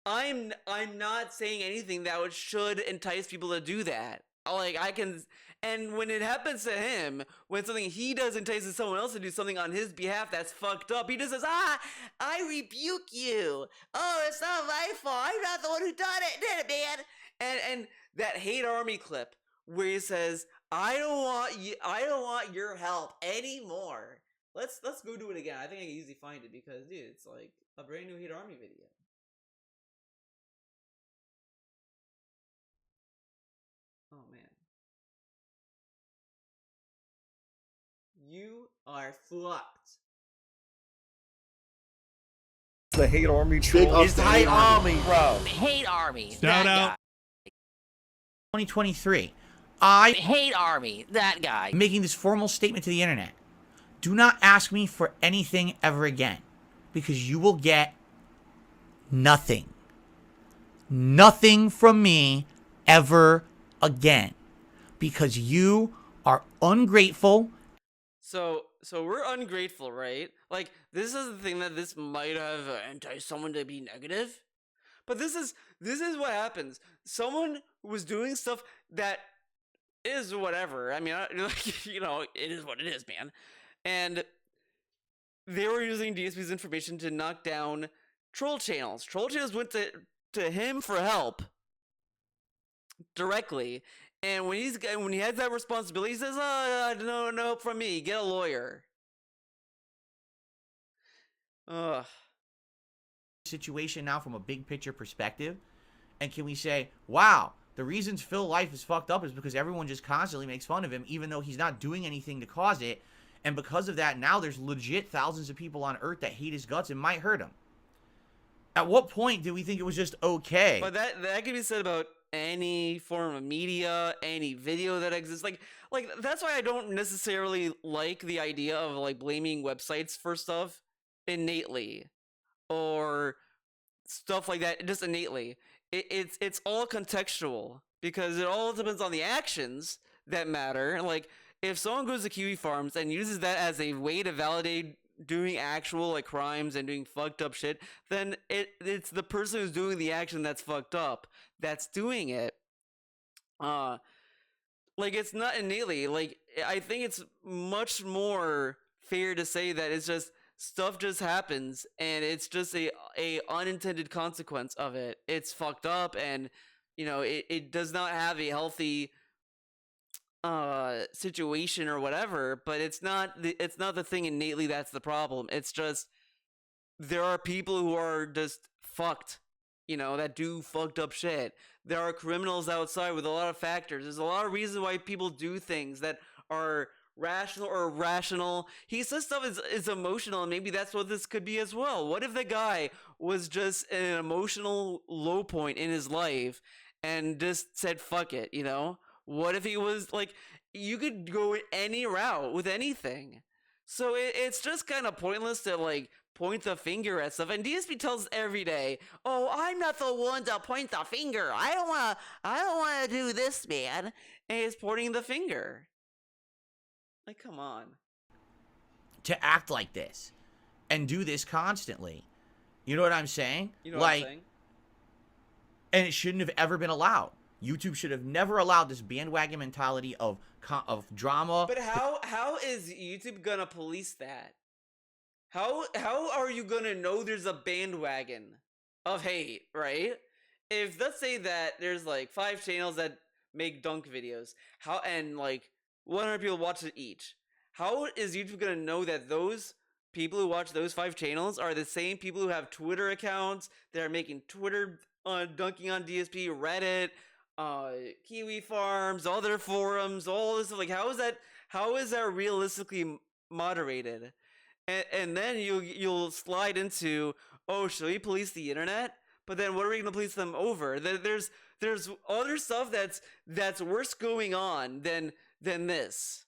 I'm not saying anything that should entice people to do that. Like, I can, and when it happens to him, when something he does entices someone else to do something on his behalf that's fucked up, he just says, I rebuke you. Oh, it's not my fault. I'm not the one who did it, man. And that Hate Army clip where he says, I don't want your help anymore. Let's go do it again. I think I can easily find it because, dude, it's like a brand new Hate Army video. Oh, man. You are fucked. The Hate Army troll. It's the Hate Army, bro. Hate Army. Shout out. 2023. I Hate Army. That guy. am making this formal statement to the internet. Do not ask me for anything ever again, because you will get nothing. Nothing from me ever again, because you are ungrateful. So we're ungrateful, right? Like, this is the thing that this might have enticed someone to be negative. But this is what happens. Someone was doing stuff that is whatever. I mean, like, you know, it is what it is, man. And they were using DSP's information to knock down troll channels. Troll channels went to him for help directly. And when he has that responsibility, he says, no help from me. Get a lawyer. Ugh. Situation now from a big picture perspective. And can we say, wow, the reasons Phil's life is fucked up is because everyone just constantly makes fun of him, even though he's not doing anything to cause it. And because of that, now there's legit thousands of people on Earth that hate his guts and might hurt him. At what point do we think it was just okay? But that can be said about any form of media, any video that exists. Like that's why I don't necessarily like the idea of like blaming websites for stuff innately, or stuff like that just innately. It's all contextual, because it all depends on the actions that matter. Like, if someone goes to Kiwi Farms and uses that as a way to validate doing actual like crimes and doing fucked up shit, then it's the person who's doing the action that's fucked up that's doing it. Like, it's not innately. Like, I think it's much more fair to say that it's just stuff just happens, and it's just a unintended consequence of it. It's fucked up, and it does not have a healthy situation or whatever. But it's not the thing innately that's the problem. It's just there are people who are just fucked, that do fucked up shit. There are criminals outside with a lot of factors. There's a lot of reasons why people do things that are rational or irrational. He says stuff is emotional, and maybe that's what this could be as well. What if the guy was just an emotional low point in his life and just said fuck it, What if he was like, you could go any route with anything. So it's just kind of pointless to like point the finger at stuff. And DSP tells us every day, "Oh, I'm not the one to point the finger. I don't want to do this, man." And he's pointing the finger. Like, come on. To act like this and do this constantly. You know what I'm saying? You know what I'm saying? And it shouldn't have ever been allowed. YouTube should have never allowed this bandwagon mentality of drama. But how is YouTube gonna police that? How are you gonna know there's a bandwagon of hate, right? If, let's say that there's like 5 channels that make dunk videos, and like 100 people watch it each, how is YouTube gonna know that those people who watch those 5 channels are the same people who have Twitter accounts that are making Twitter dunking on DSP, Reddit, Kiwi Farms, all their forums, all this stuff? Like, how is that realistically moderated? And then you'll slide into, oh, should we police the internet? But then what are we gonna police them over? There's other stuff that's worse going on than this.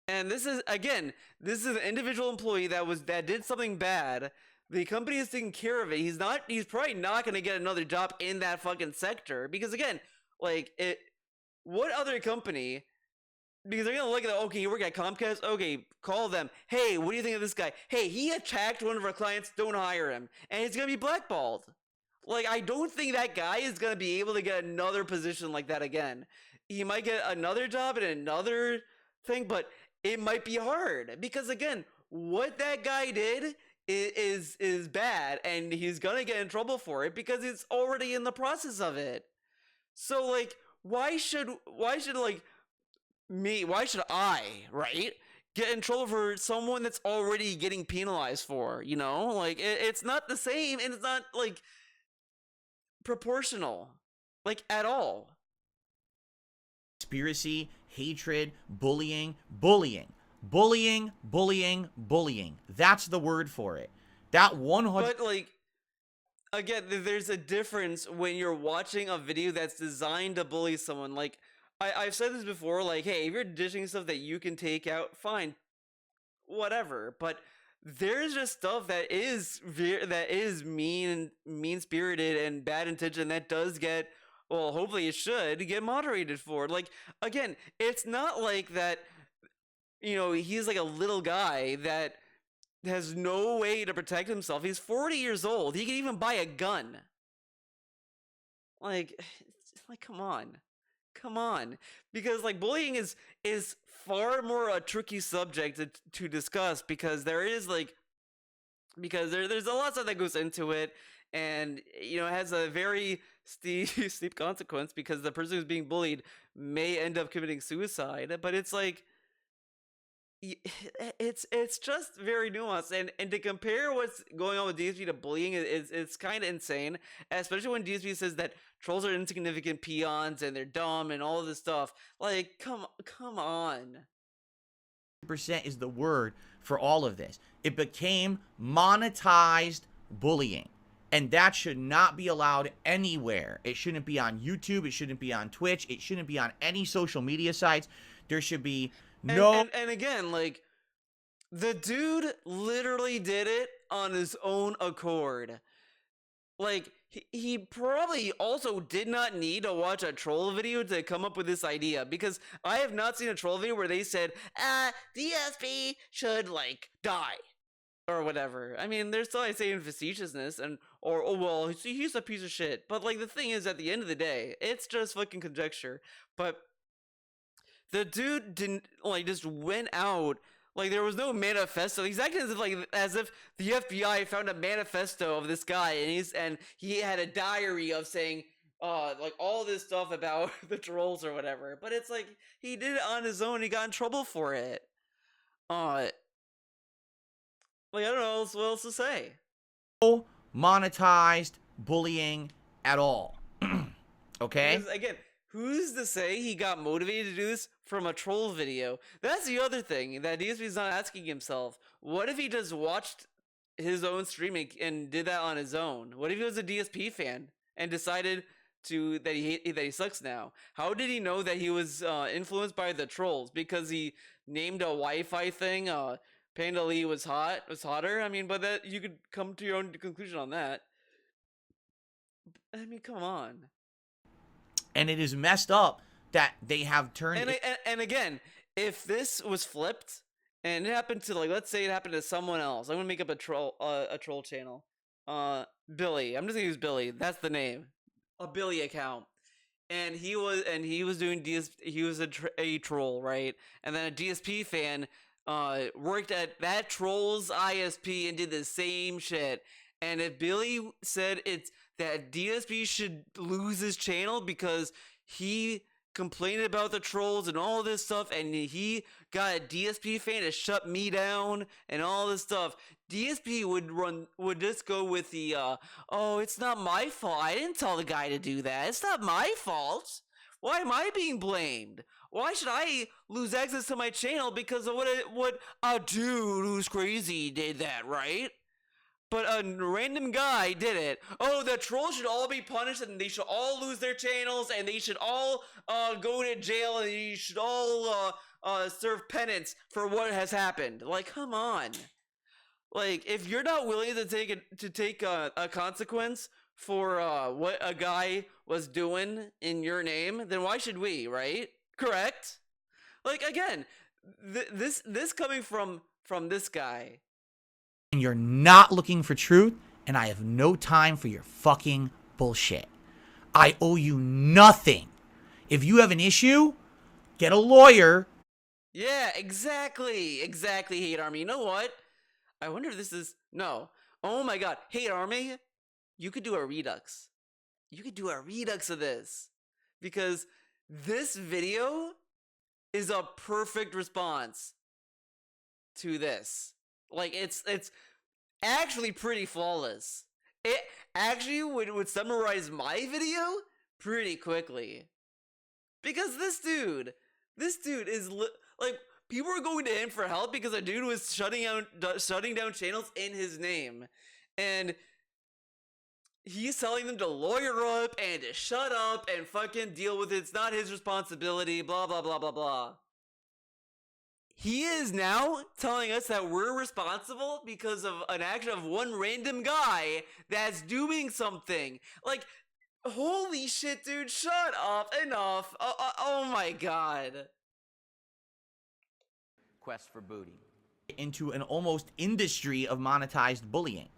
And this is an individual employee that did something bad. The company is taking care of it. He's probably not gonna get another job in that fucking sector, because again, like, what other company? Because they're gonna look at, okay, you work at Comcast, okay, call them. Hey, what do you think of this guy? Hey, he attacked one of our clients, don't hire him. And he's gonna be blackballed. Like, I don't think that guy is gonna be able to get another position like that again. He might get another job in another thing, but it might be hard. Because again, what that guy did is bad, and he's gonna get in trouble for it because it's already in the process of it. So like, why should I, right, get in trouble for someone that's already getting penalized for, Like, it's not the same, and it's not, like, proportional, like, at all. Conspiracy, hatred, bullying. That's the word for it. That 100... But, like, again, there's a difference when you're watching a video that's designed to bully someone. Like, I've said this before, like, hey, if you're dishing stuff that you can take out, fine, whatever. But there's just stuff that is mean-spirited and bad intention that does get, well, hopefully it should get moderated for. Like, again, it's not like that, he's like a little guy that has no way to protect himself. He's 40 years old. He can even buy a gun. Like, come on. Because, like, bullying is far more a tricky subject to discuss, because there's a lot of stuff that goes into it, and it has a very steep consequence, because the person who's being bullied may end up committing suicide. But it's like, it's just very nuanced, and to compare what's going on with DSP to bullying it's kind of insane, especially when DSP says that trolls are insignificant peons and they're dumb and all of this stuff. Like, come on. percent is the word for all of this. It became monetized bullying. And that should not be allowed anywhere. It shouldn't be on YouTube. It shouldn't be on Twitch. It shouldn't be on any social media sites. There should be no... And again, like, the dude literally did it on his own accord. Like, he probably also did not need to watch a troll video to come up with this idea, because I have not seen a troll video where they said, DSP should, like, die. Or whatever. I mean, they're still saying facetiousness or oh well, he's a piece of shit. But like the thing is, at the end of the day, it's just fucking conjecture. But the dude didn't like just went out like there was no manifesto. Exactly as if the FBI found a manifesto of this guy and he had a diary of saying like all this stuff about the trolls or whatever. But it's like he did it on his own. He got in trouble for it. Like, I don't know what else to say. Monetized bullying at all. Okay? Because, again, who's to say he got motivated to do this from a troll video? That's the other thing that DSP's not asking himself. What if he just watched his own streaming and did that on his own? What if he was a DSP fan and decided that he sucks now? How did he know that he was influenced by the trolls? Because he named a Wi-Fi thing Panda Lee was hotter. I mean, but that you could come to your own conclusion on that. I mean, come on. And it is messed up that they have turned. And again, if this was flipped and it happened to let's say it happened to someone else, I'm gonna make up a troll channel. Billy. I'm just gonna use Billy. That's the name. A Billy account. And he was doing he was a troll, right? And then a DSP fan worked at that troll's ISP and did the same shit. And if Billy said it's that DSP should lose his channel because he complained about the trolls and all this stuff, and he got a DSP fan to shut me down and all this stuff, DSP would just go with the oh, it's not my fault. I didn't tell the guy to do that. It's not my fault. Why am I being blamed? Why should I lose access to my channel because of what a dude who's crazy did that, right? But a random guy did it. Oh, the trolls should all be punished and they should all lose their channels and they should all go to jail and you should all serve penance for what has happened. Like, come on. Like, if you're not willing to take a consequence for what a guy was doing in your name, then why should we, right? Correct? Like, again, this coming from this guy. And you're not looking for truth, and I have no time for your fucking bullshit. I owe you nothing. If you have an issue, get a lawyer. Yeah, exactly, Hate Army. You know what? I wonder if this is... No. Oh my god. Hate Army, you could do a redux. You could do a redux of this. Because this video is a perfect response to this. Like, it's actually pretty flawless. It actually would summarize my video pretty quickly. Because this dude is like, people are going to him for help because a dude was shutting down channels in his name. And he's telling them to lawyer up and to shut up and fucking deal with it. It's not his responsibility, blah, blah, blah, blah, blah. He is now telling us that we're responsible because of an action of one random guy that's doing something. Like, holy shit, dude, shut up, enough. Oh my god. Quest for booty. Into an almost industry of monetized bullying,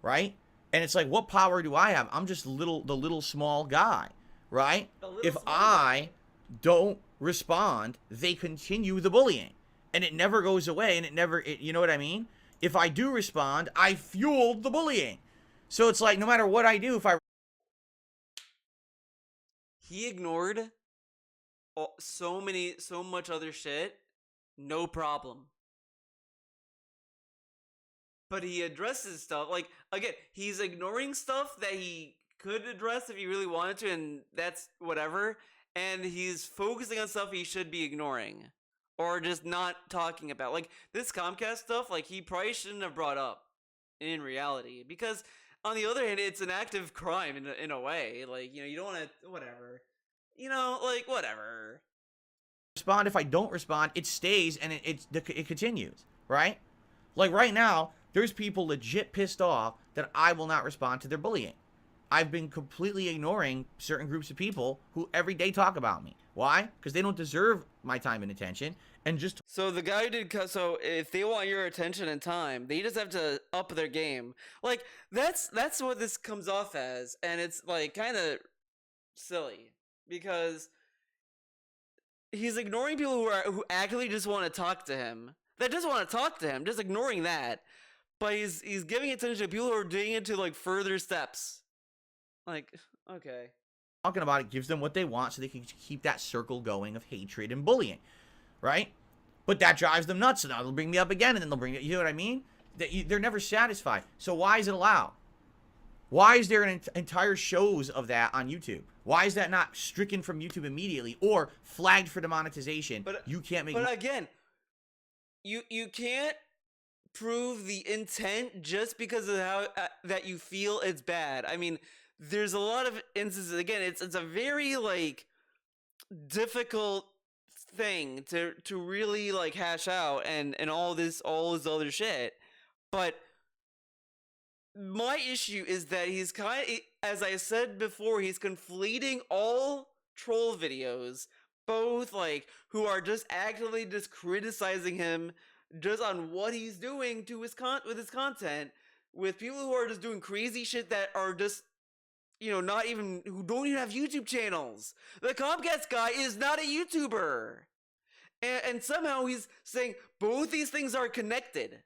right? And it's like, what power do I have? I'm just the little small guy, right? If I don't respond, they continue the bullying, and it never goes away, and you know what I mean? If I do respond, I fueled the bullying. So it's like, no matter what I do, He ignored so much other shit, no problem. But he addresses stuff, like, again, he's ignoring stuff that he could address if he really wanted to, and that's whatever, and he's focusing on stuff he should be ignoring. or just not talking about. Like this Comcast stuff, like he probably shouldn't have brought up in reality, because on the other hand, it's an active crime in a way. Like, you know, you don't want to, whatever. You know, like, whatever. Respond. If I don't respond, it stays and it continues, right? Like right now, there's people legit pissed off that I will not respond to their bullying. I've been completely ignoring certain groups of people who every day talk about me. Why? Because they don't deserve my time and attention. And just So the guy did so if they want your attention and time, they just have to up their game. Like that's what this comes off as, and it's like kind of silly because he's ignoring people who actually just want to talk to him. That just want to talk to him, just ignoring that. But he's giving attention to people who are doing it to like further steps. Like, okay. talking about it gives them what they want so they can keep that circle going of hatred and bullying, right? But that drives them nuts, so now they'll bring me up again, and then they'll bring it, you know what I mean? They're never satisfied. So why is it allowed? Why is there an entire shows of that on YouTube? Why is that not stricken from YouTube immediately or flagged for demonetization? But you can't make. But again, you can't prove the intent just because of how that you feel it's bad. I mean, there's a lot of instances. Again, it's a very like difficult thing to really like hash out and all this other shit. But my issue is that he's kind of, as I said before, he's conflating all troll videos, both like who are just actively just criticizing him just on what he's doing to his with his content, with people who are just doing crazy shit that are just, you know, not even, who don't even have YouTube channels. The Comcast guy is not a YouTuber. And somehow he's saying both these things are connected.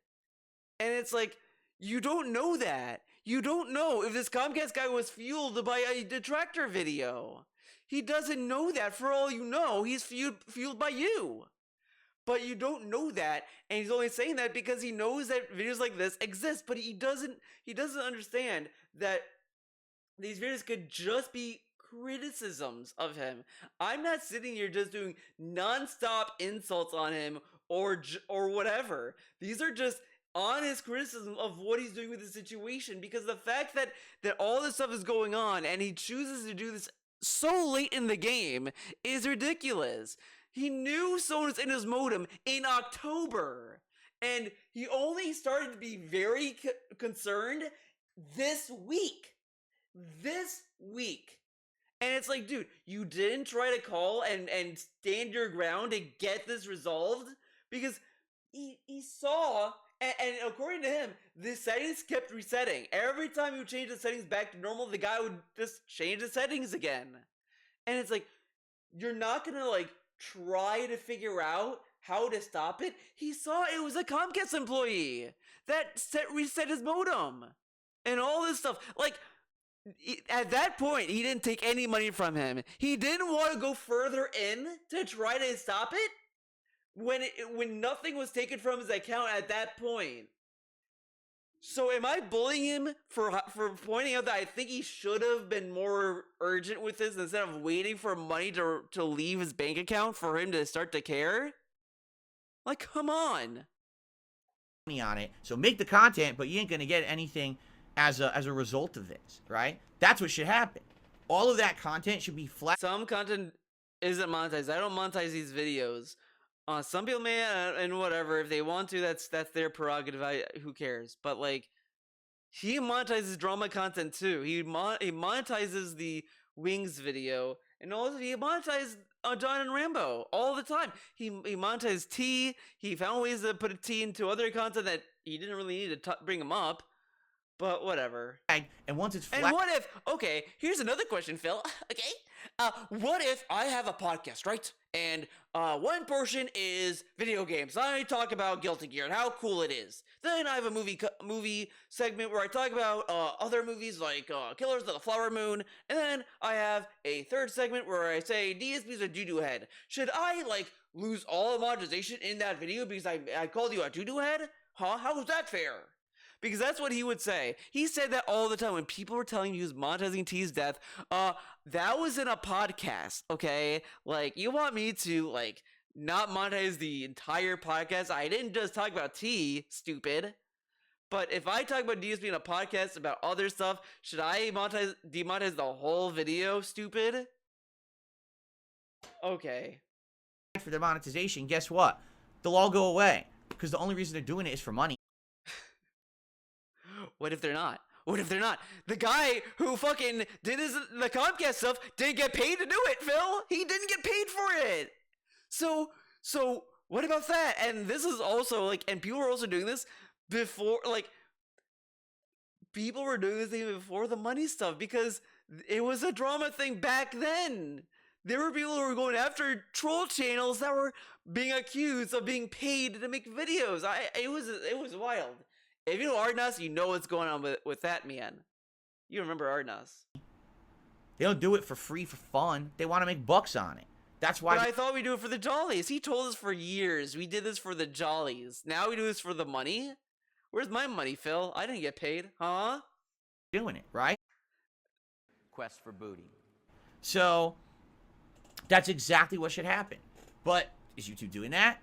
And it's like, you don't know that. You don't know if this Comcast guy was fueled by a detractor video. He doesn't know that. For all you know, he's fueled by you. But you don't know that, and he's only saying that because he knows that videos like this exist, but he doesn't understand that these videos could just be criticisms of him. I'm not sitting here just doing non-stop insults on him or whatever. These are just honest criticism of what he's doing with the situation, because the fact that all this stuff is going on and he chooses to do this so late in the game is ridiculous. He knew someone was in his modem in October, and he only started to be very concerned this week. And it's like, dude, you didn't try to call and stand your ground to get this resolved? Because he saw, and according to him, the settings kept resetting. Every time you change the settings back to normal, the guy would just change the settings again. And it's like, you're not gonna like try to figure out how to stop it. He saw it was a Comcast employee that reset his modem and all this stuff. Like, at that point, he didn't take any money from him. He didn't want to go further in to try to stop it when nothing was taken from his account at that point. So am I bullying him for pointing out that I think he should have been more urgent with this instead of waiting for money to leave his bank account for him to start to care? Like, come on. On it, so make the content, but you ain't gonna get anything as a result of this, right? That's what should happen. All of that content should be flat. Some content isn't monetized. I don't monetize these videos. Some people may, and whatever, if they want to, that's their prerogative. Who cares? But like, he monetizes drama content too. He monetizes the Wings video, and also he monetized John and Rambo all the time. He monetized T. He found ways to put a T into other content that he didn't really need to bring him up. But whatever. And once it's flat. And what if? Okay, here's another question, Phil. Okay, what if I have a podcast, right? And one portion is video games. I talk about Guilty Gear and how cool it is. Then I have a movie segment where I talk about other movies like Killers of the Flower Moon. And then I have a third segment where I say DSP's a doo-doo head. Should I like lose all monetization in that video because I called you a doo-doo head? Huh? How is that fair? Because that's what he would say. He said that all the time when people were telling him he was monetizing T's death. That was in a podcast, okay? Like, you want me to, like, not monetize the entire podcast. I didn't just talk about T, stupid. But if I talk about DSP in a podcast about other stuff, should I demonetize the whole video, stupid? Okay. For their monetization, guess what? They'll all go away because the only reason they're doing it is for money. What if they're not? What if they're not? The guy who fucking did the Comcast stuff didn't get paid to do it, Phil. He didn't get paid for it. So what about that? And this is also like, and people were also doing this before, like, people were doing this even before the money stuff because it was a drama thing back then. There were people who were going after troll channels that were being accused of being paid to make videos. It was wild. If you know Arnas, you know what's going on with that man. You remember Arnas. They don't do it for free for fun. They want to make bucks on it. That's why. But I thought we do it for the jollies. He told us for years we did this for the jollies. Now we do this for the money? Where's my money, Phil? I didn't get paid, huh? Doing it, right? Quest for booty. So that's exactly what should happen. But is YouTube doing that?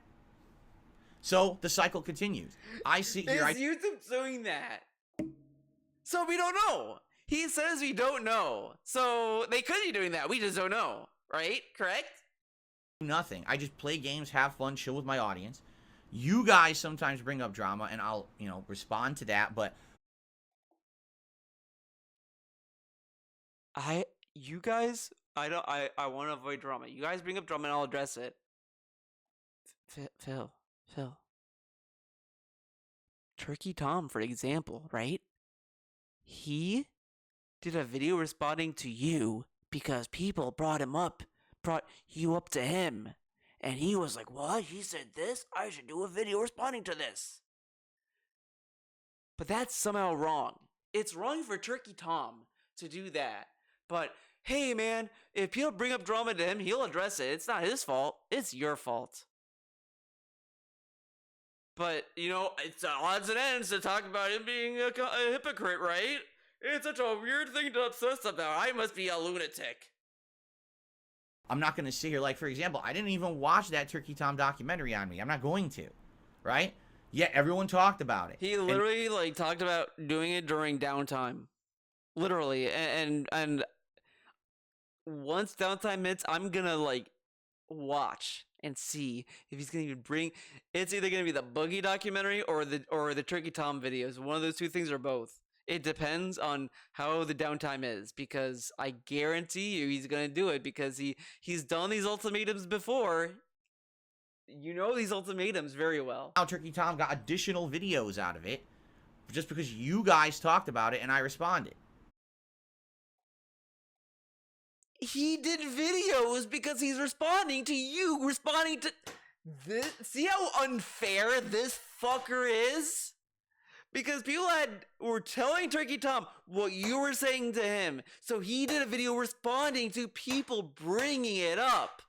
So the cycle continues. I see here. Is YouTube doing that? So we don't know. He says we don't know. So they could be doing that. We just don't know. Right? Correct? Nothing. I just play games, have fun, chill with my audience. You guys sometimes bring up drama, and I'll, respond to that. But I want to avoid drama. You guys bring up drama, and I'll address it. Phil. Turkey Tom, for example, right? He did a video responding to you because people brought you up to him. And he was like, what? He said this? I should do a video responding to this. But that's somehow wrong. It's wrong for Turkey Tom to do that. But, hey, man, if people bring up drama to him, he'll address it. It's not his fault. It's your fault. But, it's odds and ends to talk about him being a hypocrite, right? It's such a weird thing to obsess about. I must be a lunatic. I'm not going to sit here, like, for example, I didn't even watch that Turkey Tom documentary on me. I'm not going to, right? Yet everyone talked about it. He literally, talked about doing it during downtime. Literally. And once downtime hits, I'm going to, watch and see if he's going to bring... It's either going to be the Boogie documentary or the Turkey Tom videos. One of those two things or both. It depends on how the downtime is, because I guarantee you he's going to do it because he's done these ultimatums before. You know these ultimatums very well. Now Turkey Tom got additional videos out of it just because you guys talked about it and I responded. He did videos because he's responding to you, responding to this. See how unfair this fucker is? Because people were telling Turkey Tom what you were saying to him. So he did a video responding to people bringing it up.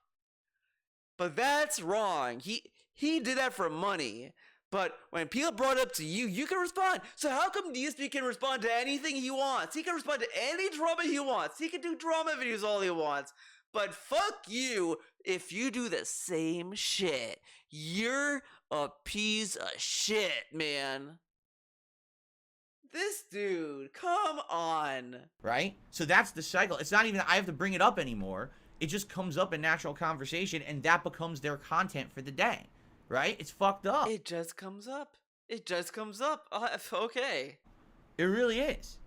But that's wrong. He did that for money. But when people brought it up to you, you can respond. So how come DSP can respond to anything he wants? He can respond to any drama he wants. He can do drama videos all he wants. But fuck you if you do the same shit. You're a piece of shit, man. This dude, come on. Right? So that's the cycle. It's not even I have to bring it up anymore. It just comes up in natural conversation, and that becomes their content for the day. Right? It's fucked up. It just comes up. It just comes up. Okay. It really is.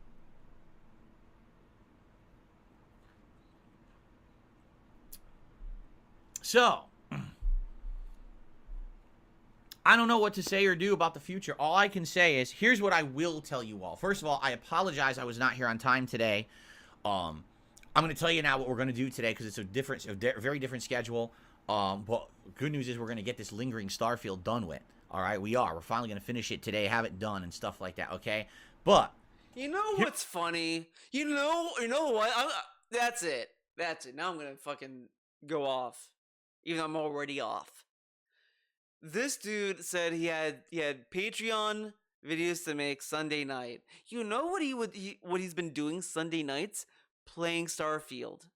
So, I don't know what to say or do about the future. All I can say is, here's what I will tell you all. First of all, I apologize I was not here on time today. I'm going to tell you now what we're going to do today because it's a very different schedule. But good news is we're going to get this lingering Starfield done with. All right, we are. We're finally going to finish it today, have it done and stuff like that, okay? But you know what's funny? You know what? That's it. Now I'm going to fucking go off. Even though I'm already off. This dude said he had Patreon videos to make Sunday night. You know what what he's been doing Sunday nights? Playing Starfield.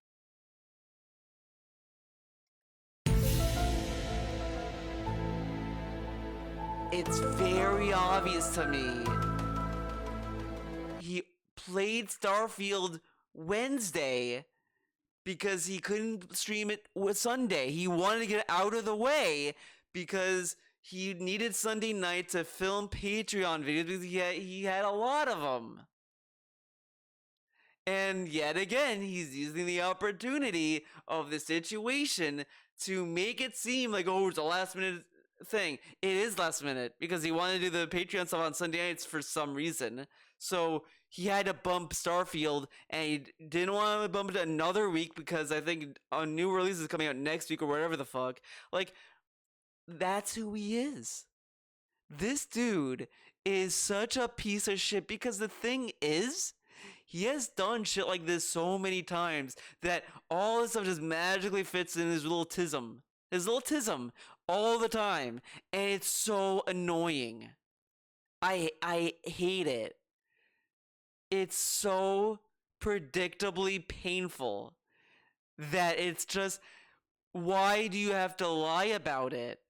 it's very obvious to me. He played Starfield Wednesday because he couldn't stream it with Sunday. He wanted to get out of the way because he needed Sunday night to film Patreon videos because he had a lot of them. And yet again, he's using the opportunity of the situation to make it seem like, oh, it's a last minute thing. It is last minute because he wanted to do the Patreon stuff on Sunday nights for some reason. So he had to bump Starfield, and he didn't want to bump it another week because I think a new release is coming out next week or whatever the fuck. Like, that's who he is. This dude is such a piece of shit because the thing is, he has done shit like this so many times that all this stuff just magically fits in his little tism. His little tism all the time. And it's so annoying. I hate it. It's so predictably painful that it's just, why do you have to lie about it?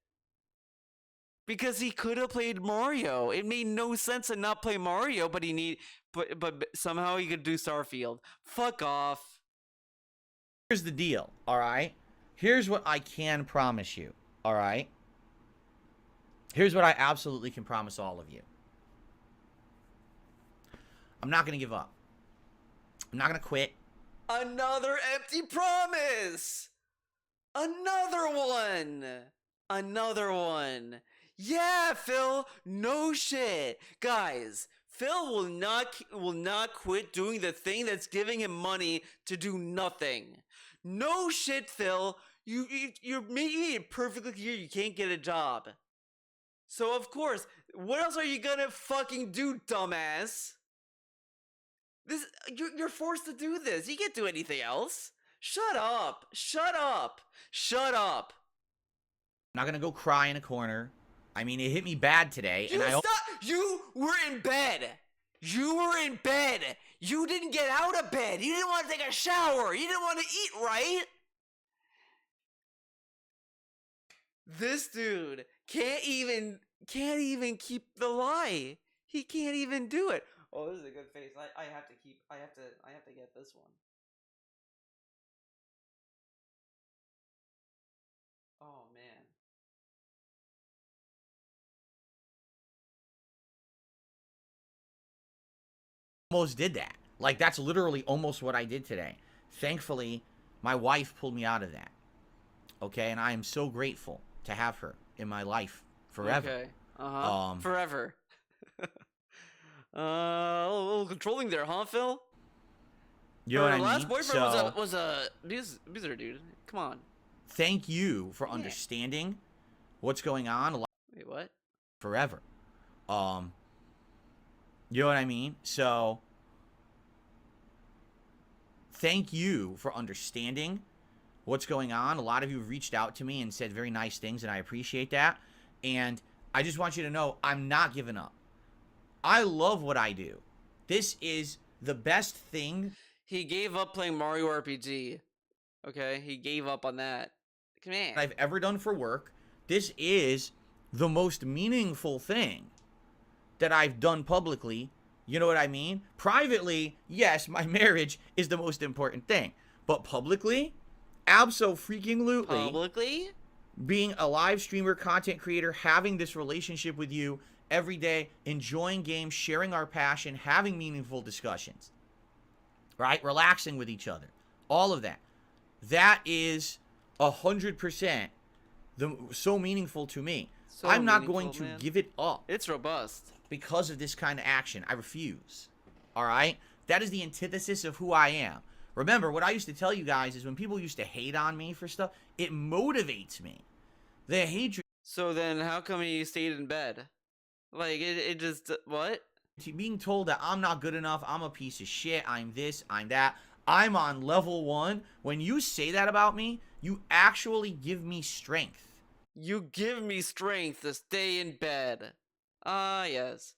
Because he could have played Mario. It made no sense to not play Mario, but but somehow he could do Starfield. Fuck off. Here's the deal, all right? Here's what I can promise you, all right? Here's what I absolutely can promise all of you. I'm not going to give up. I'm not going to quit. Another empty promise! Another one! Another one! Yeah, Phil, no shit. Guys, Phil will not quit doing the thing that's giving him money to do nothing. No shit, Phil. You're making it perfectly clear you can't get a job. So of course, what else are you gonna fucking do, dumbass? You're forced to do this. You can't do anything else. Shut up. Shut up. Shut up. I'm not going to go cry in a corner. I mean, it hit me bad today. You were in bed. You were in bed. You didn't get out of bed. You didn't want to take a shower. You didn't want to eat, right? This dude can't even keep the lie. He can't even do it. Oh, this is a good face. I have to get this one. Oh man. Almost did that. Like, that's literally almost what I did today. Thankfully, my wife pulled me out of that. Okay, and I am so grateful to have her in my life forever. Okay. Forever. A little controlling there, huh, Phil? You know what I mean? Her last boyfriend was a abuser, dude. Come on. Thank you for understanding what's going on. Wait, what? Forever. You know what I mean? So, thank you for understanding what's going on. A lot of you have reached out to me and said very nice things, and I appreciate that. And I just want you to know I'm not giving up. I love what I do. This is the best thing. He gave up playing Mario RPG. Okay, he gave up on that. Come on. I've ever done for work. This is the most meaningful thing that I've done publicly. You know what I mean? Privately, yes, my marriage is the most important thing. But publicly, abso-freaking-lutely. Publicly? Being a live streamer, content creator, having this relationship with you every day, enjoying games, sharing our passion, having meaningful discussions, right? Relaxing with each other. All of that. That is 100% so meaningful to me. So I'm not going meaningful, to man. give it up It's robust. because of this kind of action. I refuse. All right? That is the antithesis of who I am. Remember, what I used to tell you guys is when people used to hate on me for stuff, it motivates me. The hatred. So then how come he stayed in bed? Like, it just, what? Being told that I'm not good enough, I'm a piece of shit, I'm this, I'm that, I'm on level 1. When you say that about me, you actually give me strength. You give me strength to stay in bed. Ah, yes.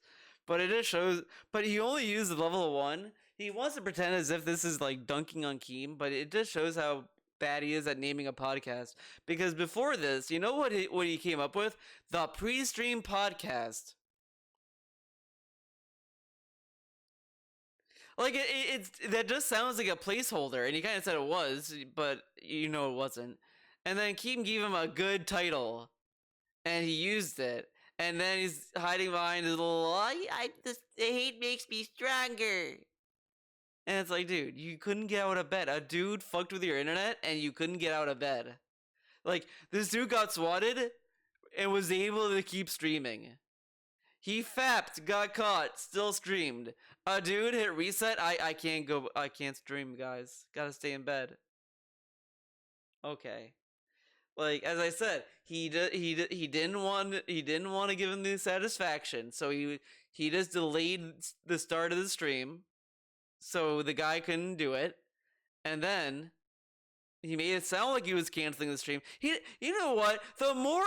But it just shows, but he only used level 1. He wants to pretend as if this is like dunking on Keem, but it just shows how bad he is at naming a podcast. Because before this, you know what he came up with? The pre-stream podcast. Like it's that just sounds like a placeholder, and he kind of said it was, but you know it wasn't. And then Keem gave him a good title, and he used it. And then he's hiding behind his little, the hate makes me stronger. And it's like, dude, you couldn't get out of bed. A dude fucked with your internet, and you couldn't get out of bed. Like, this dude got swatted, and was able to keep streaming. He fapped, got caught, still streamed. A dude hit reset. I can't stream, guys. Gotta stay in bed. Okay. Like, as I said, he didn't want to give him the satisfaction, so he just delayed the start of the stream, so the guy couldn't do it, and then he made it sound like he was canceling the stream. You know what? The more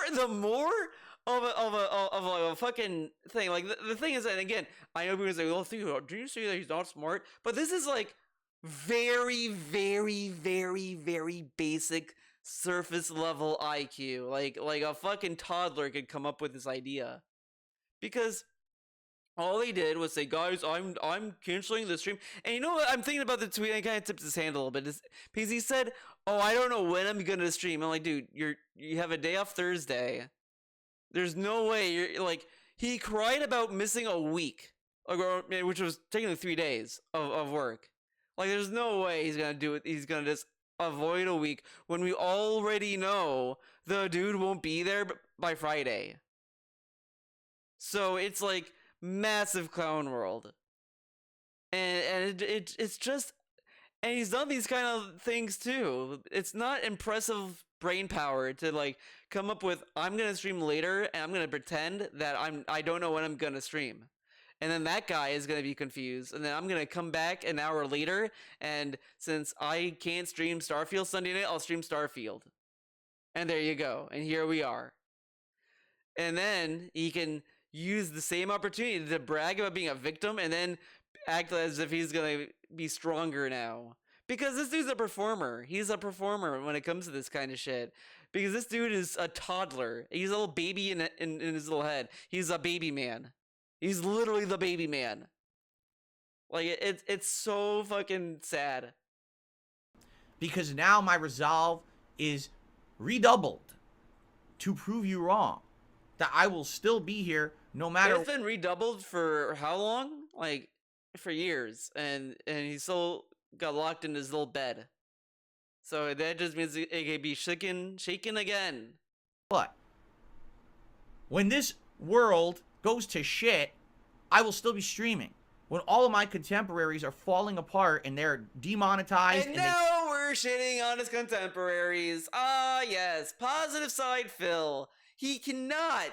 of a fucking thing. Like the thing is that, again, I know people say, "Oh, do you see that he's not smart?" But this is like very, very, very, very basic surface level IQ. Like a fucking toddler could come up with this idea, because all he did was say, "Guys, I'm canceling the stream." And you know what? I'm thinking about the tweet, and he kind of tips his hand a little bit, because he said, "Oh, I don't know when I'm gonna stream." I'm like, dude, you have a day off Thursday. There's no way you're like. He cried about missing a week, which was technically 3 days of work. Like, there's no way he's gonna do it. He's gonna just avoid a week when we already know the dude won't be there by Friday. So it's like massive clown world, and it's just, and he's done these kind of things too. It's not impressive brain power to like come up with, I'm gonna stream later and I'm gonna pretend that I don't know when I'm gonna stream, and then that guy is gonna be confused, and then I'm gonna come back an hour later, and since I can't stream Starfield Sunday night, I'll stream Starfield, and there you go, and here we are. And then he can use the same opportunity to brag about being a victim, and then act as if he's gonna be stronger now. Because this dude's a performer. He's a performer when it comes to this kind of shit. Because this dude is a toddler. He's a little baby in his little head. He's a baby man. He's literally the baby man. Like, it's so fucking sad. Because now my resolve is redoubled to prove you wrong. That I will still be here no matter. It's been redoubled for how long? Like, for years. And he still got locked in his little bed. So that just means it can be shaken again. But when this world goes to shit, I will still be streaming. When all of my contemporaries are falling apart and they're demonetized. And now we're shitting on his contemporaries. Ah, yes. Positive side Phil. He cannot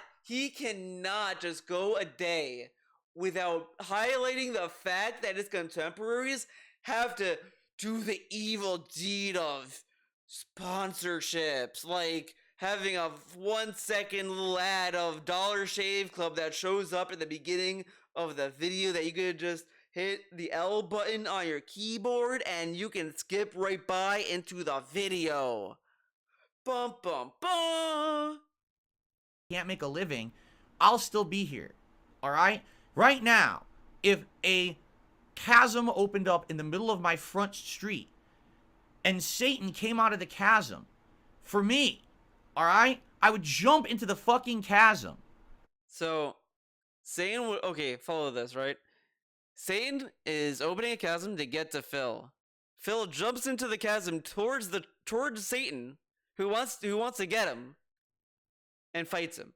just go a day without highlighting the fact that his contemporaries have to do the evil deed of sponsorships, like having a 1 second little ad of Dollar Shave Club that shows up at the beginning of the video that you could just hit the L button on your keyboard and you can skip right by into the video. Bum bum bum. Can't make a living, I'll still be here. All right? Right now, if a chasm opened up in the middle of my front street and Satan came out of the chasm for me, all right, I would jump into the fucking chasm. So Satan would, okay, follow this, right? Satan is opening a chasm to get to Phil. Phil jumps into the chasm towards Satan, who wants to get him, and fights him.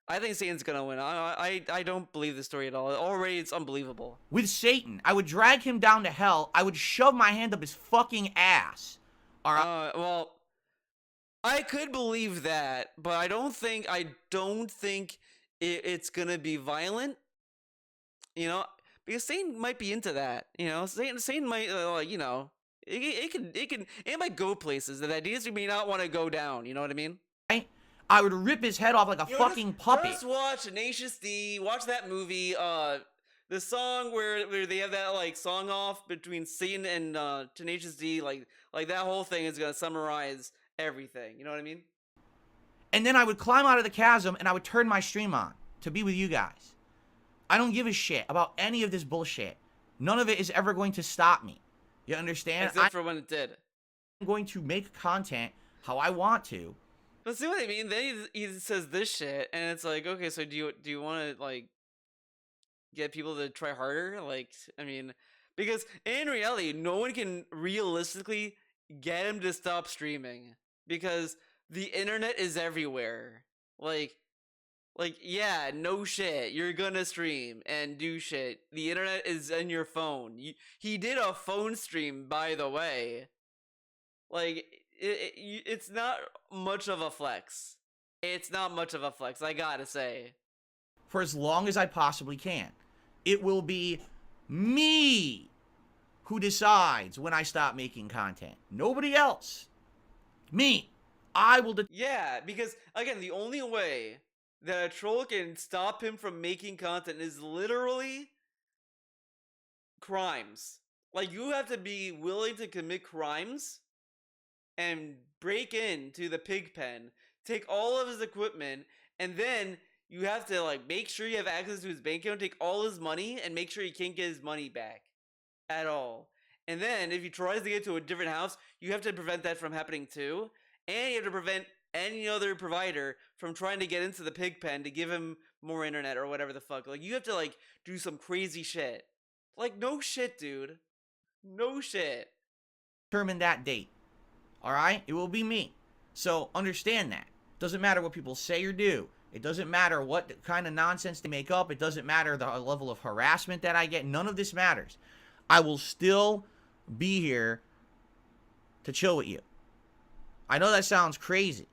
I think Satan's gonna win. I don't believe this story at all. Already, it's unbelievable. With Satan, I would drag him down to hell. I would shove my hand up his fucking ass. All right. Well, I could believe that, but I don't think it's gonna be violent. You know, because Satan might be into that. You know, Satan might, you know, it might go places that ideas you may not want to go down. You know what I mean? I would rip his head off like a fucking puppet. Just watch Tenacious D. Watch that movie. the song where they have that like song off between Satan and Tenacious D, like that whole thing is gonna summarize everything. You know what I mean? And then I would climb out of the chasm and I would turn my stream on to be with you guys. I don't give a shit about any of this bullshit. None of it is ever going to stop me. You understand? Except for when it did. I'm going to make content how I want to. But see what I mean? Then he says this shit, and it's like, okay, so do you want to like get people to try harder? Like, I mean, because in reality, no one can realistically get him to stop streaming because the internet is everywhere. Like, yeah, no shit. You're gonna stream and do shit. The internet is in your phone. He did a phone stream, by the way. Like, it's not much of a flex. It's not much of a flex, I gotta say. For as long as I possibly can. It will be me who decides when I stop making content. Nobody else. Me. I will. Yeah, because, again, the only way that a troll can stop him from making content is literally crimes. Like, you have to be willing to commit crimes and break into the pig pen, take all of his equipment, and then you have to like make sure you have access to his bank account, take all his money, and make sure he can't get his money back at all. And then if he tries to get to a different house, you have to prevent that from happening too. And you have to prevent any other provider from trying to get into the pig pen to give him more internet or whatever the fuck. Like, you have to like do some crazy shit. Like, no shit, dude. No shit. Determine that date. All right? It will be me. So understand that. Doesn't matter what people say or do. It doesn't matter what kind of nonsense they make up. It doesn't matter the level of harassment that I get. None of this matters. I will still be here to chill with you. I know that sounds crazy.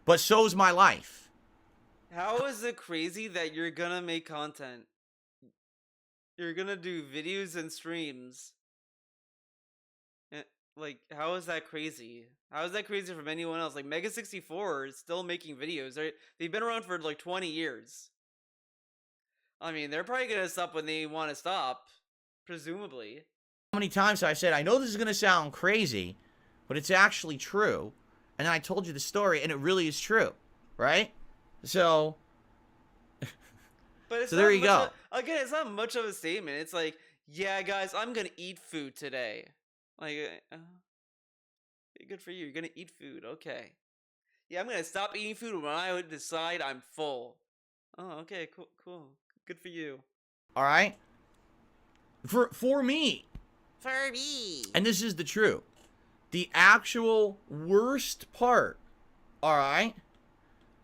But so's my life. How is it crazy that you're gonna make content? You're gonna do videos and streams. Like, how is that crazy? How is that crazy from anyone else? Like, Mega64 is still making videos. They've been around for like 20 years. I mean, they're probably gonna stop when they want to stop, presumably. How many times have I said, I know this is going to sound crazy, but it's actually true. And then I told you the story, and it really is true. Right? So... But it's so there you go. Again, it's not much of a statement. It's like, yeah, guys, I'm gonna eat food today. Like, good for you. You're gonna eat food. Okay. Yeah, I'm gonna stop eating food when I would decide I'm full. Oh, okay, cool. Good for you. All right? For me. For me. And this is the truth. The actual worst part, all right,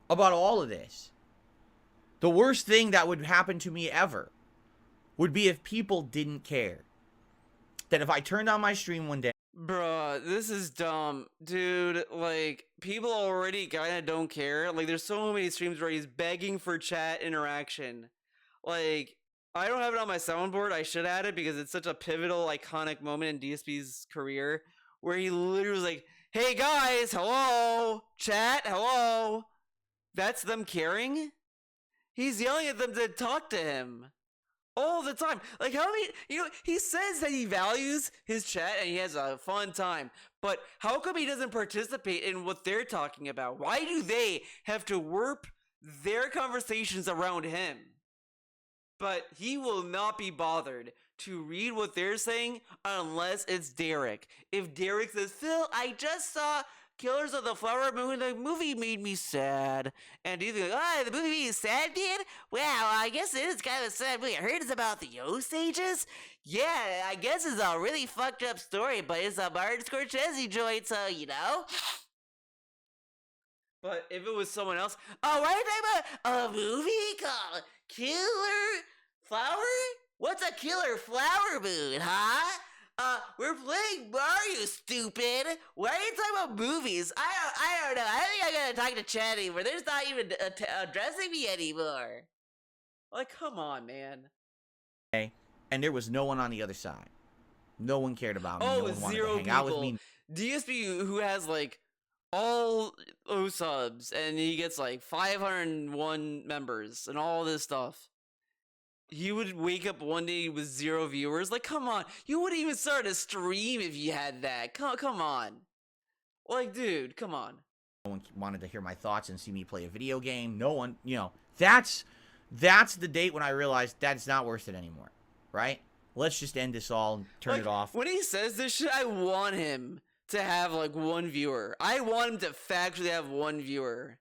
about all of this, the worst thing that would happen to me ever would be if people didn't care. That if I turned on my stream one day... Bruh, this is dumb. Dude, like, people already kinda don't care. Like, there's so many streams where he's begging for chat interaction. Like, I don't have it on my soundboard. I should add it because it's such a pivotal, iconic moment in DSP's career where he literally was like, hey guys, hello, chat, hello. That's them caring? He's yelling at them to talk to him all the time. Like, how many, he says that he values his chat and he has a fun time, but how come he doesn't participate in what they're talking about? Why do they have to warp their conversations around him? But he will not be bothered to read what they're saying unless it's Derek. If Derek says, Phil, I just saw Killers of the Flower Moon, the movie made me sad. And he's like, the movie made you sad, kid? Well, I guess it is kind of a sad movie. I heard it's about the Osages? Yeah, I guess it's a really fucked up story, but it's a Martin Scorsese joint, so, But if it was someone else, why are you talking about a movie called Killer Flower? What's a Killer Flower Moon, huh? We're playing Mario, stupid. Why are you talking about movies? I don't know. I think I gotta talk to Chad anymore. They're just not even addressing me anymore. Like, come on, man. And there was no one on the other side. No one cared about me. No one wanted to hang out with me. DSP, who has, like, all those subs, and he gets, like, 501 members and all this stuff. he would wake up one day with 0 viewers. Like, come on, you wouldn't even start a stream if you had that. Come on, like, dude, come on. No one wanted to hear my thoughts and see me play a video game. No one, that's the date when I realized that's not worth it anymore, right? Let's just end this all and turn it off. When he says this shit, I want him to have like 1 viewer. I want him to factually have 1 viewer.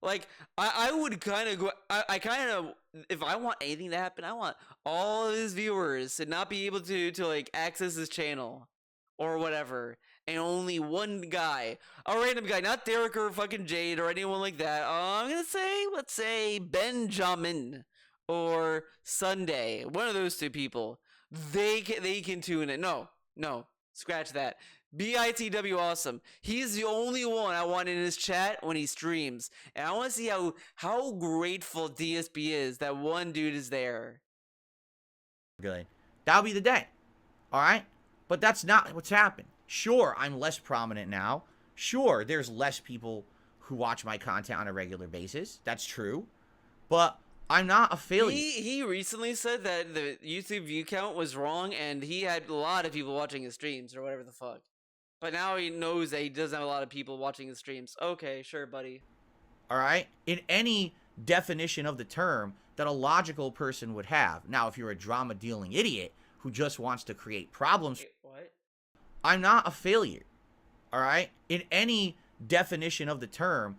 Like, I would kind of go, I kind of, if I want anything to happen, I want all of his viewers to not be able to like access his channel or whatever. And only 1 guy, a random guy, not Derek or fucking Jade or anyone like that. I'm gonna say, let's say Benjamin or Sunday, one of those 2 people. They can tune in. No, scratch that. BITW awesome. He's the only one I want in his chat when he streams, and I want to see how grateful DSP is that 1 dude is there. Good. That'll be the day. All right? But that's not what's happened. Sure, I'm less prominent now. Sure, there's less people who watch my content on a regular basis. That's true. But I'm not a failure. He recently said that the YouTube view count was wrong, and he had a lot of people watching his streams or whatever the fuck. But now he knows that he doesn't have a lot of people watching his streams. Okay, sure, buddy. All right? In any definition of the term that a logical person would have. Now, if you're a drama-dealing idiot who just wants to create problems... Wait, what? I'm not a failure. All right? In any definition of the term...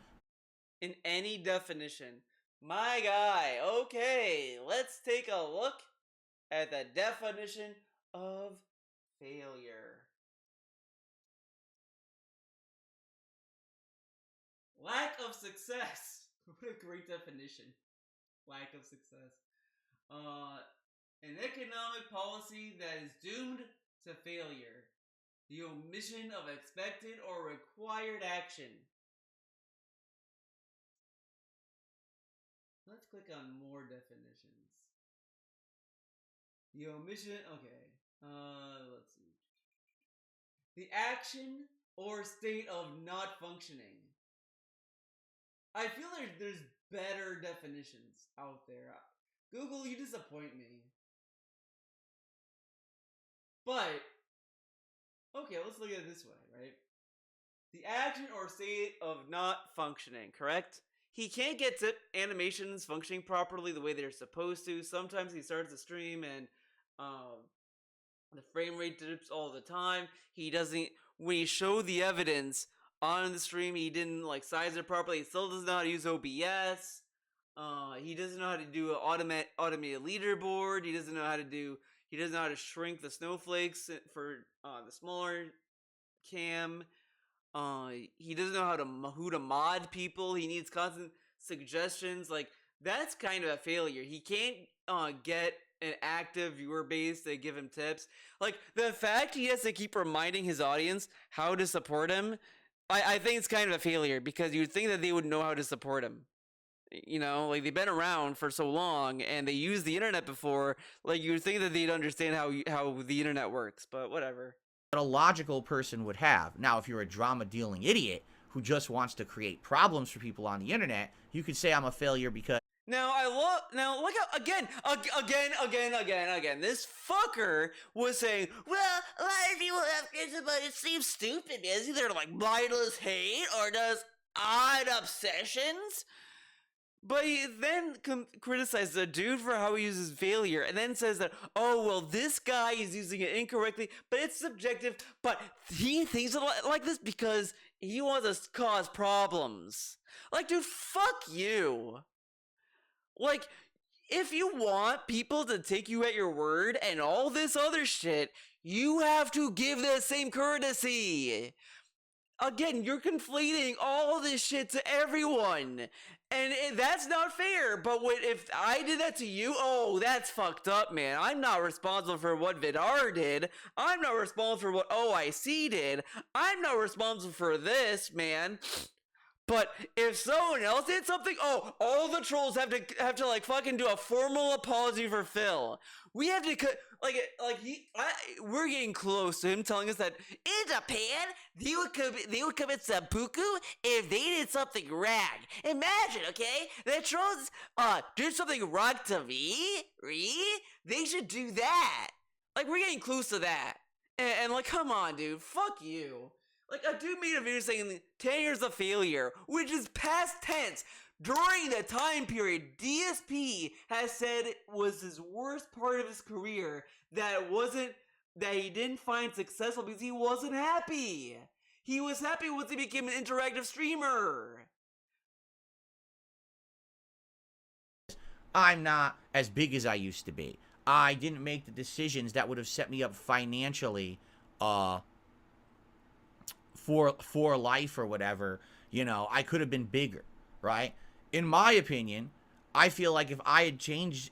In any definition. My guy. Okay, let's take a look at the definition of failure. Lack of success. What a great definition. Lack of success. An economic policy that is doomed to failure. The omission of expected or required action. Let's click on more definitions. The omission, okay. Let's see. The action or state of not functioning. I feel like there's better definitions out there. Google, you disappoint me. But, okay, let's look at it this way, right? The action or state of not functioning, correct? He can't get animations functioning properly the way they're supposed to. Sometimes he starts a stream and the frame rate dips all the time. He doesn't, when he showed the evidence on the stream, he didn't like size it properly. He still doesn't know how to use OBS. He doesn't know how to do an automated leaderboard. He doesn't know how to shrink the snowflakes for the smaller cam. He doesn't know who to mod people. He needs constant suggestions. Like, that's kind of a failure. He can't get an active viewer base to give him tips. Like, the fact he has to keep reminding his audience how to support him, I think it's kind of a failure, because you'd think that they would know how to support him. You know, like, they've been around for so long and they used the internet before. Like, you'd think that they'd understand how the internet works, but whatever. That a logical person would have. Now, if you're a drama-dealing idiot who just wants to create problems for people on the internet, you could say I'm a failure because... Now look how again. This fucker was saying, well, a lot of people have kids, but it seems stupid. Is either like mindless hate or does odd obsessions. But he then criticizes the dude for how he uses failure, and then says that, oh, well, this guy is using it incorrectly, but it's subjective, but he thinks like this because he wants to cause problems. Like, dude, fuck you. Like, if you want people to take you at your word and all this other shit, you have to give the same courtesy. Again, you're conflating all this shit to everyone. And that's not fair. But if I did that to you, oh, that's fucked up, man. I'm not responsible for what Vidar did. I'm not responsible for what OIC did. I'm not responsible for this, man. But if someone else did something, oh, all the trolls have to like fucking do a formal apology for Phil. We have to we're getting close to him telling us that in Japan they would commit seppuku if they did something wrong. Imagine, okay, the trolls did something wrong to me. They should do that. Like, we're getting close to that, and like, come on, dude, fuck you. Like, a dude made a video saying 10 years of failure, which is past tense. During the time period DSP has said was his worst part of his career, that he didn't find successful because he wasn't happy. He was happy once he became an interactive streamer. I'm not as big as I used to be. I didn't make the decisions that would have set me up financially, for life or whatever. You know, I could have been bigger, right? In my opinion, I feel like if I had changed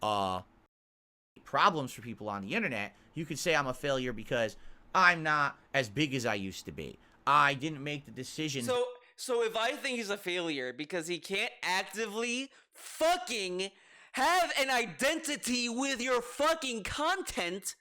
problems for people on the internet, you could say I'm a failure because I'm not as big as I used to be. I didn't make the decision. So if I think he's a failure because he can't actively fucking have an identity with your fucking content,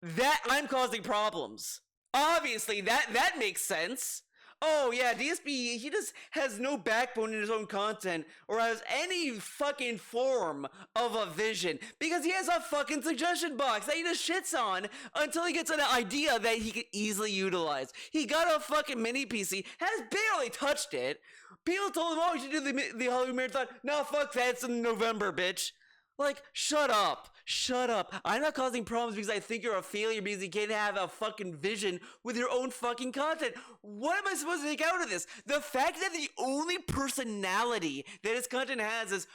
that I'm causing problems. Obviously, that makes sense. Oh yeah, DSP, he just has no backbone in his own content or has any fucking form of a vision because he has a fucking suggestion box that he just shits on until he gets an idea that he can easily utilize. He got a fucking mini PC, has barely touched it. People told him, oh, you should do the Halloween Marathon. No, fuck that, it's in November, bitch. Like, shut up. Shut up. I'm not causing problems because I think you're a failure because you can't have a fucking vision with your own fucking content. What am I supposed to take out of this? The fact that the only personality that his content has is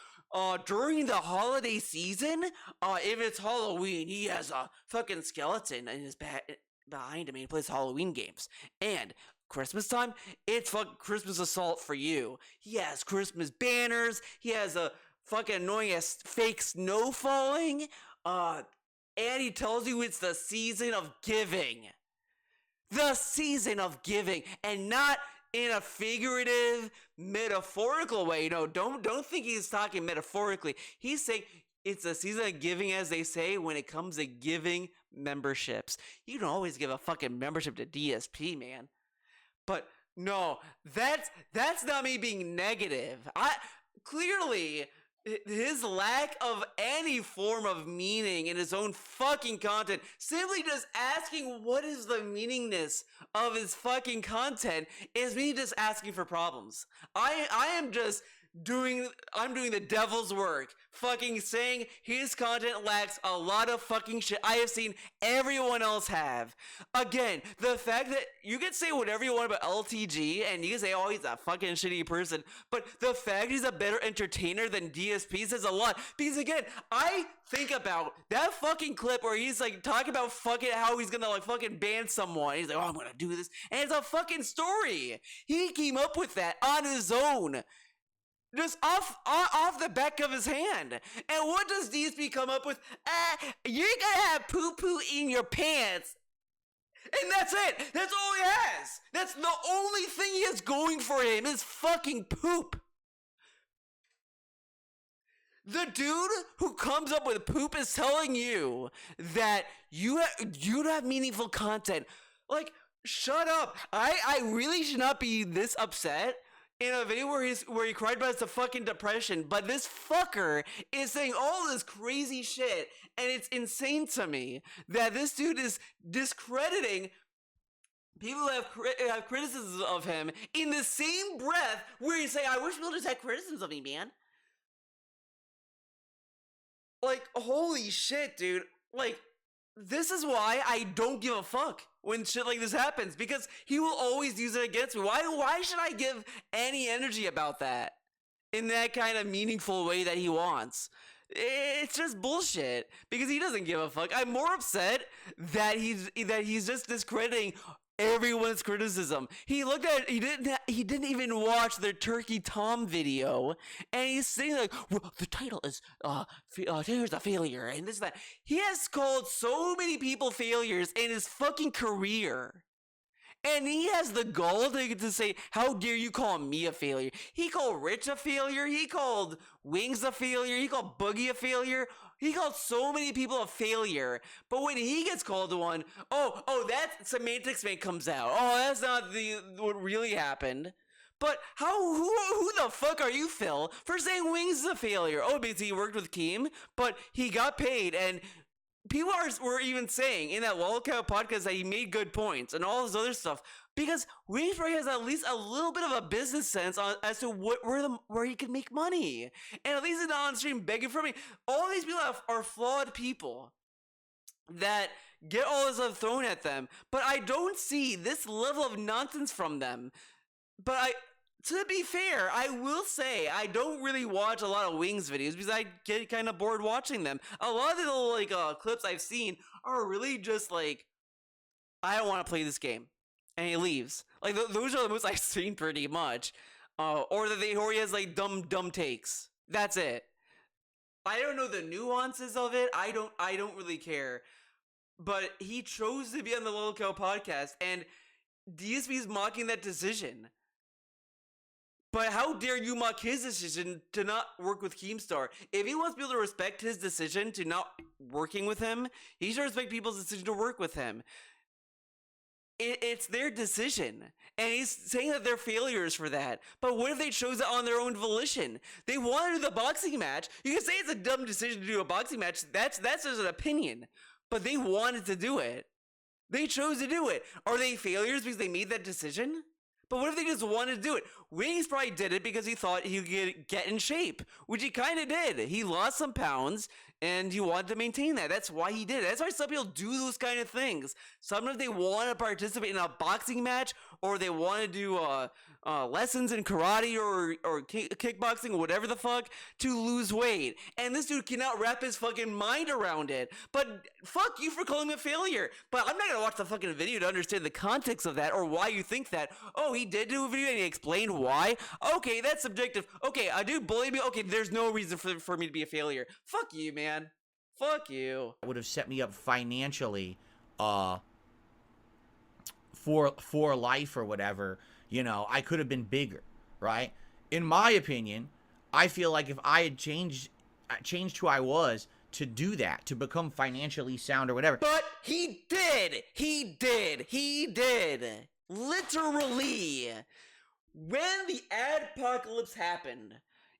during the holiday season, if it's Halloween, he has a fucking skeleton in his behind him and he plays Halloween games. And Christmas time, it's fucking Christmas assault for you. He has Christmas banners. He has a fucking annoying ass fake snow falling, and he tells you it's the season of giving. The season of giving, and not in a figurative, metaphorical way. No, don't think he's talking metaphorically. He's saying it's the season of giving, as they say, when it comes to giving memberships. You don't always give a fucking membership to DSP, man. But no, that's not me being negative. Clearly, his lack of any form of meaning in his own fucking content, simply just asking what is the meaningness of his fucking content, is me just asking for problems. I'm doing the devil's work, fucking saying his content lacks a lot of fucking shit I have seen everyone else have. Again, the fact that you can say whatever you want about LTG, and you can say, oh, he's a fucking shitty person, but the fact he's a better entertainer than DSP says a lot, because again, I think about that fucking clip where he's like talking about fucking how he's gonna like fucking ban someone. He's like, oh, I'm gonna do this, and it's a fucking story. He came up with that on his own. Just off the back of his hand. And what does DSP come up with? You're gonna have poo-poo in your pants. And that's it. That's all he has. That's the only thing he has going for him is fucking poop. The dude who comes up with poop is telling you that you don't have meaningful content. Like, shut up. I really should not be this upset in a video where he cried about the fucking depression, but this fucker is saying all this crazy shit, and it's insane to me that this dude is discrediting people who have criticisms of him in the same breath where he's saying, I wish people just had criticisms of me, man. Like, holy shit, dude. Like, this is why I don't give a fuck when shit like this happens, because he will always use it against me. Why should I give any energy about that in that kind of meaningful way that he wants? It's just bullshit, because he doesn't give a fuck. I'm more upset that he's just discrediting everyone's criticism. He didn't even watch the Turkey Tom video, and he's saying like, well, the title is here's a failure and this that. He has called so many people failures in his fucking career, And he has the gall to say, how dare you call me a failure? He called Rich a failure. He called Wings a failure. He called Boogie a failure. He called so many people a failure. But when he gets called one, that semantics man comes out. Oh, that's not what really happened. But who the fuck are you, Phil, for saying Wings is a failure? Oh, because he worked with Keem, but he got paid, and people were even saying in that Lolcow podcast that he made good points and all this other stuff because Wings probably has at least a little bit of a business sense as to where he can make money, and at least he's not on stream begging for me. All these people are flawed people that get all this stuff thrown at them, but I don't see this level of nonsense from them. But to be fair, I will say I don't really watch a lot of Wings videos because I get kind of bored watching them. A lot of the little clips I've seen are really just like, I don't want to play this game, and he leaves. Like those are the most I've seen pretty much, or he has like dumb takes. That's it. I don't know the nuances of it. I don't really care. But he chose to be on the Lolcow podcast, and DSP's mocking that decision. But how dare you mock his decision to not work with Keemstar? If he wants people to respect his decision to not working with him, he should respect people's decision to work with him. It's their decision. And he's saying that they're failures for that. But what if they chose it on their own volition? They want to do the boxing match. You can say it's a dumb decision to do a boxing match. That's just an opinion. But they wanted to do it. They chose to do it. Are they failures because they made that decision? But what if they just wanted to do it? Wings probably did it because he thought he could get in shape, which he kind of did. He lost some pounds, and he wanted to maintain that. That's why he did it. That's why some people do those kind of things. Sometimes they want to participate in a boxing match, or they want to do lessons in karate or kickboxing or whatever the fuck to lose weight. And this dude cannot wrap his fucking mind around it. But fuck you for calling him a failure. But I'm not going to watch the fucking video to understand the context of that or why you think that. Oh, he did do a video and he explained why? Okay, that's subjective. Okay, a dude bullied me. Okay, there's no reason for me to be a failure. Fuck you, man. Fuck you. Would have set me up financially for life or whatever. You know, I could have been bigger, right? In my opinion, I feel like if I had changed who I was to do that, to become financially sound or whatever. But he did. He did. He did. Literally. When the adpocalypse happened,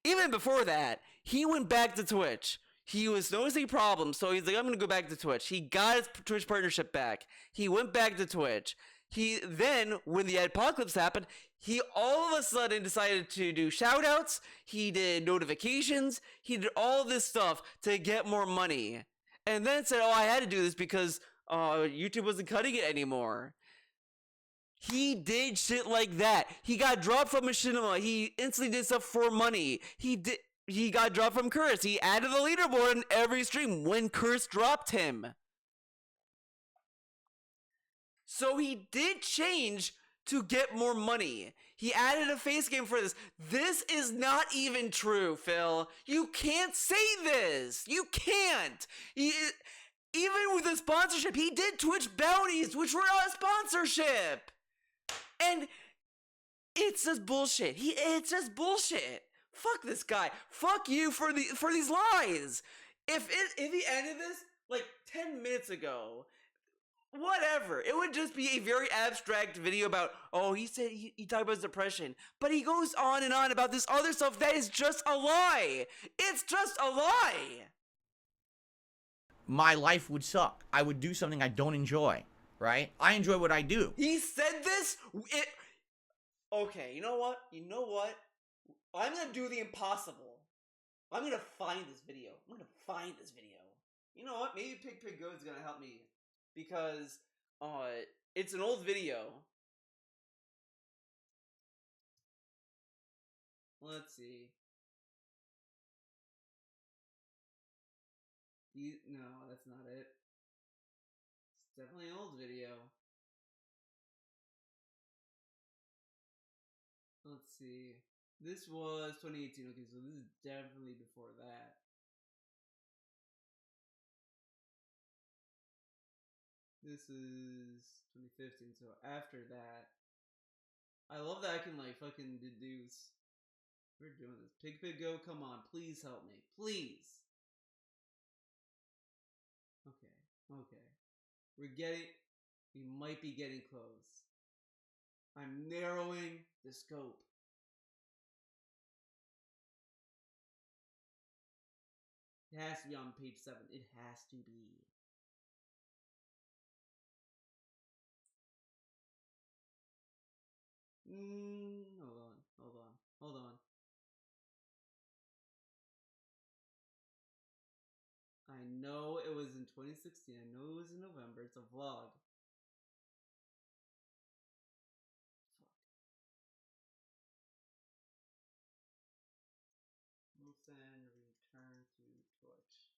even before that, he went back to Twitch. He was noticing problems, so he's like, I'm going to go back to Twitch. He got his Twitch partnership back. He went back to Twitch. Then, when the apocalypse happened, he all of a sudden decided to do shoutouts. He did notifications. He did all this stuff to get more money. And then said, I had to do this because YouTube wasn't cutting it anymore. He did shit like that. He got dropped from Machinima. He instantly did stuff for money. He got dropped from Curse. He added the leaderboard in every stream when Curse dropped him. So he did change to get more money. He added a face game for this. This is not even true, Phil. You can't say this. You can't. Even with the sponsorship, he did Twitch bounties, which were a sponsorship. And it's just bullshit. It's just bullshit. Fuck this guy. Fuck you for these lies. If he ended this like 10 minutes ago, whatever. It would just be a very abstract video about, he said he talked about his depression. But he goes on and on about this other stuff that is just a lie. It's just a lie. My life would suck. I would do something I don't enjoy, right? I enjoy what I do. He said this? Okay, you know what? I'm gonna do the impossible. I'm gonna find this video. You know what? Maybe Pig Go is gonna help me. Because it's an old video. Let's see. No, that's not it. It's definitely an old video. Let's see. This was 2018. Okay, so this is definitely before that. This is 2015, so after that. I love that I can, like, fucking deduce. We're doing this. Pig Go, come on. Please help me. Please. Okay. We might be getting close. I'm narrowing the scope. It has to be on page 7. It has to be. Hold on. I know it was in 2016. I know it was in November. It's a vlog. Wilson return to Twitch.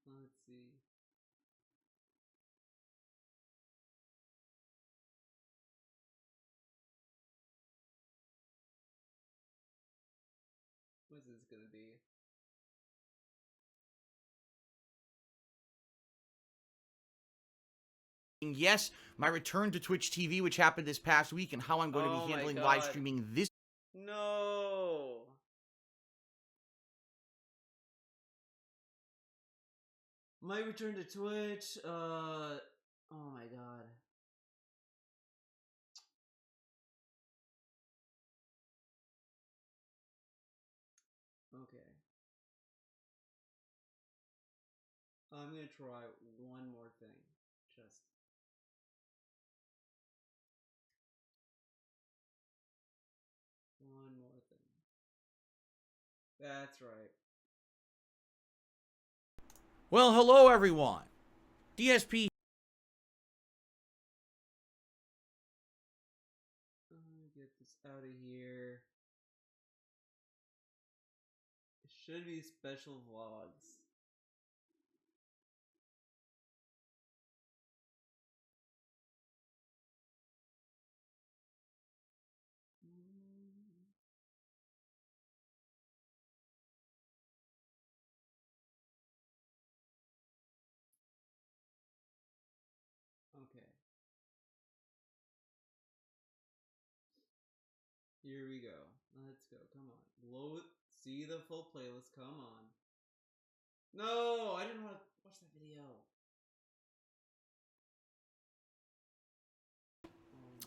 Let's see. What is this gonna be? Yes, my return to Twitch TV, which happened this past week, and how I'm going to be handling live streaming this. No. My return to Twitch. Oh my god. Okay. I'm gonna try one more thing. Just. One more thing. That's right. Well, hello everyone. DSP. Get this out of here. It should be special vlogs. Okay. Here we go. Let's go. Come on. Load. See the full playlist. Come on. No! I didn't want to watch that video.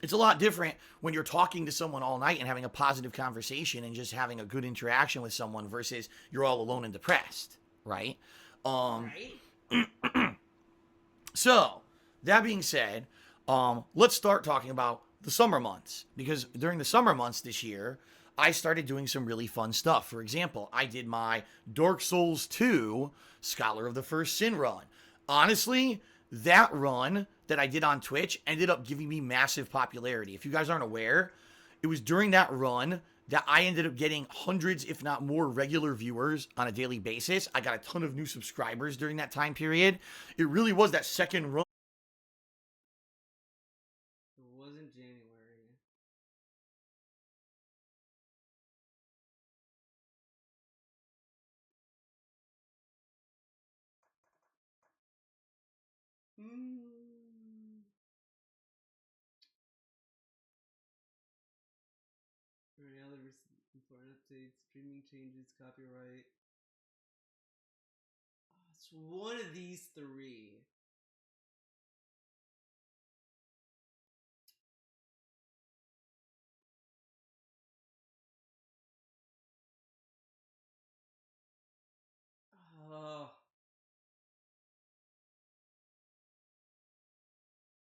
It's a lot different when you're talking to someone all night and having a positive conversation and just having a good interaction with someone versus you're all alone and depressed, right? Right? So, that being said, let's start talking about the summer months. Because during the summer months this year, I started doing some really fun stuff. For example, I did my Dark Souls 2 Scholar of the First Sin run. Honestly, that run that I did on Twitch ended up giving me massive popularity. If you guys aren't aware, it was during that run that I ended up getting hundreds, if not more, regular viewers on a daily basis. I got a ton of new subscribers during that time period. It really was that second run. It wasn't January. Any other important updates, streaming changes, copyright. Oh, it's one of these 3. Oh.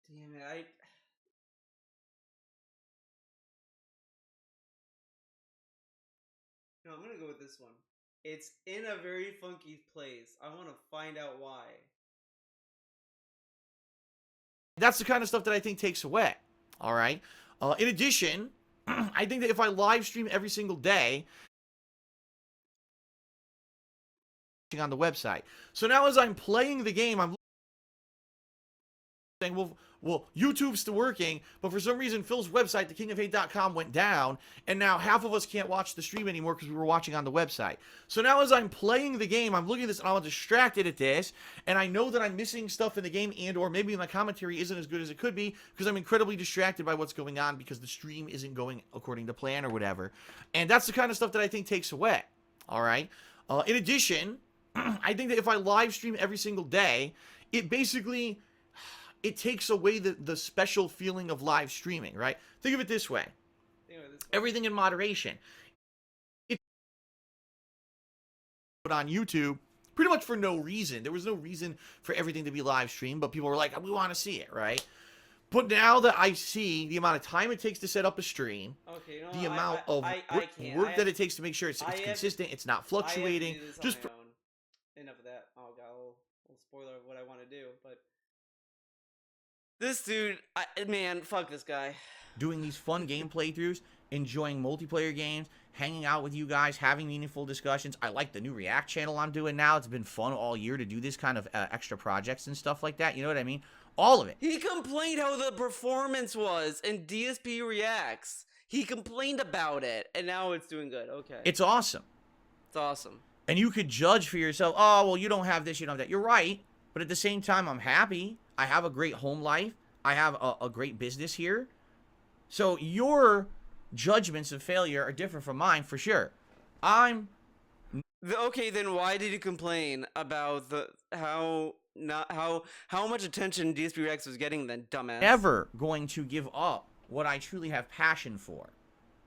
Damn it, No, I'm gonna go with this one. It's in a very funky place. I want to find out why. That's the kind of stuff that I think takes away. All right. In addition, I think that if I live stream every single day on the website. So now as I'm playing the game, I'm saying, well, YouTube's still working, but for some reason Phil's website, thekingofhate.com, went down, and now half of us can't watch the stream anymore because we were watching on the website. So now as I'm playing the game, I'm looking at this and I'm distracted at this, and I know that I'm missing stuff in the game, and or maybe my commentary isn't as good as it could be because I'm incredibly distracted by what's going on because the stream isn't going according to plan or whatever. And that's the kind of stuff that I think takes away. All right. In addition, I think that if I live stream every single day, it basically, it takes away the special feeling of live streaming, right? Think of it this way. Everything in moderation. It's put on YouTube pretty much for no reason. There was no reason for everything to be live streamed, but people were like, we want to see it, right? But now that I see the amount of time it takes to set up a stream, okay, the amount of work that it takes to make sure it's consistent, it's not fluctuating. Just enough of that. Oh god, a little spoiler of what I want to do, but this dude, man, fuck this guy. Doing these fun game playthroughs, enjoying multiplayer games, hanging out with you guys, having meaningful discussions. I like the new React channel I'm doing now. It's been fun all year to do this kind of extra projects and stuff like that. You know what I mean? All of it. He complained how the performance was in DSP Reacts. He complained about it, and now it's doing good. Okay. It's awesome. It's awesome. And you could judge for yourself, oh, well, you don't have this, you don't have that. You're right. But at the same time, I'm happy. I have a great home life. I have a great business here. So your judgments of failure are different from mine, for sure. Okay, then why did you complain about how much attention DSP Reacts was getting then, dumbass? Never going to give up what I truly have passion for,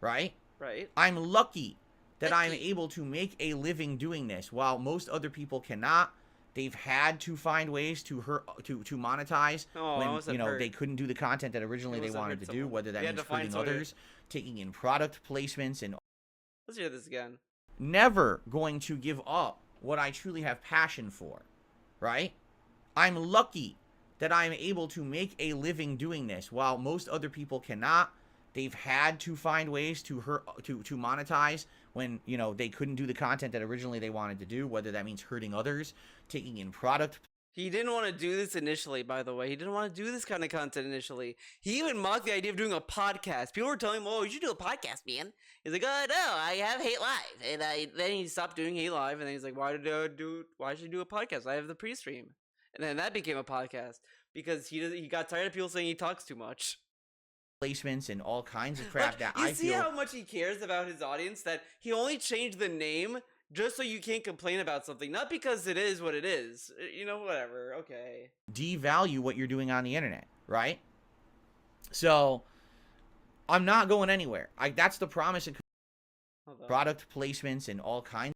right? Right. I'm lucky that I'm able to make a living doing this, while most other people cannot. They've had to find ways to monetize when they couldn't do the content that originally they wanted to do, whether that means hurting others, taking in product placements, and let's hear this again. Never going to give up what I truly have passion for, right? I'm lucky that I'm able to make a living doing this, while most other people cannot. They've had to find ways to monetize when they couldn't do the content that originally they wanted to do, whether that means hurting others, taking in product. He didn't want to do this initially, by the way. He didn't want to do this kind of content initially. He even mocked the idea of doing a podcast. People were telling him, "Oh, you should do a podcast, man." He's like, "Oh no, I have Hate Live," and then he stopped doing Hate Live, and then he's like, "Why should I do a podcast? I have the pre-stream," and then that became a podcast because he got tired of people saying he talks too much. Placements and all kinds of crap that I feel. You see how much he cares about his audience, that he only changed the name just so you can't complain about something, not because it is what it is. Whatever. Okay. Devalue what you're doing on the internet, right? So I'm not going anywhere. That's the promise and product placements and all kinds.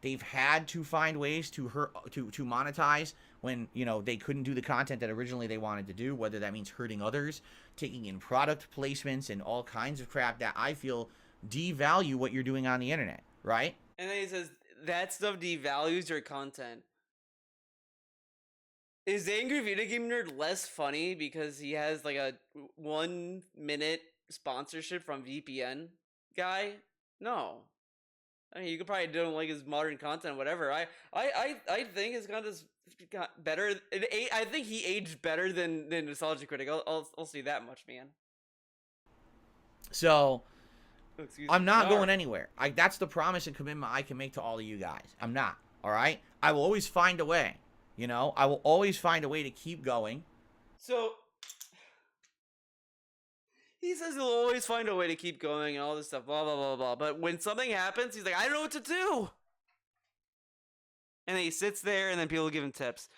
They've had to find ways to monetize when they couldn't do the content that originally they wanted to do, whether that means hurting others, taking in product placements, and all kinds of crap that I feel devalue what you're doing on the internet, right? And then he says that stuff devalues your content. Is the Angry Video Game Nerd less funny because he has like a 1-minute sponsorship from VPN guy? No. I mean, you could probably don't like his modern content, whatever. I think his content's got better. I think he aged better than Nostalgia Critic. I'll say that much, man. So I'm not going anywhere. That's the promise and commitment I can make to all of you guys. I'm not. All right. I will always find a way. I will always find a way to keep going. So he says he'll always find a way to keep going and all this stuff, blah, blah, blah, blah. But when something happens, he's like, I don't know what to do. And then he sits there, and then people give him tips.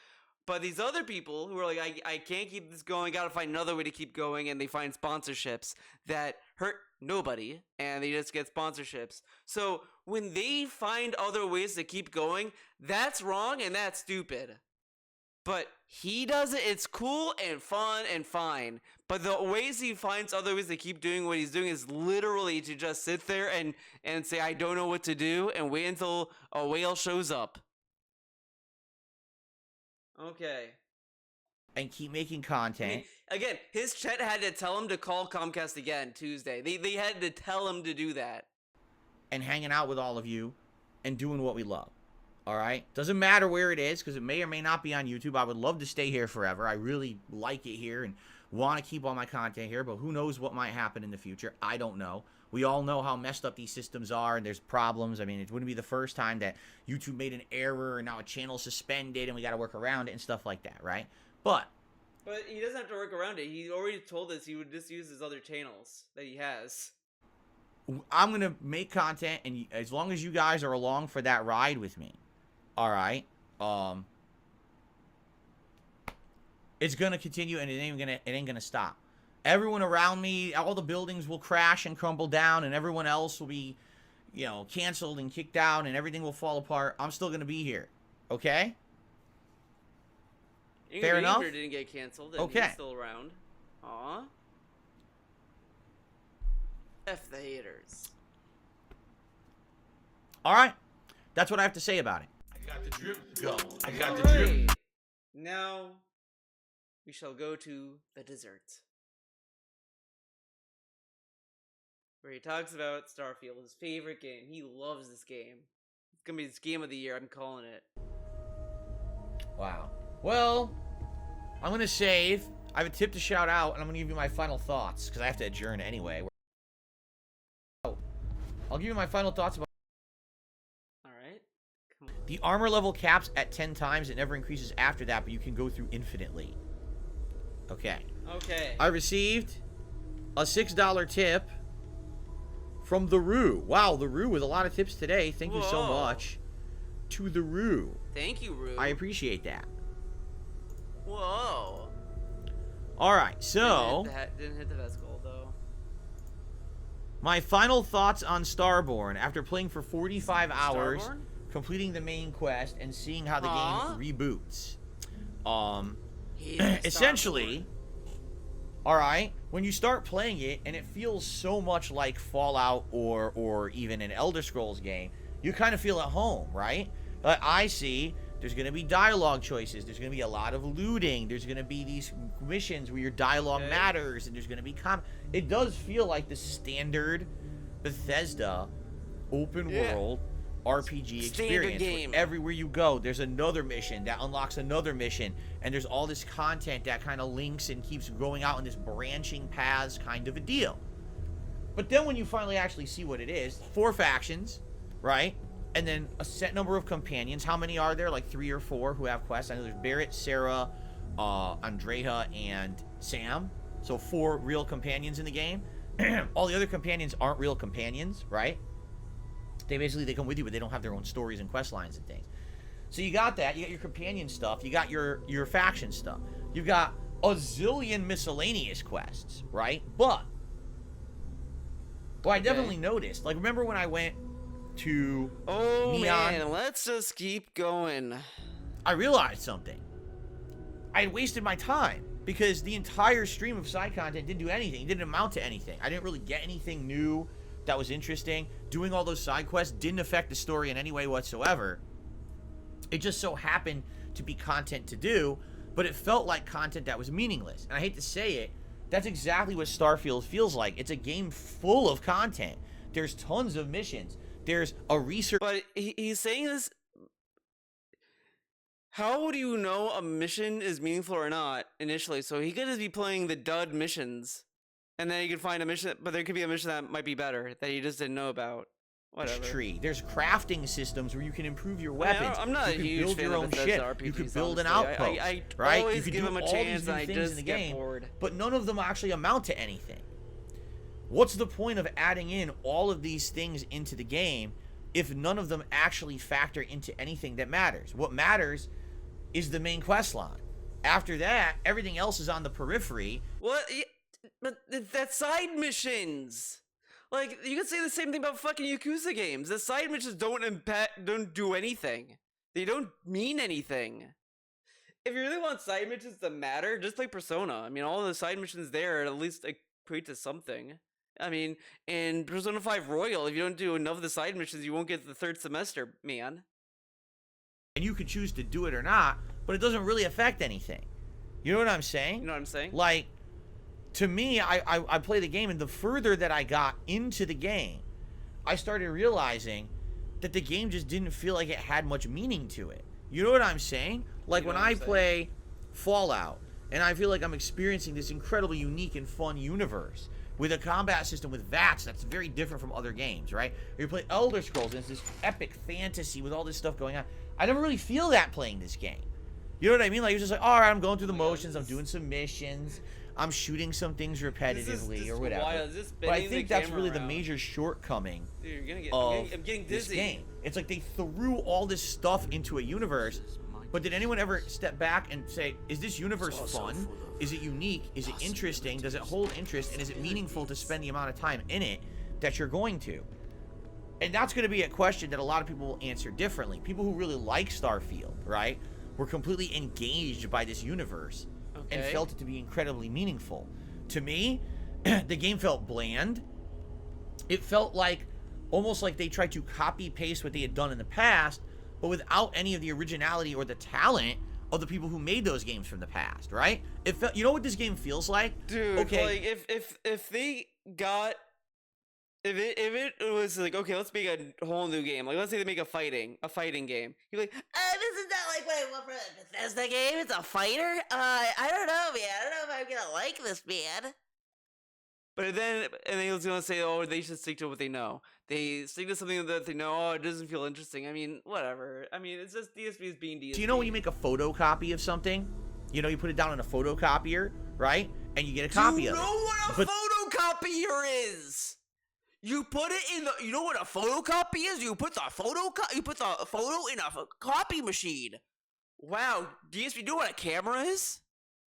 But these other people who are like, I can't keep this going, gotta find another way to keep going, and they find sponsorships that hurt nobody, and they just get sponsorships. So when they find other ways to keep going, that's wrong and that's stupid. But he does it, it's cool and fun and fine. But the ways he finds other ways to keep doing what he's doing is literally to just sit there and say, I don't know what to do, and wait until a whale shows up. Okay. And keep making content. I mean, again, his chat had to tell him to call Comcast again Tuesday. They had to tell him to do that. And hanging out with all of you and doing what we love. All right? Doesn't matter where it is because it may or may not be on YouTube. I would love to stay here forever. I really like it here and want to keep all my content here, but who knows what might happen in the future. I don't know. We all know how messed up these systems are, and there's problems. I mean, it wouldn't be the first time that YouTube made an error, and now a channel suspended, and we got to work around it and stuff like that, right? But he doesn't have to work around it. He already told us he would just use his other channels that he has. I'm going to make content, and as long as you guys are along for that ride with me, all right, it's going to continue, and it ain't gonna stop. Everyone around me, all the buildings will crash and crumble down, and everyone else will be, you know, canceled and kicked out, and everything will fall apart. I'm still going to be here. Okay? Fair enough? Didn't get canceled, and okay. He's still around. Aw. F the haters. All right. That's what I have to say about it. I got the drip go. I got the drip. Right. Now, we shall go to the dessert. Where he talks about Starfield, his favorite game. He loves this game. It's gonna be his game of the year. I'm calling it. Wow. Well, I'm gonna save. I have a tip to shout out, and I'm gonna give you my final thoughts because I have to adjourn anyway. I'll give you my final thoughts about. All right. Come on. The armor level caps at 10 times. It never increases after that, but you can go through infinitely. Okay. Okay. I received a $6 tip from the Roo. Wow, the Roo with a lot of tips today. Thank you so much to the Roo. Thank you, Roo. I appreciate that. Whoa. All right, so Didn't hit the best goal though. my final thoughts on Starborn after playing for 45 hours, Starborn? completing the main quest, and seeing how the game reboots. Yeah, Essentially, all right, when you start playing it and it feels so much like Fallout or even an Elder Scrolls game, you kind of feel at home, right? I see there's going to be dialogue choices. There's going to be a lot of looting. There's going to be these missions where your dialogue matters, and there's going to be it does feel like the standard Bethesda open world RPG experience. Game. Everywhere you go, there's another mission that unlocks another mission, and there's all this content that kind of links and keeps going out in this branching paths kind of a deal. But then when you finally actually see what it is, 4 factions, right? And then a set number of companions. How many are there? Like 3 or 4 who have quests. I know there's Barrett, Sarah, Andrea, and Sam. So 4 real companions in the game. All the other companions aren't real companions, right? They come with you, but they don't have their own stories and quest lines and things. So you got that. You got your companion stuff. You got your faction stuff. You've got a zillion miscellaneous quests, right? But I definitely noticed. Like, remember when I went to Neon? Man, let's just keep going. I realized something. I had wasted my time because the entire stream of side content didn't do anything. It didn't amount to anything. I didn't really get anything new that was interesting. Doing all those side quests didn't affect the story in any way whatsoever. It just so happened to be content to do, but it felt like content that was meaningless. And I hate to say it, that's exactly what Starfield feels like. It's a game full of content. There's tons of missions. There's a research. But he's saying this. How would you know a mission is meaningful or not initially? So he could just be playing the dud missions, and then you could find a mission, but there could be a mission that might be better that you just didn't know about. Whatever. Tree. There's crafting systems where you can improve your weapons. I'm not you a can huge build fan your own of shit. RPGs, You could build an honestly. outpost, I right? always You could give do them a all chance, these and new I things just in the get game, bored. but none of them actually amount to anything. What's the point of adding in all of these things into the game if none of them actually factor into anything that matters? What matters is the main quest line. After that, everything else is on the periphery. What? But that's side missions. Like, you could say the same thing about fucking Yakuza games. The side missions don't do anything. They don't mean anything. If you really want side missions to matter, just like Persona. I mean, all the side missions there at least equate to something. I mean, in Persona 5 Royal, if you don't do enough of the side missions, you won't get the 3rd semester, man. And you could choose to do it or not, but it doesn't really affect anything. You know what I'm saying? You know what I'm saying? Like, to me, I play the game, and the further that I got into the game, I started realizing that the game just didn't feel like it had much meaning to it. You know what I'm saying? Like You know when what I I'm saying? play Fallout, and I feel like I'm experiencing this incredibly unique and fun universe with a combat system with VATS that's very different from other games, right? Or you play Elder Scrolls and it's this epic fantasy with all this stuff going on. I never really feel that playing this game. You know what I mean? Like, it's just like, all right, I'm going through the motions, I'm doing some missions, I'm shooting some things repetitively or whatever. But I think that's really the major shortcoming Dude, you're gonna get, of I'm getting this dizzy. game. It's like they threw all this stuff into a universe, but did anyone ever step back and say, is this universe fun? Is it unique? Is it interesting? Does it hold interest? And is it meaningful to spend the amount of time in it that you're going to? And that's going to be a question that a lot of people will answer differently. People who really like Starfield, right, were completely engaged by this universe and felt it to be incredibly meaningful. To me, the game felt bland. It felt like almost like they tried to copy paste what they had done in the past, but without any of the originality or the talent of the people who made those games from the past, right? It felt, you know what this game feels like? Dude, okay, like if they got if it was like, okay, let's make a whole new game. Like, let's say they make a fighting game. You're like, This is not like what I want for a Bethesda game. It's a fighter. I don't know, man. I don't know if I'm gonna like this, man. but then he was gonna say, oh, they should stick to what they know. They stick to something that they know. Oh, it doesn't feel interesting. I mean, whatever. I mean, it's just DSP is being DSP. so you know when you make a photocopy of something, you know, you put it down in a photocopier, right? And you get a copy of it. You know what a But- photocopier is? You put it in the. You know what a photocopy is? You put the photo in a copy machine. Wow, DSP, you know what a camera is?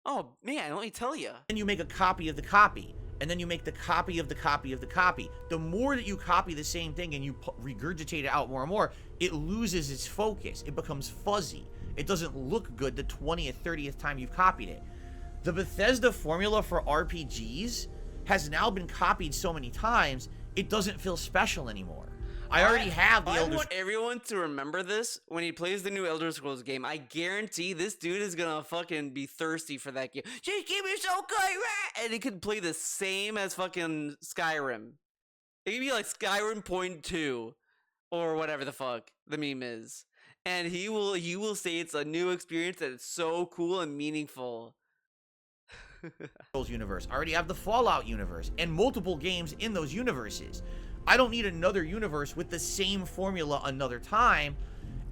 Oh man, let me tell you. Then you make a copy of the copy, and then you make the copy of the copy of the copy. The more that you copy the same thing and you regurgitate it out more and more, it loses its focus. It becomes fuzzy. It doesn't look good the 20th, 30th time you've copied it. The Bethesda formula for RPGs has now been copied so many times, it doesn't feel special anymore. I already have the I Elder want everyone to remember this when he plays the new Elder Scrolls game. I guarantee this dude is gonna fucking be thirsty for that game. Just give me so good, right? And he could play the same as fucking Skyrim. It could be like Skyrim Point 2 or whatever the fuck the meme is. And he will say it's a new experience that is so cool and meaningful. Scrolls universe. I already have the Fallout universe and multiple games in those universes. I don't need another universe with the same formula another time,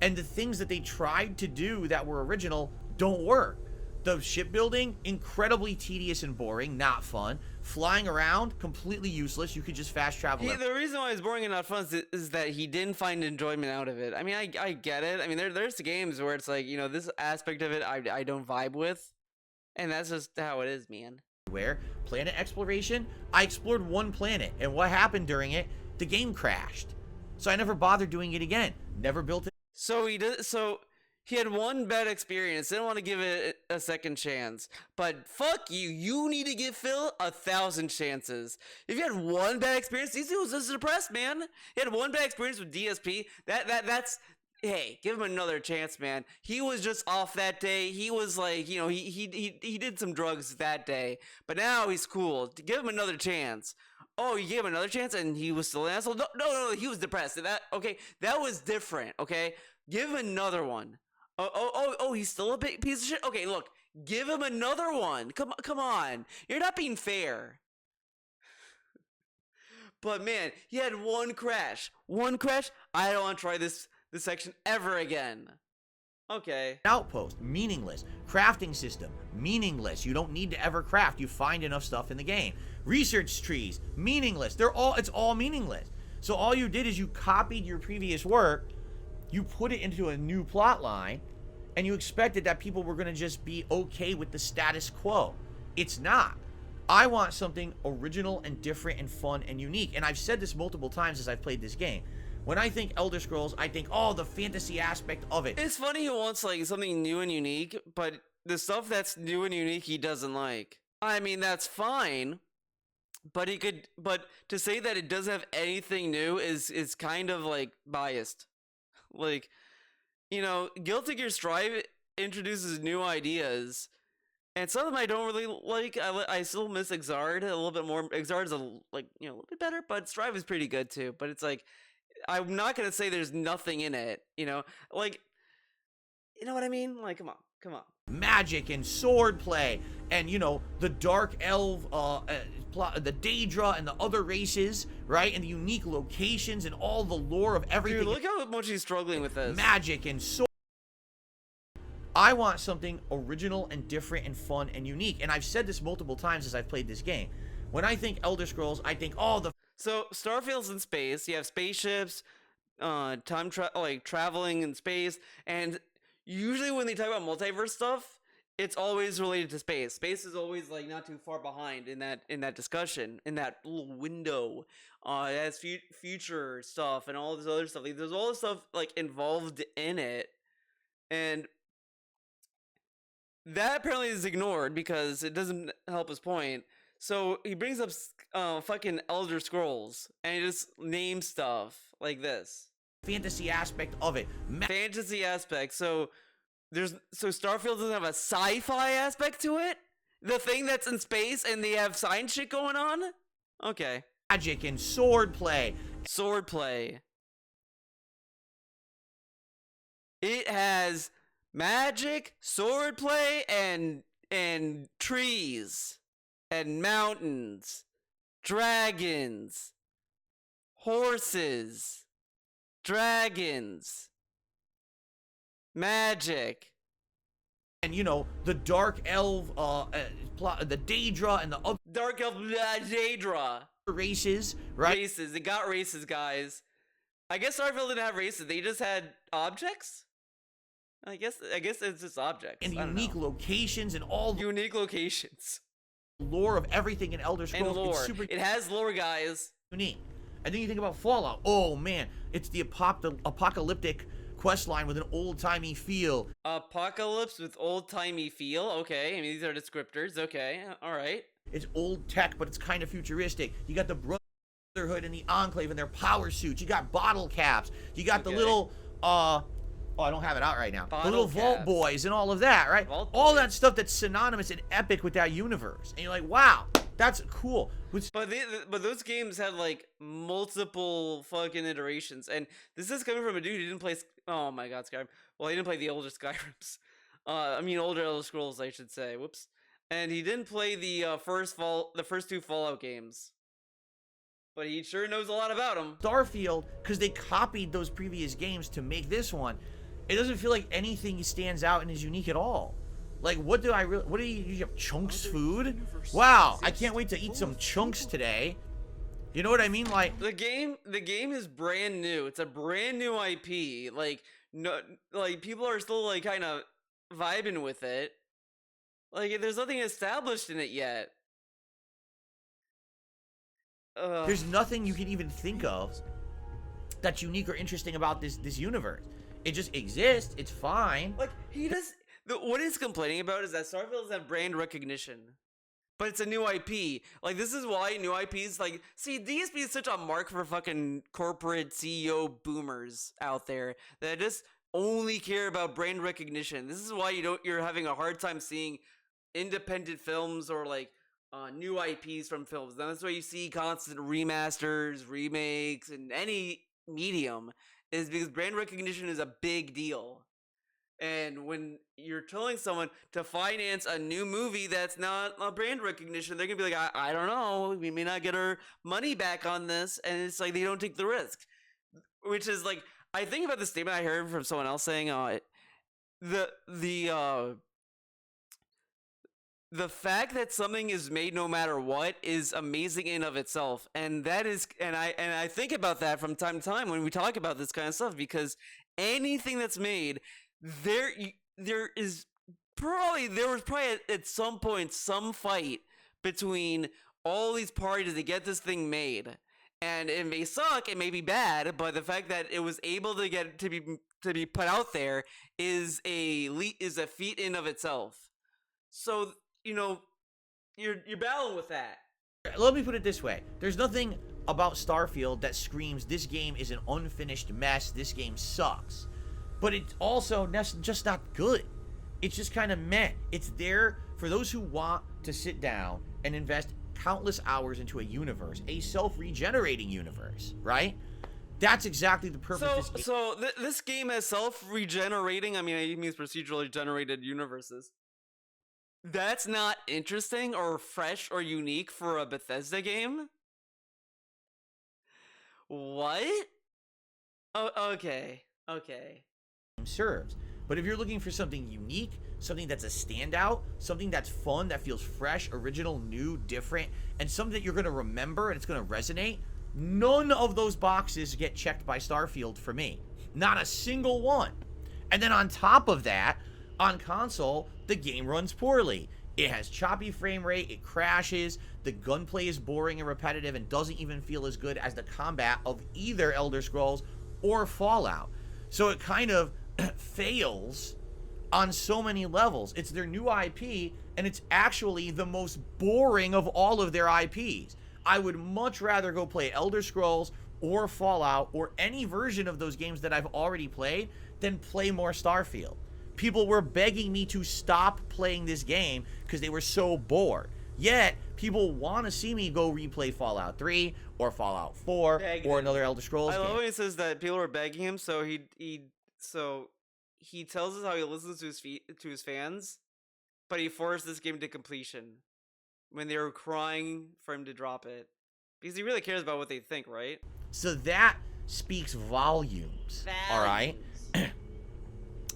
and the things that they tried to do that were original don't work. The shipbuilding, incredibly tedious and boring, not fun. Flying around, completely useless. You could just fast travel. The reason why it's boring and not fun is that he didn't find enjoyment out of it. I mean, I get it. I mean, there's games where it's like, you know, this aspect of it I don't vibe with, and that's just how it is, man. Where planet exploration, I explored one planet, and what happened during it? The game crashed. So I never bothered doing it again. Never built it. So he had one bad experience. Didn't want to give it a second chance. But fuck you. You need to give Phil 1,000 chances. If you had one bad experience, he was just depressed, man. He had one bad experience with DSP. That's hey, give him another chance, man. He was just off that day. He was like, you know, he did some drugs that day. But now he's cool. Give him another chance. Oh, you gave him another chance and he was still an asshole? No, he was depressed. That was different, okay? Give him another one. Oh, he's still a big piece of shit? Okay, look, give him another one. Come on. You're not being fair. But man, he had one crash. I don't want to try this section ever again. Okay. Outpost, meaningless. Crafting system, meaningless. You don't need to ever craft. You find enough stuff in the game. Research trees, meaningless. It's all meaningless. So all you did is you copied your previous work, you put it into a new plot line, and you expected that people were going to just be okay with the status quo. It's not. I want something original and different and fun and unique. And I've said this multiple times as I've played this game. When I think Elder Scrolls, I think, oh, the fantasy aspect of it. It's funny he wants like something new and unique, but the stuff that's new and unique he doesn't like. I mean, that's fine, but to say that it doesn't have anything new is kind of like biased. Like, you know, Guilty Gear Strive introduces new ideas, and some of them I don't really like. I still miss Exard a little bit more. Exard's a little bit better, but Strive is pretty good too. But it's like, I'm not gonna say there's nothing in it. Like, you know what I mean? Like, come on. Magic and swordplay, and the dark elf, the Daedra and the other races, right? And the unique locations and all the lore of everything. Dude, look how much he's struggling with this. Magic and sword. I want something original and different and fun and unique. And I've said this multiple times as I've played this game. When I think Elder Scrolls, I think, So Starfield's in space. You have spaceships, traveling in space, and usually when they talk about multiverse stuff, it's always related to space. Space is always like not too far behind in that discussion, in that little window. It has future stuff and all this other stuff. Like, there's all this stuff like involved in it, and that apparently is ignored because it doesn't help his point. So he brings up fucking Elder Scrolls and he just names stuff like this. fantasy aspect of it. Fantasy aspect. So Starfield doesn't have a sci-fi aspect to it? The thing that's in space and they have science shit going on? Okay. Magic and swordplay. Swordplay. It has magic, swordplay, and trees, and mountains, dragons, horses, dragons, magic. And the dark elf, the Daedra and the other Dark elf, Daedra. races, right? Races. They got races, guys. I guess Starfield didn't have races. They just had objects? I guess it's just objects. And I don't unique know. locations and all the Unique locations. lore of everything in Elder Scrolls. And lore. It's super It has lore, guys. unique. And then you think about Fallout. Oh man, it's the apocalyptic quest line with an old-timey feel. Apocalypse with old-timey feel. Okay, I mean, these are descriptors. Okay, all right. It's old tech, but it's kind of futuristic. You got the Brotherhood and the Enclave and their power suits. You got bottle caps. You got the little, I don't have it out right now. Bottle the little Vault caps. Boys and all of that, right? Vault All Boys. that stuff that's synonymous and epic with that universe. And you're like, wow, that's cool. But those games had like multiple fucking iterations, and this is coming from a dude who didn't play. Oh my God, Skyrim. Well, he didn't play the older Skyrims. Older Elder Scrolls, I should say. Whoops. And he didn't play the first two Fallout games. But he sure knows a lot about them. Starfield, because they copied those previous games to make this one, it doesn't feel like anything stands out and is unique at all. Like, what do you have? Chunks food? Wow, I can't wait to eat some chunks today. You know what I mean? Like, The game is brand new. It's a brand new IP. Like, no, like people are still like kind of vibing with it. Like, there's nothing established in it yet. there's nothing you can even think of that's unique or interesting about this universe. It just exists. It's fine. Like, what he's complaining about is that Starfield doesn't have brand recognition. But it's a new IP. Like, this is why new IPs, like, see, DSP is such a mark for fucking corporate CEO boomers out there that just only care about brand recognition. This is why you're having a hard time seeing independent films or like new IPs from films. And that's why you see constant remasters, remakes, in any medium, is because brand recognition is a big deal. And when you're telling someone to finance a new movie that's not a brand recognition, they're gonna be like, I don't know, we may not get our money back on this, and it's like they don't take the risk. Which is like, I think about the statement I heard from someone else saying, the fact that something is made no matter what is amazing in of itself, and that is, and I think about that from time to time when we talk about this kind of stuff, because anything that's made, there was probably at some point some fight between all these parties to get this thing made, and it may suck, it may be bad, but the fact that it was able to get to be put out there is a feat in of itself. So you're battling with that. Let me put it this way. There's nothing about Starfield that screams this game is an unfinished mess, this game sucks. But it's also just not good. It's just kind of meh. It's there for those who want to sit down and invest countless hours into a universe, a self-regenerating universe, right? That's exactly the purpose of this game. So this game is self-regenerating. I mean, it means procedurally generated universes. That's not interesting or fresh or unique for a Bethesda game? What? Oh, okay. Okay. Serves. But if you're looking for something unique, something that's a standout, something that's fun, that feels fresh, original, new, different, and something that you're going to remember and it's going to resonate, none of those boxes get checked by Starfield for me. Not a single one. And then on top of that, on console, the game runs poorly. It has choppy frame rate, it crashes, the gunplay is boring and repetitive and doesn't even feel as good as the combat of either Elder Scrolls or Fallout. So it kind of fails on so many levels. It's their new IP, and it's actually the most boring of all of their IPs. I would much rather go play Elder Scrolls or Fallout or any version of those games that I've already played than play more Starfield. People were begging me to stop playing this game because they were so bored. Yet, people want to see me go replay Fallout 3 or Fallout 4 or another Elder Scrolls game. I love when he says that people were begging him, so he tells us how he listens to his fans, but he forced this game to completion when they were crying for him to drop it. Because he really cares about what they think, right? So that speaks volumes. All right?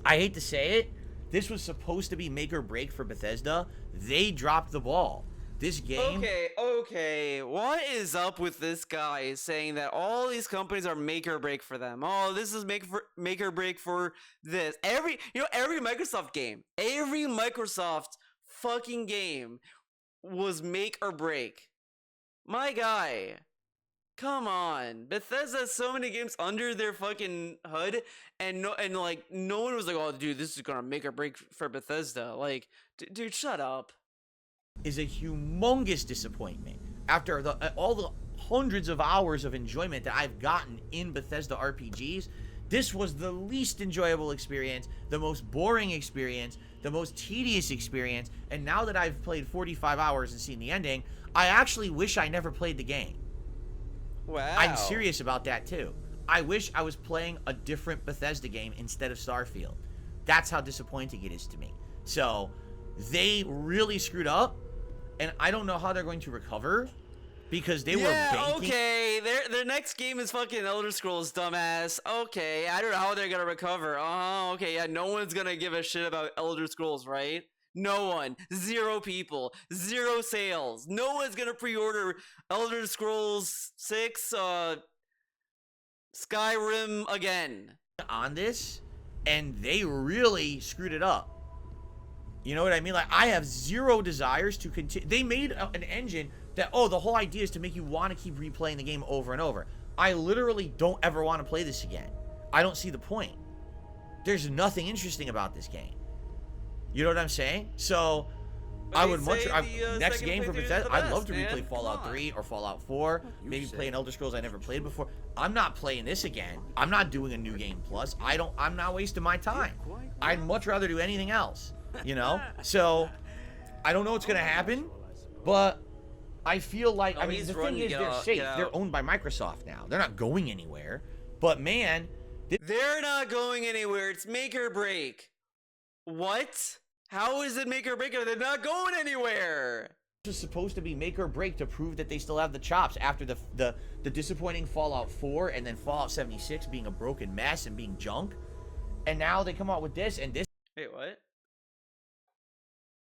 I hate to say it, this was supposed to be make or break for Bethesda. They dropped the ball. This game... Okay. What is up with this guy saying that all these companies are make or break for them? Oh, this is make or break for this. Every Microsoft game, every Microsoft fucking game was make or break. My guy. Come on. Bethesda has so many games under their fucking hood, and no one was like, oh, dude, this is gonna make or break for Bethesda. Like, dude, shut up. Is a humongous disappointment after all the hundreds of hours of enjoyment that I've gotten in Bethesda RPGs. This was the least enjoyable experience, the most boring experience, the most tedious experience, and now that I've played 45 hours and seen the ending, I actually wish I never played the game. Wow. I'm serious about that too. I wish I was playing a different Bethesda game instead of Starfield. That's how disappointing it is to me. So, they really screwed up, and I don't know how they're going to recover, because they were banking... okay, their next game is fucking Elder Scrolls, dumbass. Okay, I don't know how they're gonna recover. Okay, yeah, no one's gonna give a shit about Elder Scrolls, right? No one. 0 people. 0 sales. No one's gonna pre-order Elder Scrolls 6, Skyrim again. On this, and they really screwed it up. You know what I mean? Like, I have 0 desires to continue. They made an engine that, the whole idea is to make you want to keep replaying the game over and over. I literally don't ever want to play this again. I don't see the point. There's nothing interesting about this game. You know what I'm saying? So, I would much... next game for Bethesda, I'd love to replay Fallout 3 or Fallout 4. Maybe play an Elder Scrolls I never played before. I'm not playing this again. I'm not doing a new game plus. I'm not wasting my time. I'd much rather do anything else. You know? So, I don't know what's going to happen, but I feel like... I mean, the thing is, they're safe. They're owned by Microsoft now. They're not going anywhere. But, man... They're not going anywhere. It's make or break. What? How is it make or break? They're not going anywhere. This is supposed to be make or break to prove that they still have the chops after the disappointing Fallout 4 and then Fallout 76 being a broken mess and being junk. And now they come out with this, and this... Wait, what?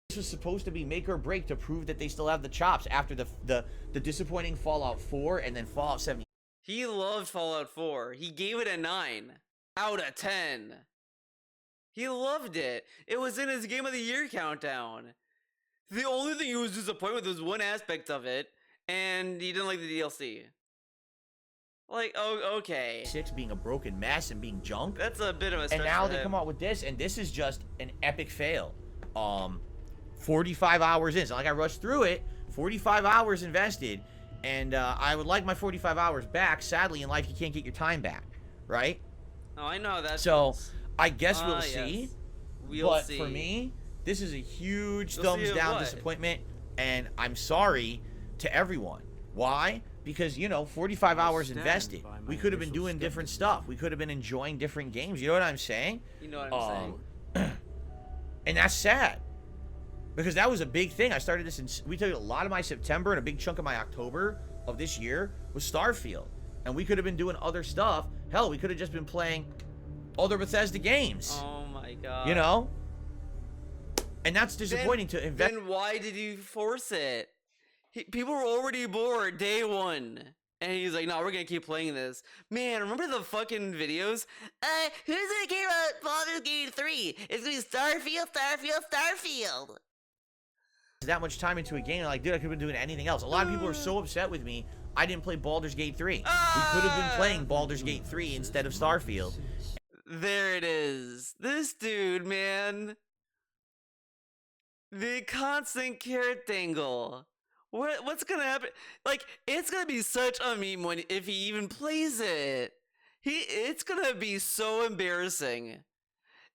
This was supposed to be make or break to prove that they still have the chops after the disappointing Fallout 4 and then Fallout 76. He loved Fallout 4. He gave it a 9 out of 10. He loved it. It was in his Game of the Year countdown. The only thing he was disappointed with was one aspect of it, and he didn't like the DLC. Like, oh, okay. 6 being a broken mess and being junk. That's a bit of a stretch. And now they come out with this, and this is just an epic fail. 45 hours in. It's not like I rushed through it. 45 hours invested. And I would like my 45 hours back. Sadly, in life, you can't get your time back. Right? Oh, I know that. So, I guess we'll see. Yes. We'll see. But for me, this is a huge thumbs down disappointment. And I'm sorry to everyone. Why? because, you know, 45 hours invested. We could have been doing different stuff. We could have been enjoying different games. You know what I'm saying? You know what I'm saying? And that's sad. Because that was a big thing. I started this in, we took a lot of my September and a big chunk of my October of this year was Starfield. And we could have been doing other stuff. Hell, we could have just been playing other Bethesda games. Oh my god. You know? And that's disappointing to invest. Then why did you force it? People were already bored day one. And he's like, no, we're gonna keep playing this. Man, remember the fucking videos? Who's gonna care about Baldur's Gate 3? It's gonna be Starfield, Starfield, Starfield. That much time into a game, like, dude, I could have been doing anything else. A lot of people are so upset with me. I didn't play Baldur's Gate 3. We could have been playing Baldur's Gate 3 instead of Starfield. There it is. This dude, man. The constant carrot dangle. What's gonna happen? Like, it's gonna be such a meme when if he even plays it. It's gonna be so embarrassing.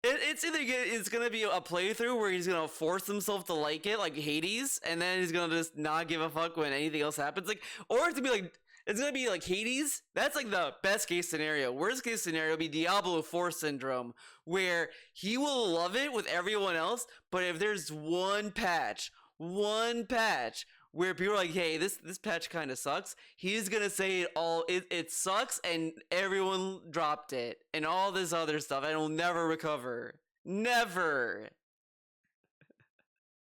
It's either it's gonna be a playthrough where he's gonna force himself to like it, like Hades, and then he's gonna just not give a fuck when anything else happens. Like, or it's gonna be like Hades. That's like the best case scenario. Worst case scenario would be Diablo 4 syndrome, where he will love it with everyone else, but if there's one patch where people are like, hey, this patch kind of sucks, he's gonna say it sucks and everyone dropped it and all this other stuff and it'll never recover. Never.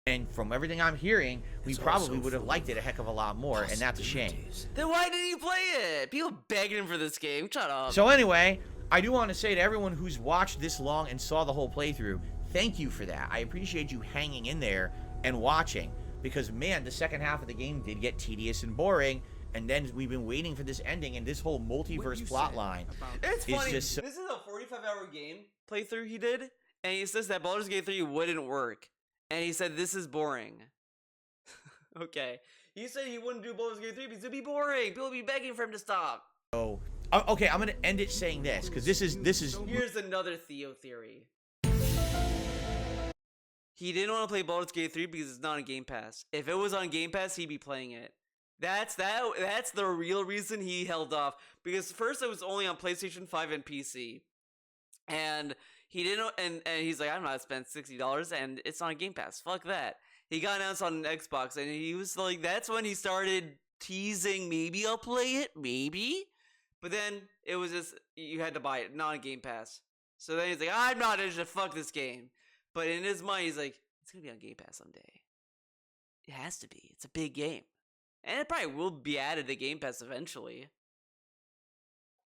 And from everything I'm hearing, we probably would have liked it a heck of a lot more, and that's a shame. Then why did he play it? People begging him for this game. Shut up. So anyway, I do want to say to everyone who's watched this long and saw the whole playthrough, thank you for that. I appreciate you hanging in there and watching. Because, man, the second half of the game did get tedious and boring, and then we've been waiting for this ending, and this whole multiverse plotline It's is funny. just so... This is a 45-hour game playthrough he did, and he says that Baldur's Gate 3 wouldn't work. And he said, this is boring. Okay. He said he wouldn't do Baldur's Gate 3 because it'd be boring. People would be begging for him to stop. Oh, okay, I'm going to end it saying this, because this is... Here's another Theo theory. He didn't want to play Baldur's Gate 3 because it's not on Game Pass. If it was on Game Pass, he'd be playing it. That's the real reason he held off. Because first it was only on PlayStation 5 and PC. And he didn't, and he's like, I'm not spending $60 and it's on Game Pass. Fuck that. He got announced on Xbox and he was like, that's when he started teasing, maybe I'll play it, maybe. But then it was just, you had to buy it, not on Game Pass. So then he's like, I'm not interested, fuck this game. But in his mind, he's like, it's going to be on Game Pass someday. It has to be. It's a big game. And it probably will be added to Game Pass eventually.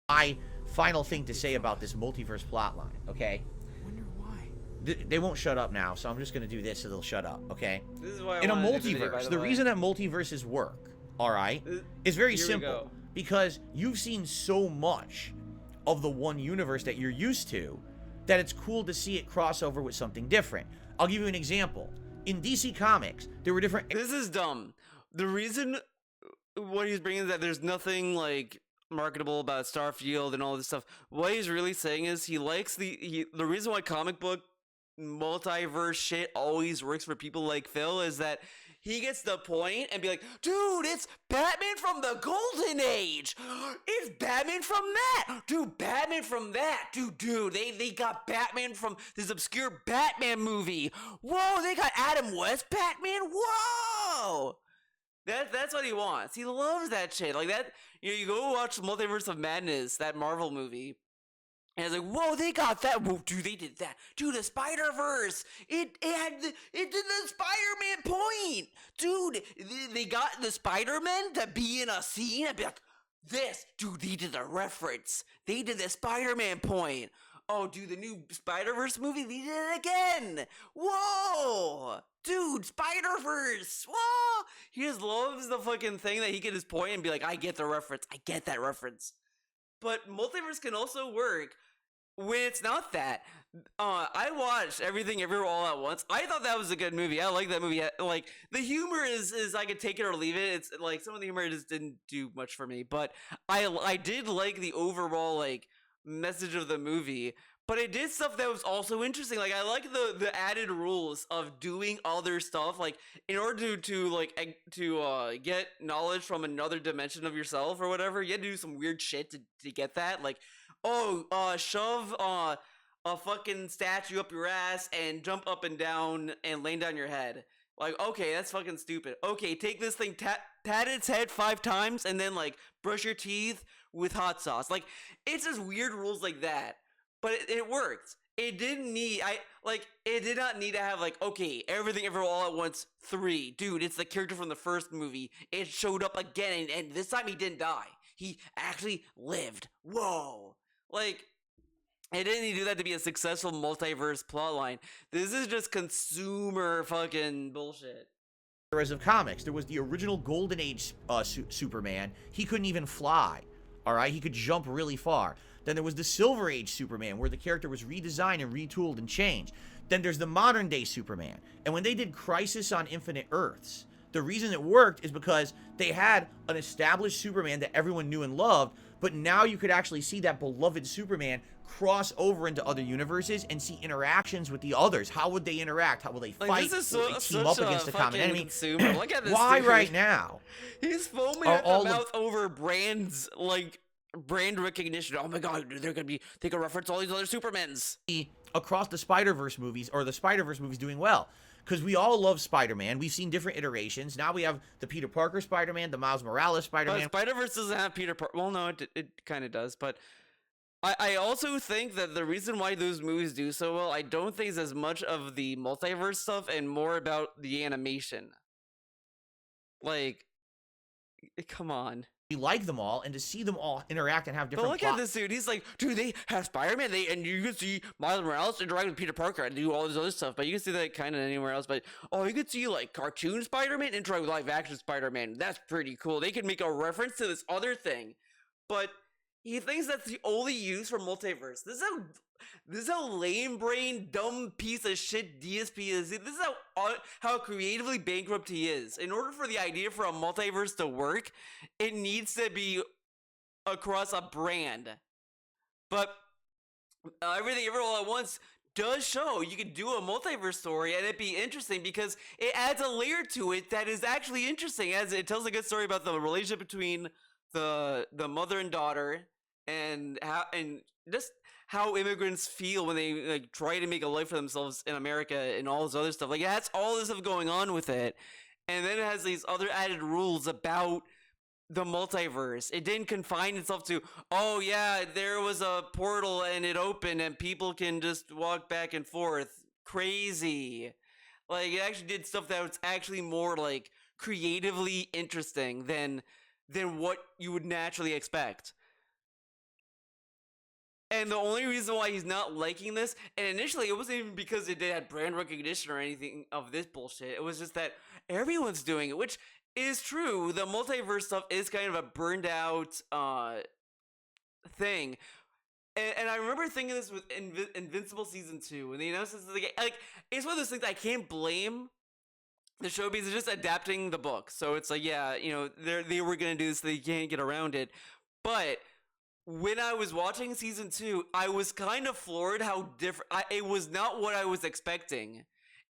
My final thing to say about this multiverse plotline, okay? I wonder why. They won't shut up now, so I'm just going to do this so they'll shut up, okay? This is why I In a wanted to do the video, by multiverse, the way. reason that multiverses work, all right, is very Here we simple. go. Because you've seen so much of the one universe that you're used to that it's cool to see it cross over with something different. I'll give you an example. In DC Comics, there were different... This is dumb. The reason what he's bringing is that there's nothing like marketable about Starfield and all this stuff. What he's really saying is he likes the reason why comic book multiverse shit always works for people like Phil is that he gets the point and be like, dude, it's Batman from the Golden Age. It's Batman from that. Dude, Batman from that. Dude, they got Batman from this obscure Batman movie. Whoa, they got Adam West Batman. Whoa. That's what he wants. He loves that shit. Like that, you go watch Multiverse of Madness, that Marvel movie. And it's like, whoa, they got that. Whoa, dude, they did that. Dude, the Spider-Verse. It did the Spider-Man point. Dude, they got the Spider-Man to be in a scene and be like, this. Dude, they did a reference. They did the Spider-Man point. Oh, dude, the new Spider-Verse movie, they did it again. Whoa. Dude, Spider-Verse. Whoa. He just loves the fucking thing that he can just point and be like, I get the reference. I get that reference. But multiverse can also work when it's not that. I watched Everything Everywhere All at Once. I thought that was a good movie. I like that movie. Like, the humor is I could take it or leave it. It's like some of the humor just didn't do much for me. But I did like the overall like message of the movie. but it did stuff that was also interesting. Like I like the added rules of doing other stuff. Like in order to get knowledge from another dimension of yourself or whatever, you had to do some weird shit to get that. Like, shove a fucking statue up your ass and jump up and down and lay down your head. Like, okay, that's fucking stupid. Okay, take this thing, pat its head 5 times, and then like brush your teeth with hot sauce. Like, it's just weird rules like that. But it worked. It didn't need it did not need to have like, okay, everything ever all at once 3. Dude, it's the character from the first movie. It showed up again, and this time he didn't die. He actually lived. Whoa. Like, it didn't need to do that to be a successful multiverse plotline. This is just consumer fucking bullshit. Whereas of comics, there was the original Golden Age Superman. He couldn't even fly. All right, he could jump really far. Then there was the Silver Age Superman, where the character was redesigned and retooled and changed. Then there's the modern day Superman. And when they did Crisis on Infinite Earths, the reason it worked is because they had an established Superman that everyone knew and loved, but now you could actually see that beloved Superman cross over into other universes and see interactions with the others. How would they interact? How will they fight? Will they team up against a common enemy? Consumer. Look at this Why dude. Right now? He's foaming at the mouth over brands, like brand recognition. Oh my god, they can reference all these other Supermans. Across the Spider-Verse movies, or the Spider-Verse movies doing well. Because we all love Spider-Man. We've seen different iterations. Now we have the Peter Parker Spider-Man, the Miles Morales Spider-Man. But Spider-Verse doesn't have Peter Parker. Well, no, it kind of does. But I also think that the reason why those movies do so well, I don't think is as much of the multiverse stuff and more about the animation. Like, come on. We like them all, and to see them all interact and have different But look at this dude. He's like, dude, they have Spider-Man, and you can see Miles Morales interact with Peter Parker and do all this other stuff. But you can see that kind of anywhere else. But you could see like cartoon Spider-Man interact with live action Spider-Man. That's pretty cool. They could make a reference to this other thing, but he thinks that's the only use for multiverse. This is how lame brain, dumb piece of shit DSP is. This is how creatively bankrupt he is. In order for the idea for a multiverse to work, it needs to be across a brand. But Everything Ever All at Once does show you can do a multiverse story and it be interesting because it adds a layer to it that is actually interesting, as it tells a good story about the relationship between the mother and daughter and how immigrants feel when they like try to make a life for themselves in America and all this other stuff. Like, it has all this stuff going on with it, and then it has these other added rules about the multiverse. It didn't confine itself to, oh yeah, there was a portal and it opened and people can just walk back and forth. Crazy. Like, it actually did stuff that was actually more like creatively interesting than what you would naturally expect. And the only reason why he's not liking this, and initially it wasn't even because it had brand recognition or anything of this bullshit, it was just that everyone's doing it, which is true. The multiverse stuff is kind of a burned out thing. And I remember thinking this with Invincible Season 2, when they announced this, like, it's one of those things I can't blame the show because it's just adapting the book. So it's like, yeah, you know, they were going to do this, so they can't get around it. But when I was watching Season 2, I was kind of floored how different, it was not what I was expecting.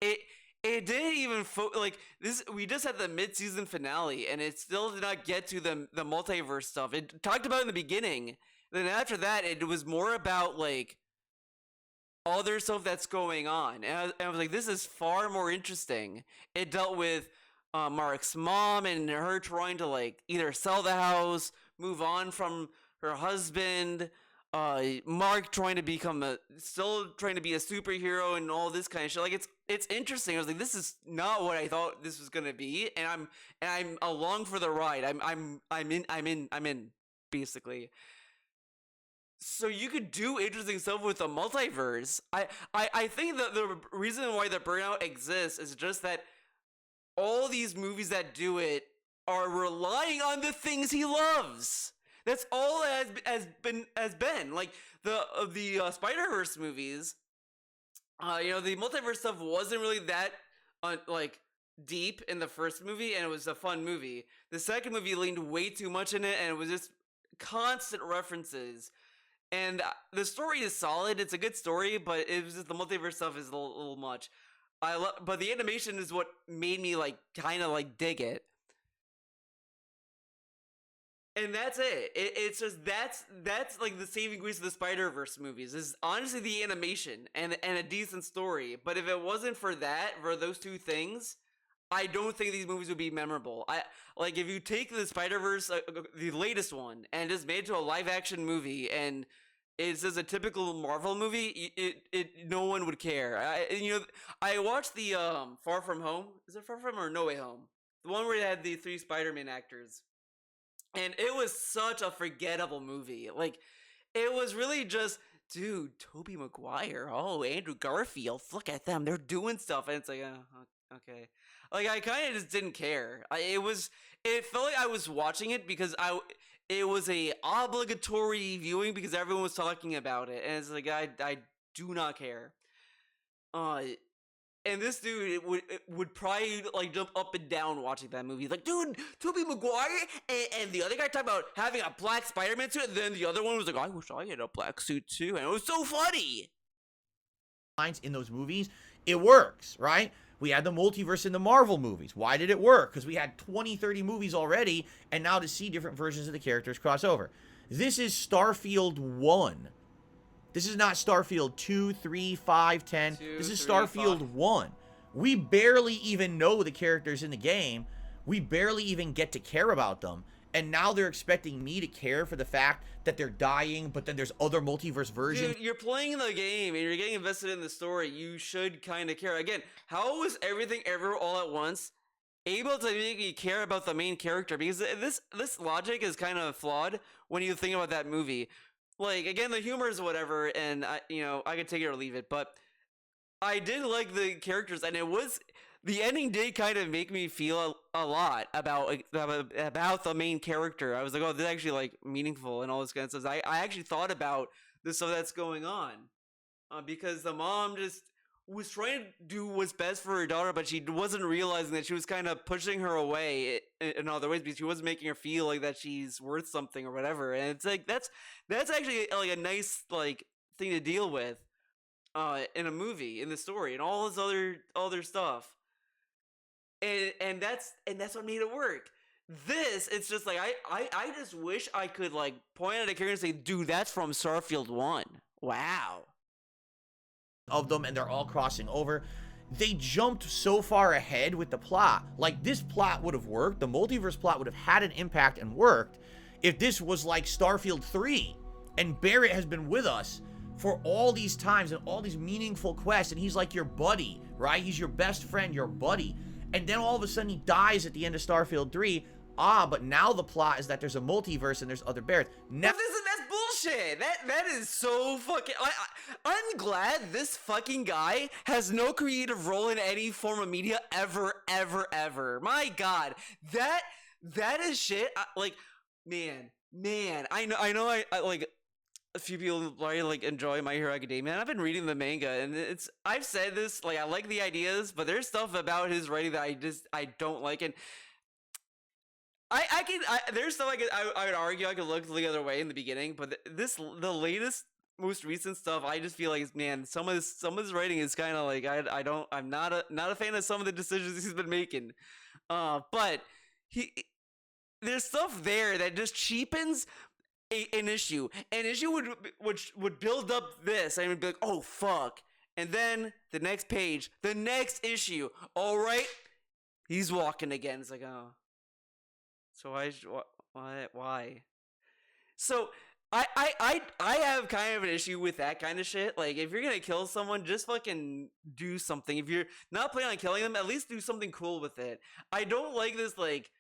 It didn't even like this. We just had the mid-season finale, and it still did not get to the multiverse stuff. It talked about it in the beginning. Then after that, it was more about like other stuff that's going on, and I was like, this is far more interesting. It dealt with Mark's mom and her trying to like either sell the house, move on from her husband. Mark trying to still trying to be a superhero and all this kind of shit. Like, it's interesting. I was like, this is not what I thought this was gonna be, and I'm along for the ride. I'm in basically. So you could do interesting stuff with the multiverse. I think that the reason why the burnout exists is just that all these movies that do it are relying on the things he loves. That's all it has been. Like the Spider-Verse movies, the multiverse stuff wasn't really that like deep in the first movie, and it was a fun movie. The second movie leaned way too much in it, and it was just constant references. And the story is solid. It's a good story, but it was just the multiverse stuff is a little much. But the animation is what made me like kind of like dig it. And that's it. It's just that's like the saving grace of the Spider-Verse movies is honestly the animation and a decent story. But if it wasn't for that, for those two things, I don't think these movies would be memorable. I like if you take the Spider-Verse, the latest one, and just made it to a live-action movie, and it's just a typical Marvel movie, no one would care. I watched the Far From Home. Is it Far From or No Way Home? The one where it had the 3 Spider-Man actors. And it was such a forgettable movie. Like, it was really just, dude, Tobey Maguire, oh, Andrew Garfield, look at them, they're doing stuff. And it's like, okay. Like, I kind of just didn't care. It felt like I was watching it because it was a obligatory viewing because everyone was talking about it. And it's like, I do not care. And this dude would probably like jump up and down watching that movie. Like, dude, Tobey Maguire and the other guy talked about having a black Spider-Man suit, and then the other one was like, I wish I had a black suit too, and it was so funny. In those movies, it works, right? We had the multiverse in the Marvel movies. Why did it work? Because we had 20, 30 movies already, and now to see different versions of the characters cross over. This is Starfield 1. This is not Starfield 2, 3, 5, 10. This is Starfield 1. We barely even know the characters in the game. We barely even get to care about them. And now they're expecting me to care for the fact that they're dying, but then there's other multiverse versions. Dude, you're playing the game and you're getting invested in the story. You should kind of care. Again, how was everything ever all at once able to make me care about the main character? Because this logic is kind of flawed when you think about that movie. Like, again, the humor is whatever, and I could take it or leave it, but I did like the characters, and the ending did kind of make me feel a lot about the main character. I was like, oh, this is actually like meaningful and all this kind of stuff. I actually thought about the stuff that's going on, because the mom just was trying to do what's best for her daughter, but she wasn't realizing that she was kind of pushing her away in other ways because she wasn't making her feel like that she's worth something or whatever. And it's like that's actually like a nice like thing to deal with in a movie, in the story, and all this other stuff. And that's what made it work. It's just like I just wish I could like point at a character and say, dude, that's from Starfield 1. Wow. Of them, and they're all crossing over. They jumped so far ahead with the plot. Like, this plot would have worked. The multiverse plot would have had an impact and worked if this was like Starfield 3 and Barrett has been with us for all these times and all these meaningful quests, and he's like your buddy, right? He's your best friend, your buddy. And then all of a sudden he dies at the end of Starfield 3. But now the plot is that there's a multiverse and there's other Barretts. That's bullshit. That is so fucking. I'm glad this fucking guy has no creative role in any form of media ever. My God, that is shit. Man. I know. I like a few people like enjoy My Hero Academia, and I've been reading the manga, and I've said this, like, I like the ideas, but there's stuff about his writing that I don't like, and there's stuff I would argue I could look the other way in the beginning, but the latest, most recent stuff, I just feel like, man, some of his writing is kind of like I'm not a fan of some of the decisions he's been making, but there's stuff there that just cheapens an issue. An issue would build up this, and would be like, oh fuck, and then the next page, the next issue, all right, he's walking again. It's like, oh. So why? So I have kind of an issue with that kind of shit. Like, if you're gonna kill someone, just fucking do something. If you're not planning on killing them, at least do something cool with it. I don't like this, like,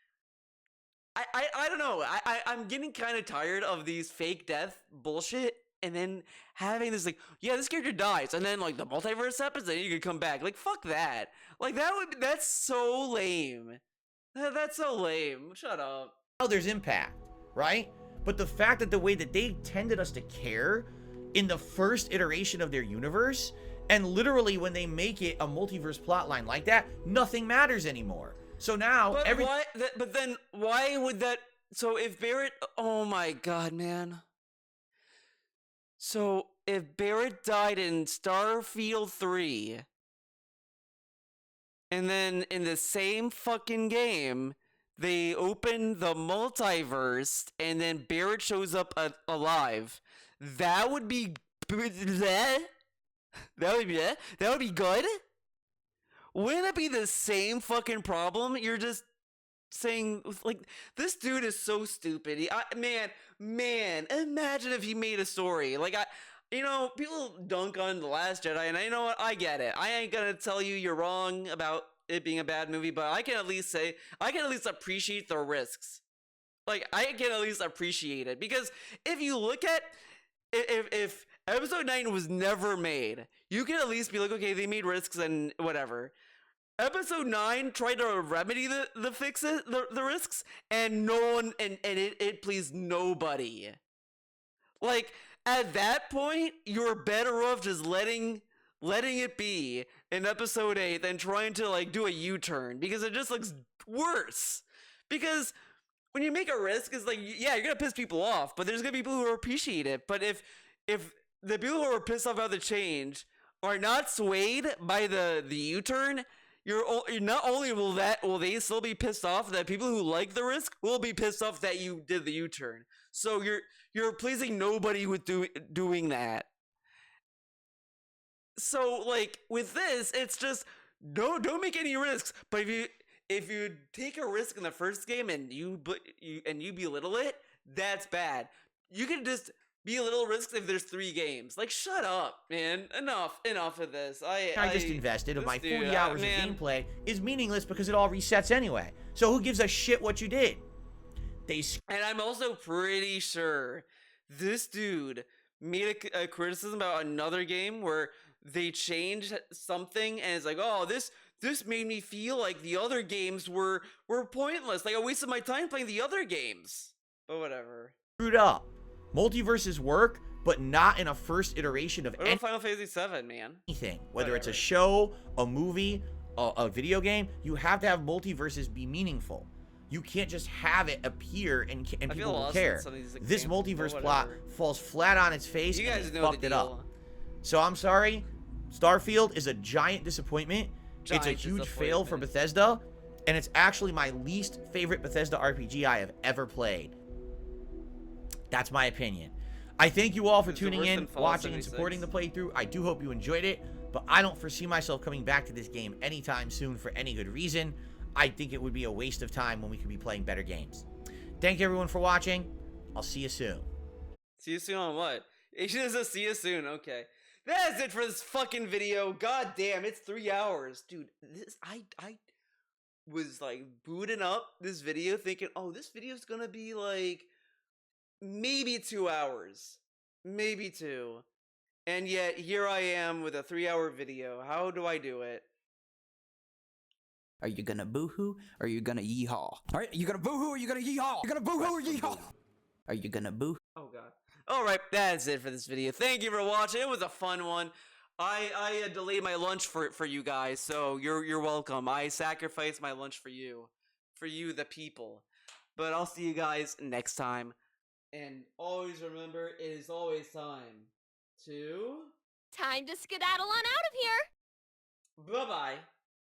I don't know. I'm getting kind of tired of these fake death bullshit, and then having this like, yeah, this character dies, and then like the multiverse happens, and you can come back. Like, fuck that. Like, that's so lame. That's so lame. Shut up. Now there's impact, right? But the fact that the way that they tended us to care in the first iteration of their universe, and literally when they make it a multiverse plotline like that, nothing matters anymore. So now but then why would that? So if Barrett, oh my God, man. So if Barrett died in Starfield 3, and then in the same fucking game, they open the multiverse, and then Barrett shows up alive, that would be that would be good. Wouldn't it be the same fucking problem? You're just saying, like, this dude is so stupid. Man, imagine if he made a story like people dunk on The Last Jedi, and you know what? I get it. I ain't gonna tell you you're wrong about it being a bad movie, but I can at least appreciate the risks. Like, I can at least appreciate it, because if you look at if Episode 9 was never made, you can at least be like, okay, they made risks and whatever. Episode 9 tried to remedy the fixes, the risks, and no one, and it pleased nobody. Like, at that point, you're better off just letting it be in Episode 8 than trying to, like, do a U-turn, because it just looks worse. Because when you make a risk, it's like, yeah, you're gonna piss people off, but there's gonna be people who appreciate it. But if the people who are pissed off about the change are not swayed by the U-turn, you're not only will they still be pissed off, that people who like the risk will be pissed off that you did the U-turn. So you're pleasing nobody with doing that. So, like, with this, it's just don't make any risks. But if you take a risk in the first game and you belittle it, that's bad. You can just belittle risks if there's 3 games. Like, shut up, man. Enough of this. I just invested of my 40 hours of gameplay is meaningless because it all resets anyway. So who gives a shit what you did? And I'm also pretty sure this dude made a criticism about another game where they changed something, and it's like, oh, this made me feel like the other games were pointless. Like, I wasted my time playing the other games. But whatever. Screwed up. Multiverses work, but not in a first iteration of anything. Final Fantasy 7, man. Whether it's a show, a movie, a video game, you have to have multiverses be meaningful. You can't just have it appear and people will care. This multiverse plot falls flat on its face, and they fucked it up. So I'm sorry, Starfield is a giant disappointment. It's a huge fail for Bethesda, and it's actually my least favorite Bethesda RPG I have ever played. That's my opinion. I thank you all for tuning in, watching, and supporting the playthrough. I do hope you enjoyed it, but I don't foresee myself coming back to this game anytime soon for any good reason. I think it would be a waste of time when we could be playing better games. Thank you, everyone, for watching. I'll see you soon. See you soon on what? It just says see you soon. Okay. That's it for this fucking video. God damn, it's 3 hours. Dude, I was, like, booting up this video thinking, oh, this video's gonna be, like, maybe 2 hours. Maybe 2. And yet, here I am with a 3-hour video. How do I do it? Are you gonna boohoo? Or are you gonna yeehaw? Alright, you gonna boohoo or you gonna yeehaw? You gonna boohoo or yeehaw? Are you gonna boo? Oh god. Alright, that's it for this video. Thank you for watching. It was a fun one. I delayed my lunch for you guys, so you're welcome. I sacrificed my lunch for you. For you, the people. But I'll see you guys next time. And always remember, it is always time to skedaddle on out of here. Bye-bye.